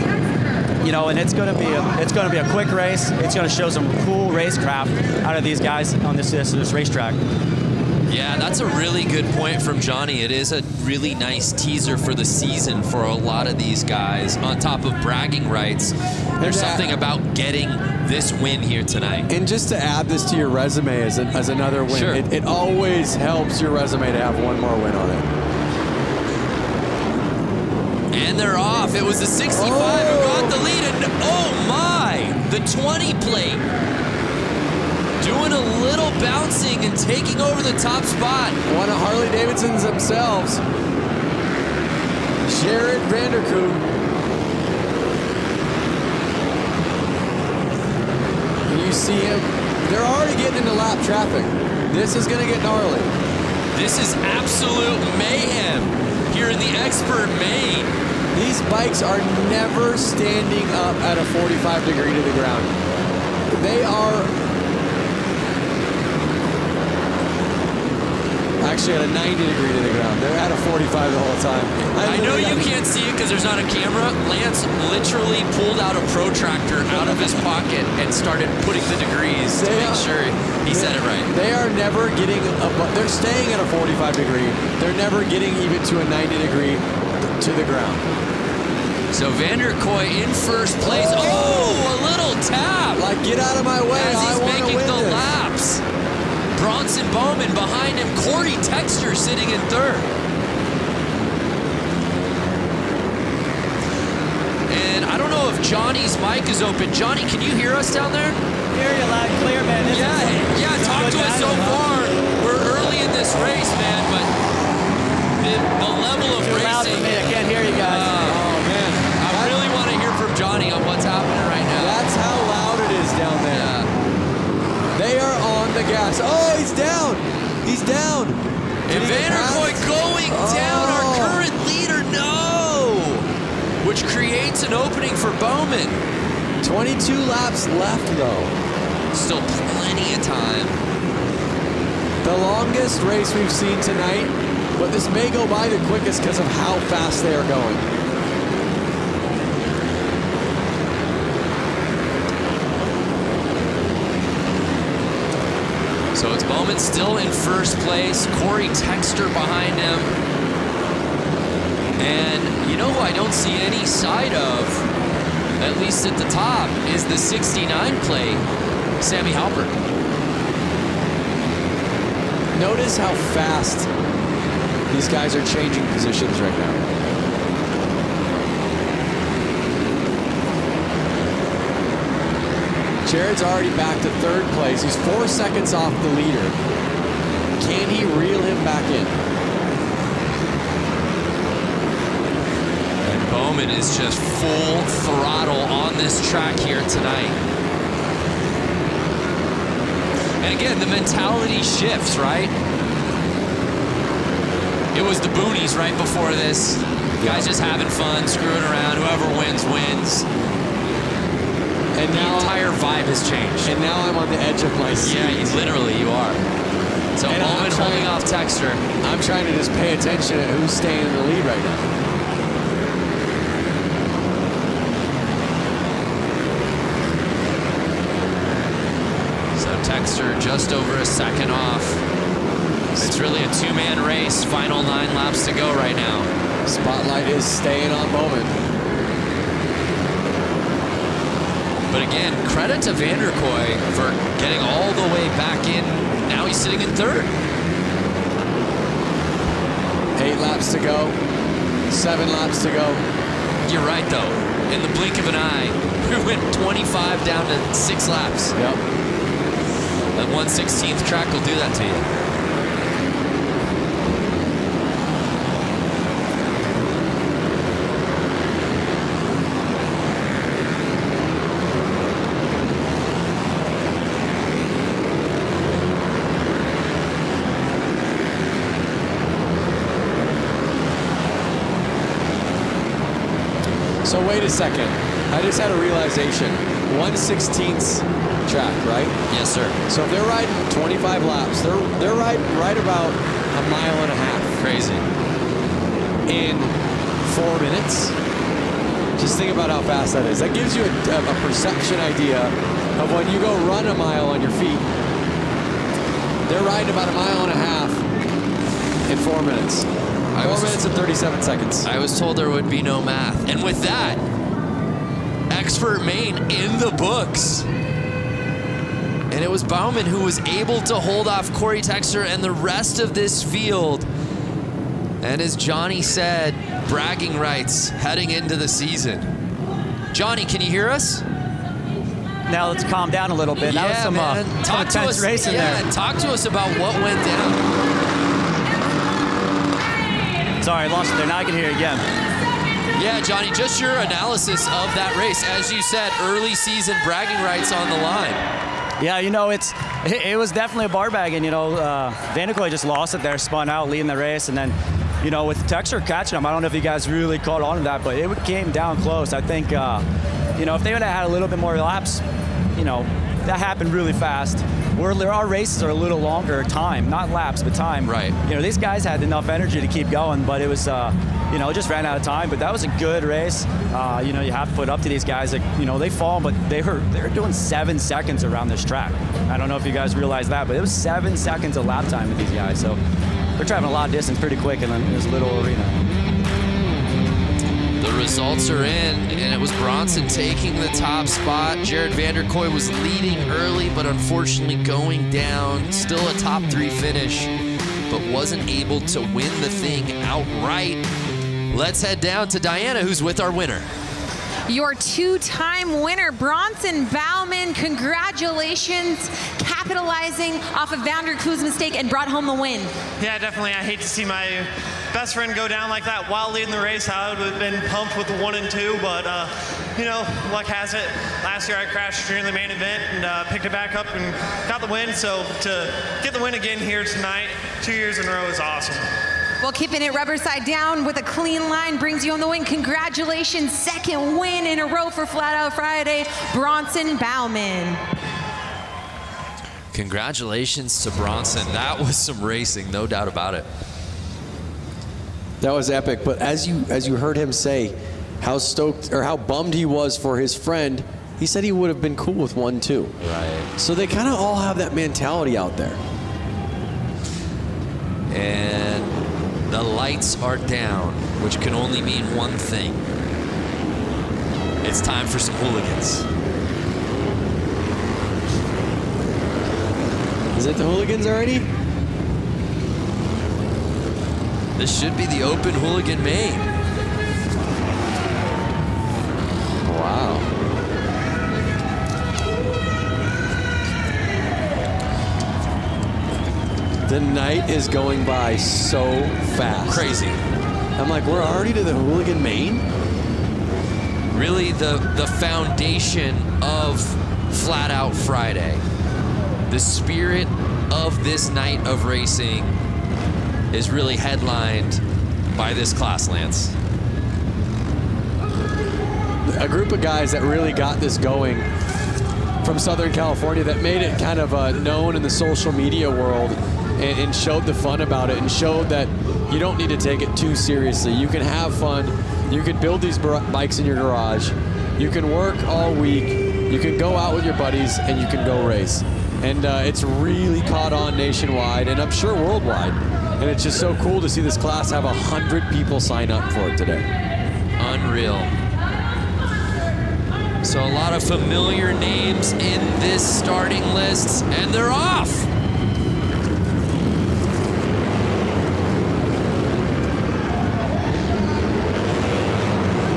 You know, and it's going to be a quick race. It's going to show some cool racecraft out of these guys on this racetrack. Yeah, that's a really good point from Johnny. It is a really nice teaser for the season for a lot of these guys. On top of bragging rights, there's something about getting this win here tonight. And just to add this to your resume as another win, sure. it always helps your resume to have one more win on it. And they're off. It was the 65 who got the lead. And oh my, the 20 plate. Doing a little bouncing and taking over the top spot. One of Harley-Davidson's themselves. Jared Vanderkoop. You see him. They're already getting into lap traffic. This is going to get gnarly. This is absolute mayhem here in the expert main. These bikes are never standing up at a 45 degree to the ground. actually at a 90 degree to the ground. They're at a 45 the whole time. I know you can't see it because there's not a camera. Lance literally pulled out a protractor out of his pocket and started putting the degrees to make sure he said it right. They are never getting they're staying at a 45 degree. They're never getting even to a 90 degree to the ground. So Vanderkoy in first place. Oh, a little tap. Like, get out of my way. As he's making the this. laps. Bronson Bowman behind him. Corey Texter sitting in third. And I don't know if Johnny's mic is open. Johnny, can you hear us down there? Hear you loud and clear, man. Yeah, talk to us so far. We're early in this race, man, but the level of Too racing. loud for me. I can't hear you guys. Oh, man. I really want to hear from Johnny on what's happening right now. That's how loud it is down there. Yeah. They are on the gas. Oh, he's down. He's down. And Vanderkoy going down, our current leader, no! Which creates an opening for Bowman. 22 laps left, though. Still plenty of time. The longest race we've seen tonight, but this may go by the quickest because of how fast they are going. So it's Bowman still in first place, Corey Texter behind him. And you know who I don't see any side of, at least at the top, is the 69 plate, Sammy Halpert. Notice how fast these guys are changing positions right now. Jared's already back to third place. He's 4 seconds off the leader. Can he reel him back in? And Bowman is just full throttle on this track here tonight. And again, the mentality shifts, right? It was the boonies right before this. Guys just having fun, screwing around. Whoever wins, wins. And the now entire vibe has changed. And now I'm on the edge of my seat. Yeah, literally, you are. So Bowman holding off Texter. I'm trying to just pay attention to who's staying in the lead right now. So Texter just over a second off. It's really a two-man race. Final 9 laps to go right now. Spotlight is staying on Bowman. But again, credit to Vanderkoy for getting all the way back in. Now he's sitting in third. 8 laps to go. 7 laps to go. You're right, though. In the blink of an eye, we went 25 down to 6 laps. Yep. That 1/16th track will do that to you. So wait a second. I just had a realization. 1/16th track, right? Yes, sir. So if they're riding 25 laps, they're riding right about a mile and a half. Crazy. In 4 minutes. Just think about how fast that is. That gives you a perception idea of when you go run a mile on your feet. They're riding about a mile and a half in 4 minutes. 4 minutes and 37 seconds. I was told there would be no math. And with that, expert main in the books. And it was Bowman who was able to hold off Corey Texter and the rest of this field. And as Johnny said, bragging rights heading into the season. Johnny, can you hear us? Now let's calm down a little bit. Yeah, that was some talk to intense us, racing there. Talk to us about what went down. Sorry, I lost it there. Now I can hear you again. Yeah, Johnny, just your analysis of that race. As you said, early season bragging rights on the line. Yeah, you know, it was definitely a bar bag, and, you know, Vanderkoy just lost it there, spun out, leading the race, and then, you know, with Texter catching him, I don't know if you guys really caught on to that, but it came down close. I think, you know, if they would have had a little bit more laps, you know, that happened really fast. our races are a little longer time, not laps, but time. Right. You know, these guys had enough energy to keep going, but it was, you know, just ran out of time. But that was a good race. You know, you have to put up to these guys. That, you know, they fall, but they're doing 7 seconds around this track. I don't know if you guys realize that, but it was 7 seconds of lap time with these guys. So they're traveling a lot of distance pretty quick in this little arena. The results are in, and it was Bronson taking the top spot. Jared Vanderkoy was leading early, but unfortunately going down. Still a top 3 finish, but wasn't able to win the thing outright. Let's head down to Diana, who's with our winner. Your 2-time winner, Bronson Bauman. Congratulations, capitalizing off of Vanderkoy's mistake and brought home the win. Yeah, definitely. I hate to see my best friend go down like that while leading the race. I would have been pumped with the 1 and 2, but you know, luck has it. Last year I crashed during the main event and picked it back up and got the win. So to get the win again here tonight, 2 years in a row, is awesome. Well, keeping it rubber side down with a clean line brings you on the win. Congratulations, 2nd win in a row for Flat Out Friday, Bronson Bauman. Congratulations to Bronson. That was some racing, no doubt about it. That was epic, but as you heard him say how stoked or how bummed he was for his friend, he said he would have been cool with 1 too. Right. So they kind of all have that mentality out there. And the lights are down, which can only mean one thing. It's time for some hooligans. Is it the hooligans already? This should be the open hooligan main. Wow. The night is going by so fast. Crazy. I'm like, we're already to the hooligan main? Really the foundation of Flat Out Friday. The spirit of this night of racing is really headlined by this class, Lance. A group of guys that really got this going from Southern California that made it kind of known in the social media world and showed the fun about it and showed that you don't need to take it too seriously. You can have fun. You can build these bikes in your garage. You can work all week. You can go out with your buddies and you can go race. And it's really caught on nationwide and I'm sure worldwide. And it's just so cool to see this class have 100 people sign up for it today. Unreal. So a lot of familiar names in this starting list, and they're off.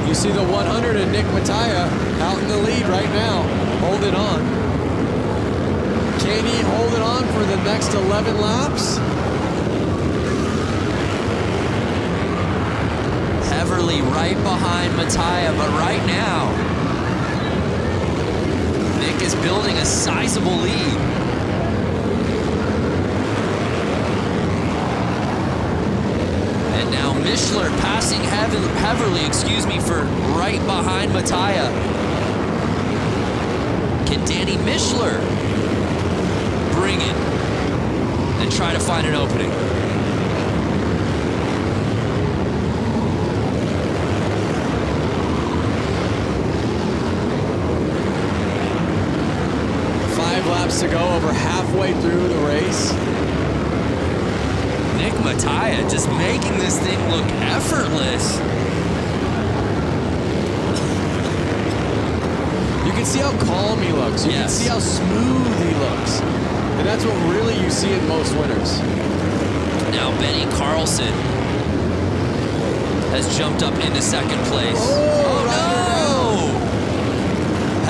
You see the 100 and Nick Mattia out in the lead right now, holding on. Can he hold it on for the next 11 laps? Heverly right behind Mattia, but right now, Nick is building a sizable lead. And now Mishler passing Heverly, for right behind Mattia. Can Danny Mishler bring it and try to find an opening? Laps to go, over halfway through the race. Nick Mattia just making this thing look effortless. You can see how calm he looks. You can see how smooth he looks. And that's what really you see in most winners. Now Benny Carlson has jumped up into second place. Oh no!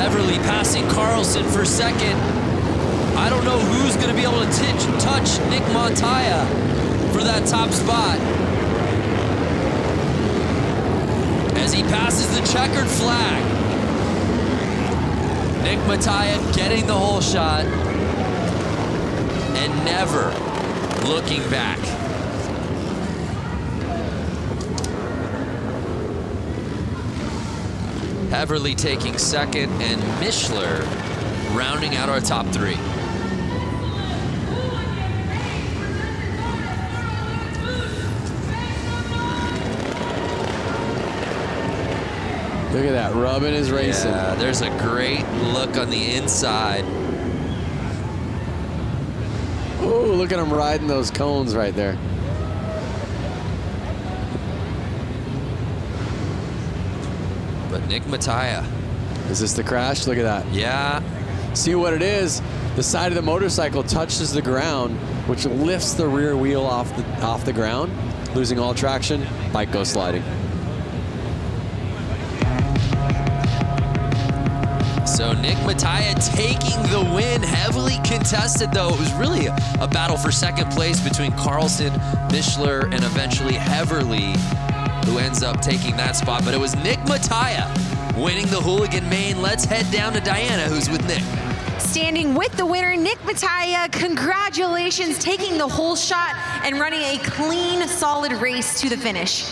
Heverly passing Carlson for second. I don't know who's going to be able to touch Nick Mattia for that top spot. As he passes the checkered flag. Nick Mattia getting the whole shot and never looking back. Heverly taking second and Mishler rounding out our top three. Look at that, rubbing his racing. Yeah, there's a great look on the inside. Oh, look at him riding those cones right there. But Nick Mattia. Is this the crash? Look at that. Yeah. See what it is? The side of the motorcycle touches the ground, which lifts the rear wheel off the ground, losing all traction. Bike goes sliding. So Nick Mattia taking the win, heavily contested though. It was really a battle for second place between Carlson, Mishler, and eventually Heverly, who ends up taking that spot. But it was Nick Mattia winning the Hooligan Main. Let's head down to Diana, who's with Nick. Standing with the winner, Nick Mattia, congratulations, taking the whole shot and running a clean, solid race to the finish.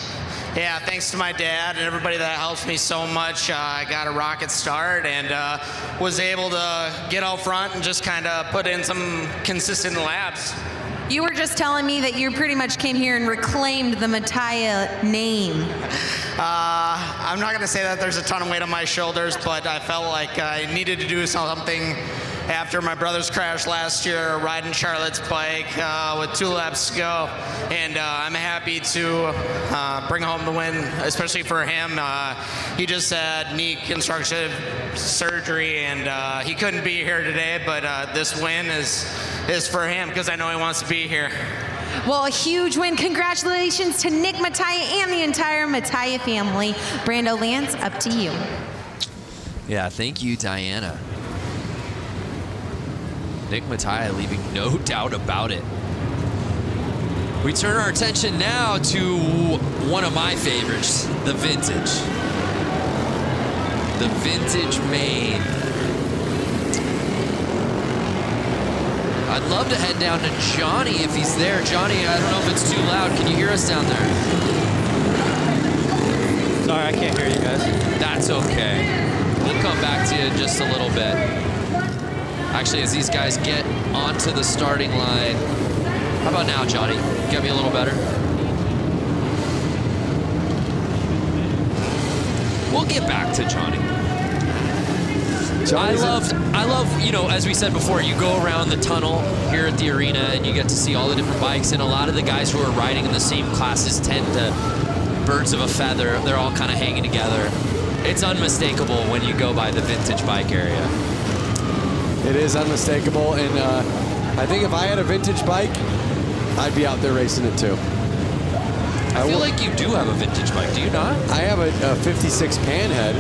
Yeah, thanks to my dad and everybody that helps me so much. I got a rocket start and was able to get out front and just kind of put in some consistent laps. You were just telling me that you pretty much came here and reclaimed the Mattia name. I'm not going to say that there's a ton of weight on my shoulders, but I felt like I needed to do something after my brother's crash last year, riding Charlotte's bike with 2 laps to go. And I'm happy to bring home the win, especially for him. He just had knee constructive surgery, and he couldn't be here today, but this win is for him because I know he wants to be here. Well, a huge win. Congratulations to Nick Mattia and the entire Mattia family. Brando Lance, up to you. Yeah, thank you, Diana. Nick Mattia leaving no doubt about it. We turn our attention now to one of my favorites, the Vintage. The Vintage Main. I'd love to head down to Johnny if he's there. Johnny, I don't know if it's too loud. Can you hear us down there? Sorry, I can't hear you guys. That's okay. We'll come back to you in just a little bit. Actually, as these guys get onto the starting line. How about now, Johnny? Get me a little better. We'll get back to Johnny. I love, you know, as we said before, you go around the tunnel here at the arena and you get to see all the different bikes, and a lot of the guys who are riding in the same classes tend to birds of a feather. They're all kind of hanging together. It's unmistakable when you go by the Vintage bike area. It is unmistakable, and I think if I had a vintage bike, I'd be out there racing it too. I feel like you do have a vintage bike, do you not? I have a 56 Panhead.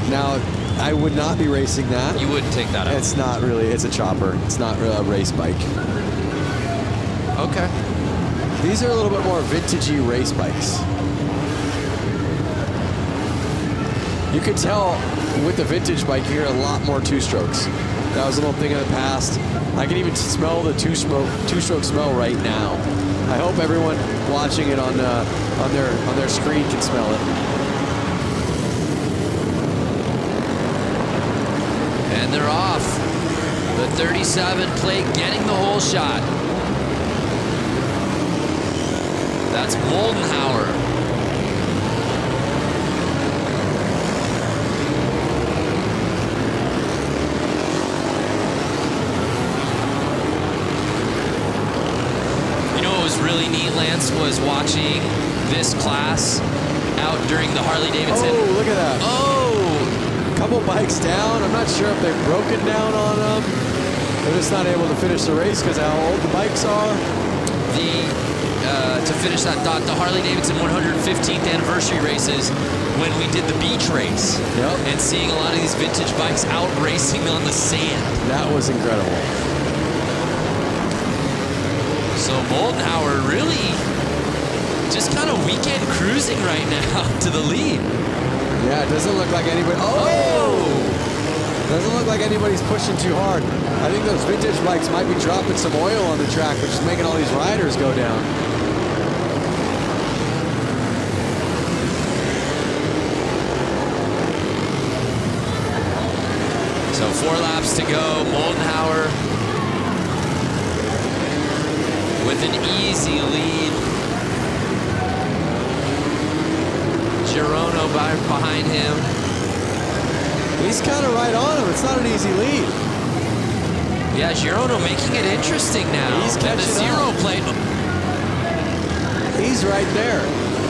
Now, I would not be racing that. You wouldn't take that out? It's not really, it's a chopper. It's not really a race bike. Okay. These are a little bit more vintagey race bikes. You could tell with the vintage bike here, a lot more two-strokes. That was a little thing in the past. I can even smell the two-stroke smell right now. I hope everyone watching it on their screen can smell it. And they're off. The 37 plate getting the whole shot. That's Moldenhauer. Really neat, Lance, was watching this class out during the Harley-Davidson. Oh, look at that. Oh! Couple bikes down. I'm not sure if they've broken down on them. They're just not able to finish the race because how old the bikes are. To finish that thought, the Harley-Davidson 115th anniversary races, when we did the beach race, and seeing a lot of these vintage bikes out racing on the sand. That was incredible. So Moldenhauer really just kind of weekend cruising right now to the lead. Yeah, it doesn't look like anybody. Oh! Doesn't look like anybody's pushing too hard. I think those vintage bikes might be dropping some oil on the track, which is making all these riders go down. So 4 laps to go. Moldenhauer with an easy lead. Girono behind him. He's kind of right on him. It's not an easy lead. Yeah, Girono making it interesting now. He's catching the zero up. plate. He's right there.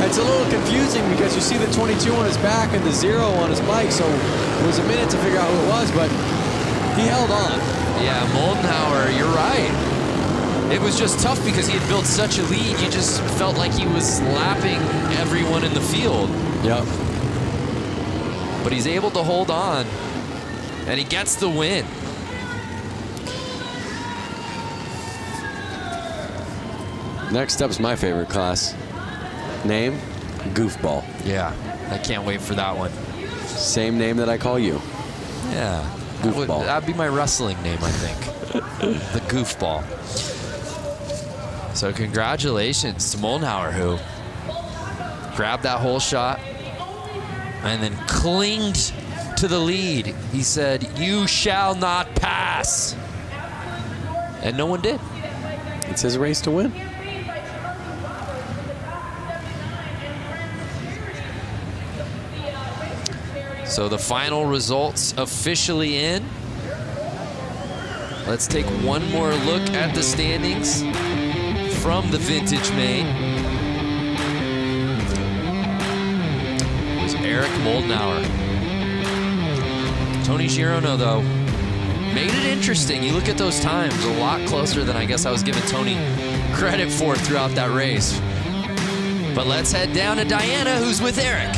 It's a little confusing because you see the 22 on his back and the 0 on his bike, so it was a minute to figure out who it was, but he held on. Yeah, Moldenhauer, you're right. It was just tough because he had built such a lead. You just felt like he was lapping everyone in the field. Yep. But he's able to hold on, and he gets the win. Next up's my favorite class. Name, Goofball. Yeah, I can't wait for that one. Same name that I call you. Yeah, Goofball. That'd be my wrestling name, I think. The Goofball. So congratulations to Moldenhauer, who grabbed that whole shot and then clinged to the lead. He said, "You shall not pass." And no one did. It's his race to win. So the final results officially in. Let's take one more look at the standings from the Vintage Main. It was Eric Moldenhauer. Tony Girono, though, made it interesting. You look at those times, a lot closer than I guess I was giving Tony credit for throughout that race. But let's head down to Diana, who's with Eric.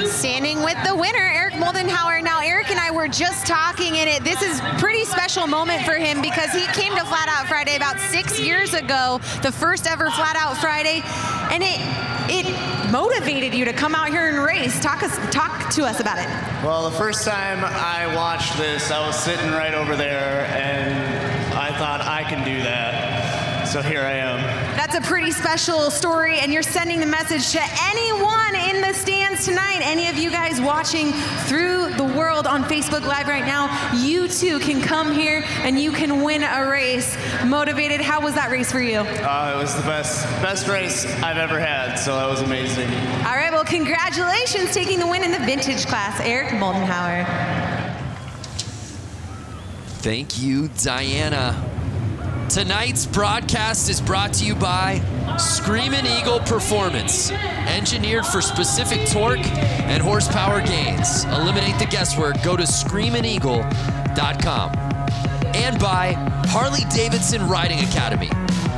Standing with the winner, Eric Moldenhauer. Now, Eric and I were just talking in it. This is a pretty special moment for him because he came to Flat Out Friday about 6 years ago, the first ever Flat Out Friday, and it motivated you to come out here and race. Talk to us about it. Well, the first time I watched this, I was sitting right over there, and I thought I can do that. So here I am. That's a pretty special story, and you're sending the message to anyone in the stands tonight. Any of you guys watching through the world on Facebook Live right now, you too can come here and you can win a race. Motivated, how was that race for you? It was the best race I've ever had, so that was amazing. All right, well, congratulations taking the win in the vintage class, Eric Moldenhauer. Thank you, Diana. Tonight's broadcast is brought to you by Screamin' Eagle Performance, engineered for specific torque and horsepower gains. Eliminate the guesswork. Go to screamin'eagle.com. And by Harley-Davidson Riding Academy.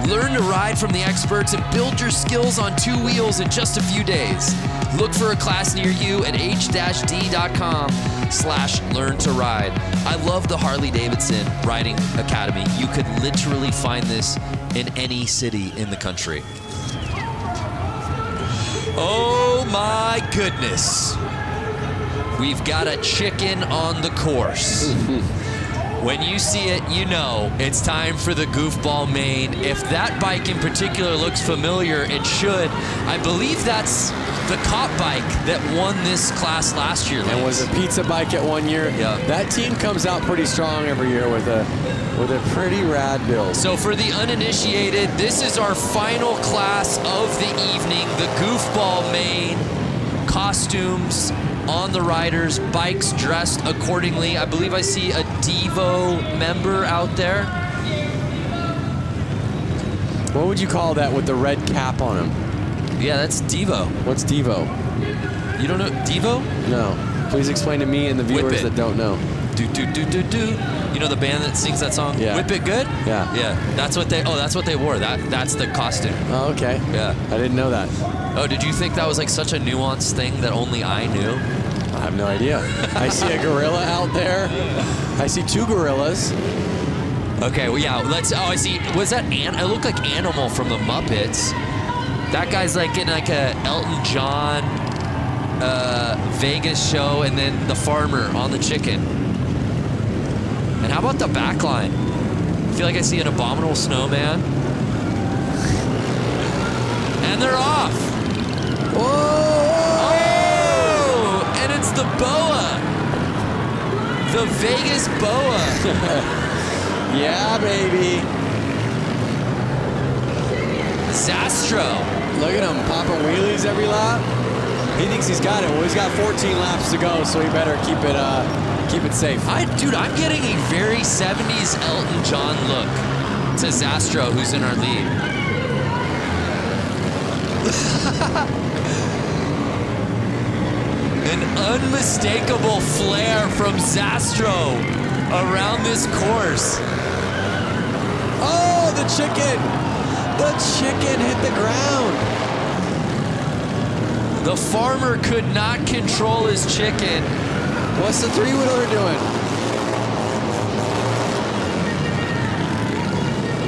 Learn to ride from the experts and build your skills on 2 wheels in just a few days. Look for a class near you at h-d.com/learn-to-ride. I love the Harley-Davidson Riding Academy. You could literally find this in any city in the country. Oh my goodness. We've got a chicken on the course. When you see it, you know it's time for the Goofball Main. If that bike in particular looks familiar, it should. I believe that's the cop bike that won this class last year. And was a pizza bike at 1 year. Yeah. That team comes out pretty strong every year with a pretty rad build. So for the uninitiated, this is our final class of the evening, the Goofball Main. Costumes on the riders, bikes dressed accordingly. I believe I see a Devo member out there. What would you call that with the red cap on him? Yeah, that's Devo. What's Devo? You don't know Devo? No. Please explain to me and the viewers that don't know. Do do do do do. You know the band that sings that song? Yeah. Whip It Good? Yeah. Yeah. That's what they wore. That's the costume. Oh, okay. Yeah. I didn't know that. Oh, did you think that was like such a nuanced thing that only I knew? I have no idea. I see a gorilla out there. I see 2 gorillas. Okay, well, yeah, I see, was that, it looked like Animal from the Muppets. That guy's like in like a Elton John Vegas show, and then the farmer on the chicken. And how about the back line? I feel like I see an Abominable Snowman. And they're off. Whoa! And it's the boa. The Vegas boa. Yeah, baby. Zastro. Look at him popping wheelies every lap. He thinks he's got it. Well, he's got 14 laps to go, so he better keep it safe. Dude, I'm getting a very 70s Elton John look to Zastro, who's in our lead. An unmistakable flair from Zastro around this course. Oh, the chicken! The chicken hit the ground. The farmer could not control his chicken. What's the three-wheeler doing?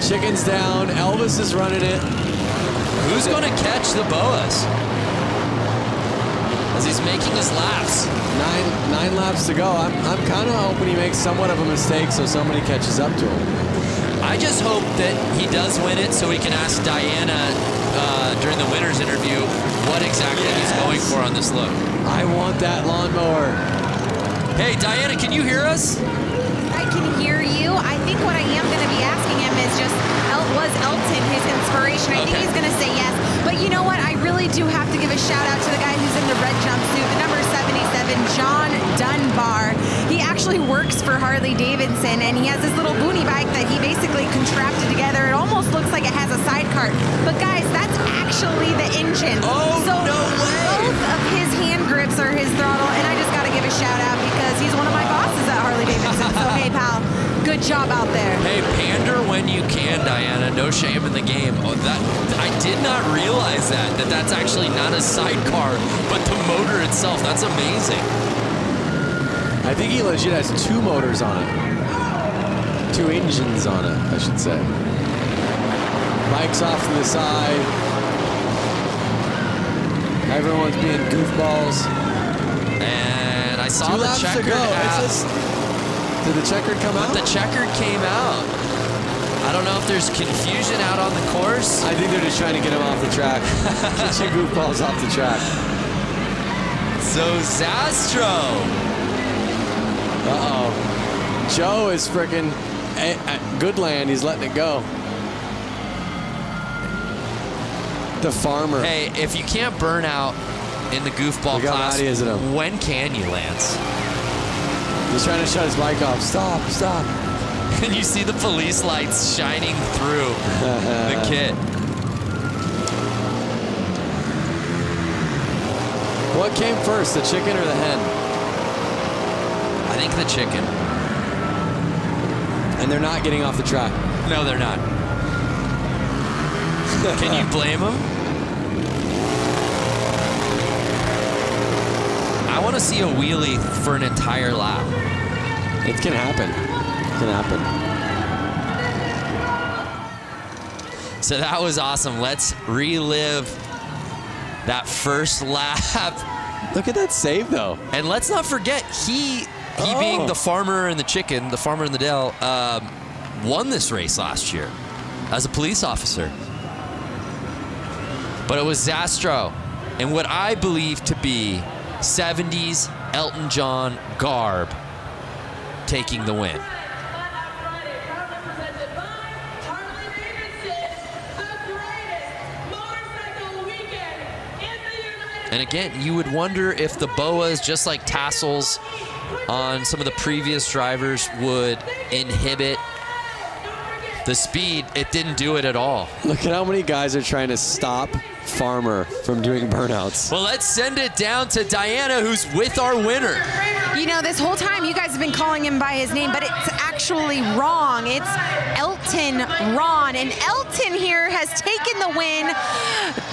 Chicken's down. Elvis is running it. Who's going to catch the boas? As he's making his laps. Nine laps to go. I'm kind of hoping he makes somewhat of a mistake so somebody catches up to him. I just hope that he does win it so he can ask Diana during the winner's interview what exactly he's going for on this look. I want that lawnmower. Hey, Diana, can you hear us? I can hear you. I think what I am going to be asking him is just, was Elton his inspiration? I think he's going to say yes. But you know what? I really do have to give a shout out to the guy who's in the red jumpsuit, the number 77, John Dunbar. He actually works for Harley-Davidson, and he has this little boonie bike that he basically contrapted together. It almost looks like it has a sidecar. But guys, that's actually the engine. Oh, so no way! Both of his hand grips are his throttle, and I just got to give a shout out because he's one of my bosses at Harley-Davidson. So hey, pal, good job out there. Hey, pander when you can, Diana. No shame in the game. Oh, I did not realize that's actually not a sidecar, but the motor itself. That's amazing. I think he legit has two motors on it. Two engines on it, I should say. Bike's off to the side. Everyone's being goofballs. And I saw the checkered checkered out. Did the checkered come out? The checkered came out. I don't know if there's confusion out on the course. I think they're just trying to get him off the track. Get your goofballs off the track. So Zastro. Uh-oh. Joe is freaking Goodland. He's letting it go. The farmer. Hey, if you can't burn out in the goofball class, when can you, Lance? He's trying to shut his bike off. Stop, stop. And you see the police lights shining through the kit. What came first, the chicken or the hen? I think the chicken. And they're not getting off the track. No, they're not. Can you blame them? I want to see a wheelie for an entire lap. It can happen. It can happen. So that was awesome. Let's relive that first lap. Look at that save, though. And let's not forget, he being the farmer and the chicken, the farmer and the Dell, won this race last year as a police officer. But it was Zastro in what I believe to be 70s Elton John garb taking the win. And again, you would wonder if the boas, just like tassels on some of the previous drivers, would inhibit the speed. It didn't do it at all. Look at how many guys are trying to stop Farmer from doing burnouts. Well, let's send it down to Diana, who's with our winner. You know, this whole time you guys have been calling him by his name, but it's actually wrong. It's Elton Ron, and Elton here has taken the win.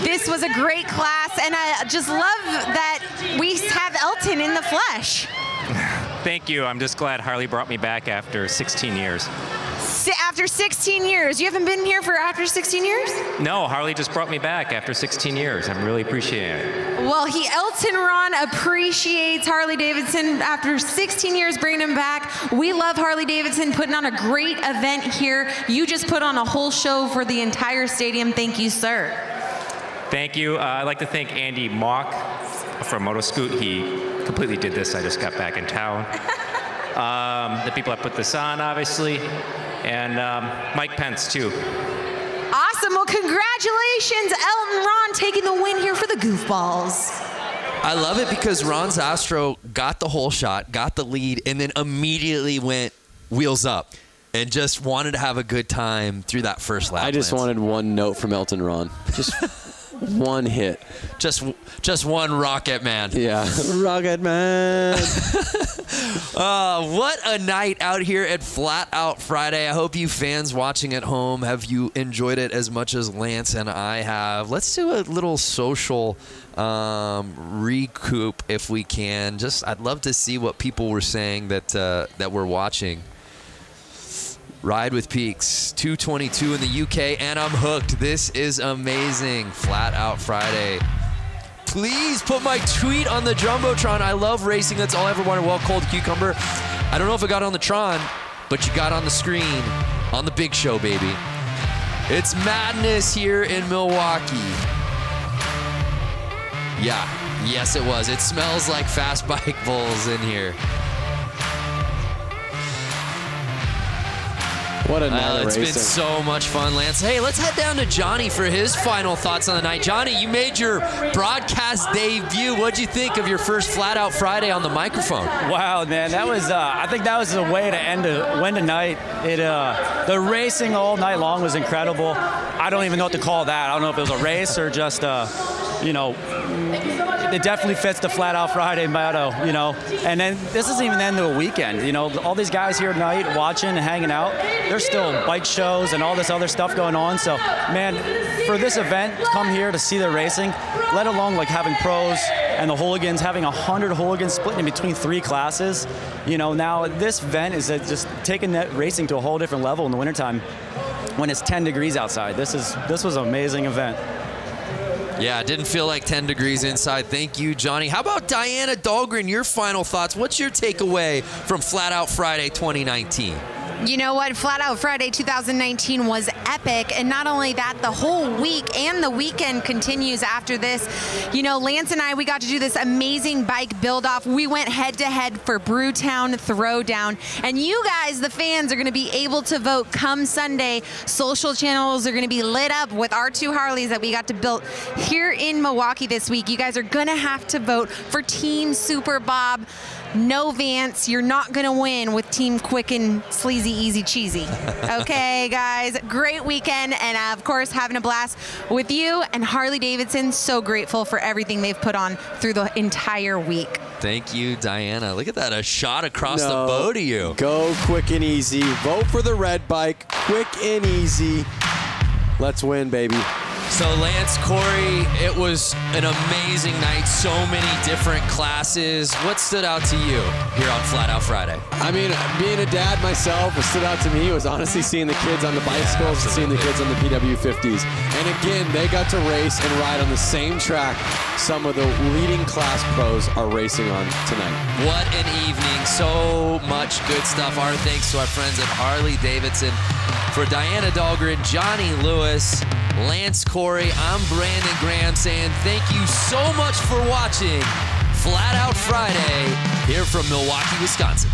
This was a great class, and I just love that we have Elton in the flesh. Thank you. I'm just glad Harley brought me back after 16 years. After 16 years. You haven't been here for after 16 years? No, Harley just brought me back after 16 years. I'm really appreciating it. Well, Elton Ron appreciates Harley-Davidson after 16 years bringing him back. We love Harley-Davidson putting on a great event here. You just put on a whole show for the entire stadium. Thank you, sir. Thank you. I'd like to thank Andy Mock from Motoscoot. He completely did this. I just got back in town. The people that put this on, obviously. And Mike Pence, too. Awesome. Well, congratulations, Elton Ron, taking the win here for the Goofballs. I love it because Ron Zastro got the whole shot, got the lead, and then immediately went wheels up and just wanted to have a good time through that first lap. I just wanted one note from Elton Ron. Just one hit. Just one Rocket Man. Yeah. Rocket Man. What a night out here at Flat Out Friday. I hope you fans watching at home, have you enjoyed it as much as Lance and I have. Let's do a little social recoup if we can. I'd love to see what people were saying that we're watching. Ride with Peaks, 2:22 in the UK, and I'm hooked. This is amazing. Flat Out Friday. Please put my tweet on the Jumbotron. I love racing. That's all I ever wanted. Well, Cold Cucumber. I don't know if it got on the Tron, but you got on the screen on the big show, baby. It's madness here in Milwaukee. Yeah, yes it was. It smells like fast bike bulls in here. What a night It's racing. been so much fun, Lance. Hey, let's head down to Johnny for his final thoughts on the night. Johnny, you made your broadcast debut. What'd you think of your first Flat Out Friday on the microphone? Wow, man, that was. I think that was the way to end a night. The racing all night long was incredible. I don't even know what to call that. I don't know if it was a race or just, it definitely fits the Flat Out Friday motto, And then this isn't even the end of the weekend, All these guys here tonight watching and hanging out. There's still bike shows and all this other stuff going on. So, man, for this event, come here to see the racing, let alone like having pros and the hooligans, having 100 hooligans split in between 3 classes. Now this event is just taking that racing to a whole different level in the wintertime when it's 10 degrees outside. This was an amazing event. Yeah, it didn't feel like 10 degrees inside. Thank you, Johnny. How about Diana Dahlgren, your final thoughts? What's your takeaway from Flat Out Friday 2019? You know what? Flat Out Friday 2019 was epic. And not only that, the whole week and the weekend continues after this. Lance and I, we got to do this amazing bike build-off. We went head-to-head for Brewtown Throwdown. And you guys, the fans, are going to be able to vote come Sunday. Social channels are going to be lit up with our 2 Harleys that we got to build here in Milwaukee this week. You guys are going to have to vote for Team Super Bob. No Vance, you're not going to win with Team Quick and Sleazy Easy Cheesy. Okay, guys, great weekend, and of course, having a blast with you and Harley-Davidson. So grateful for everything they've put on through the entire week. Thank you, Diana. Look at that, a shot across the bow to you. Go Quick and Easy. Vote for the red bike. Quick and Easy. Let's win, baby. So Lance, Corey, it was an amazing night. So many different classes. What stood out to you here on Flat Out Friday? I mean, being a dad myself, what stood out to me was honestly seeing the kids on the bicycles and seeing the kids on the PW50s. And again, they got to race and ride on the same track some of the leading class pros are racing on tonight. What an evening. So much good stuff. Our thanks to our friends at Harley-Davidson. For Diana Dahlgren, Johnny Lewis, Lance Corey, I'm Brandon Graham saying thank you so much for watching Flat Out Friday here from Milwaukee, Wisconsin.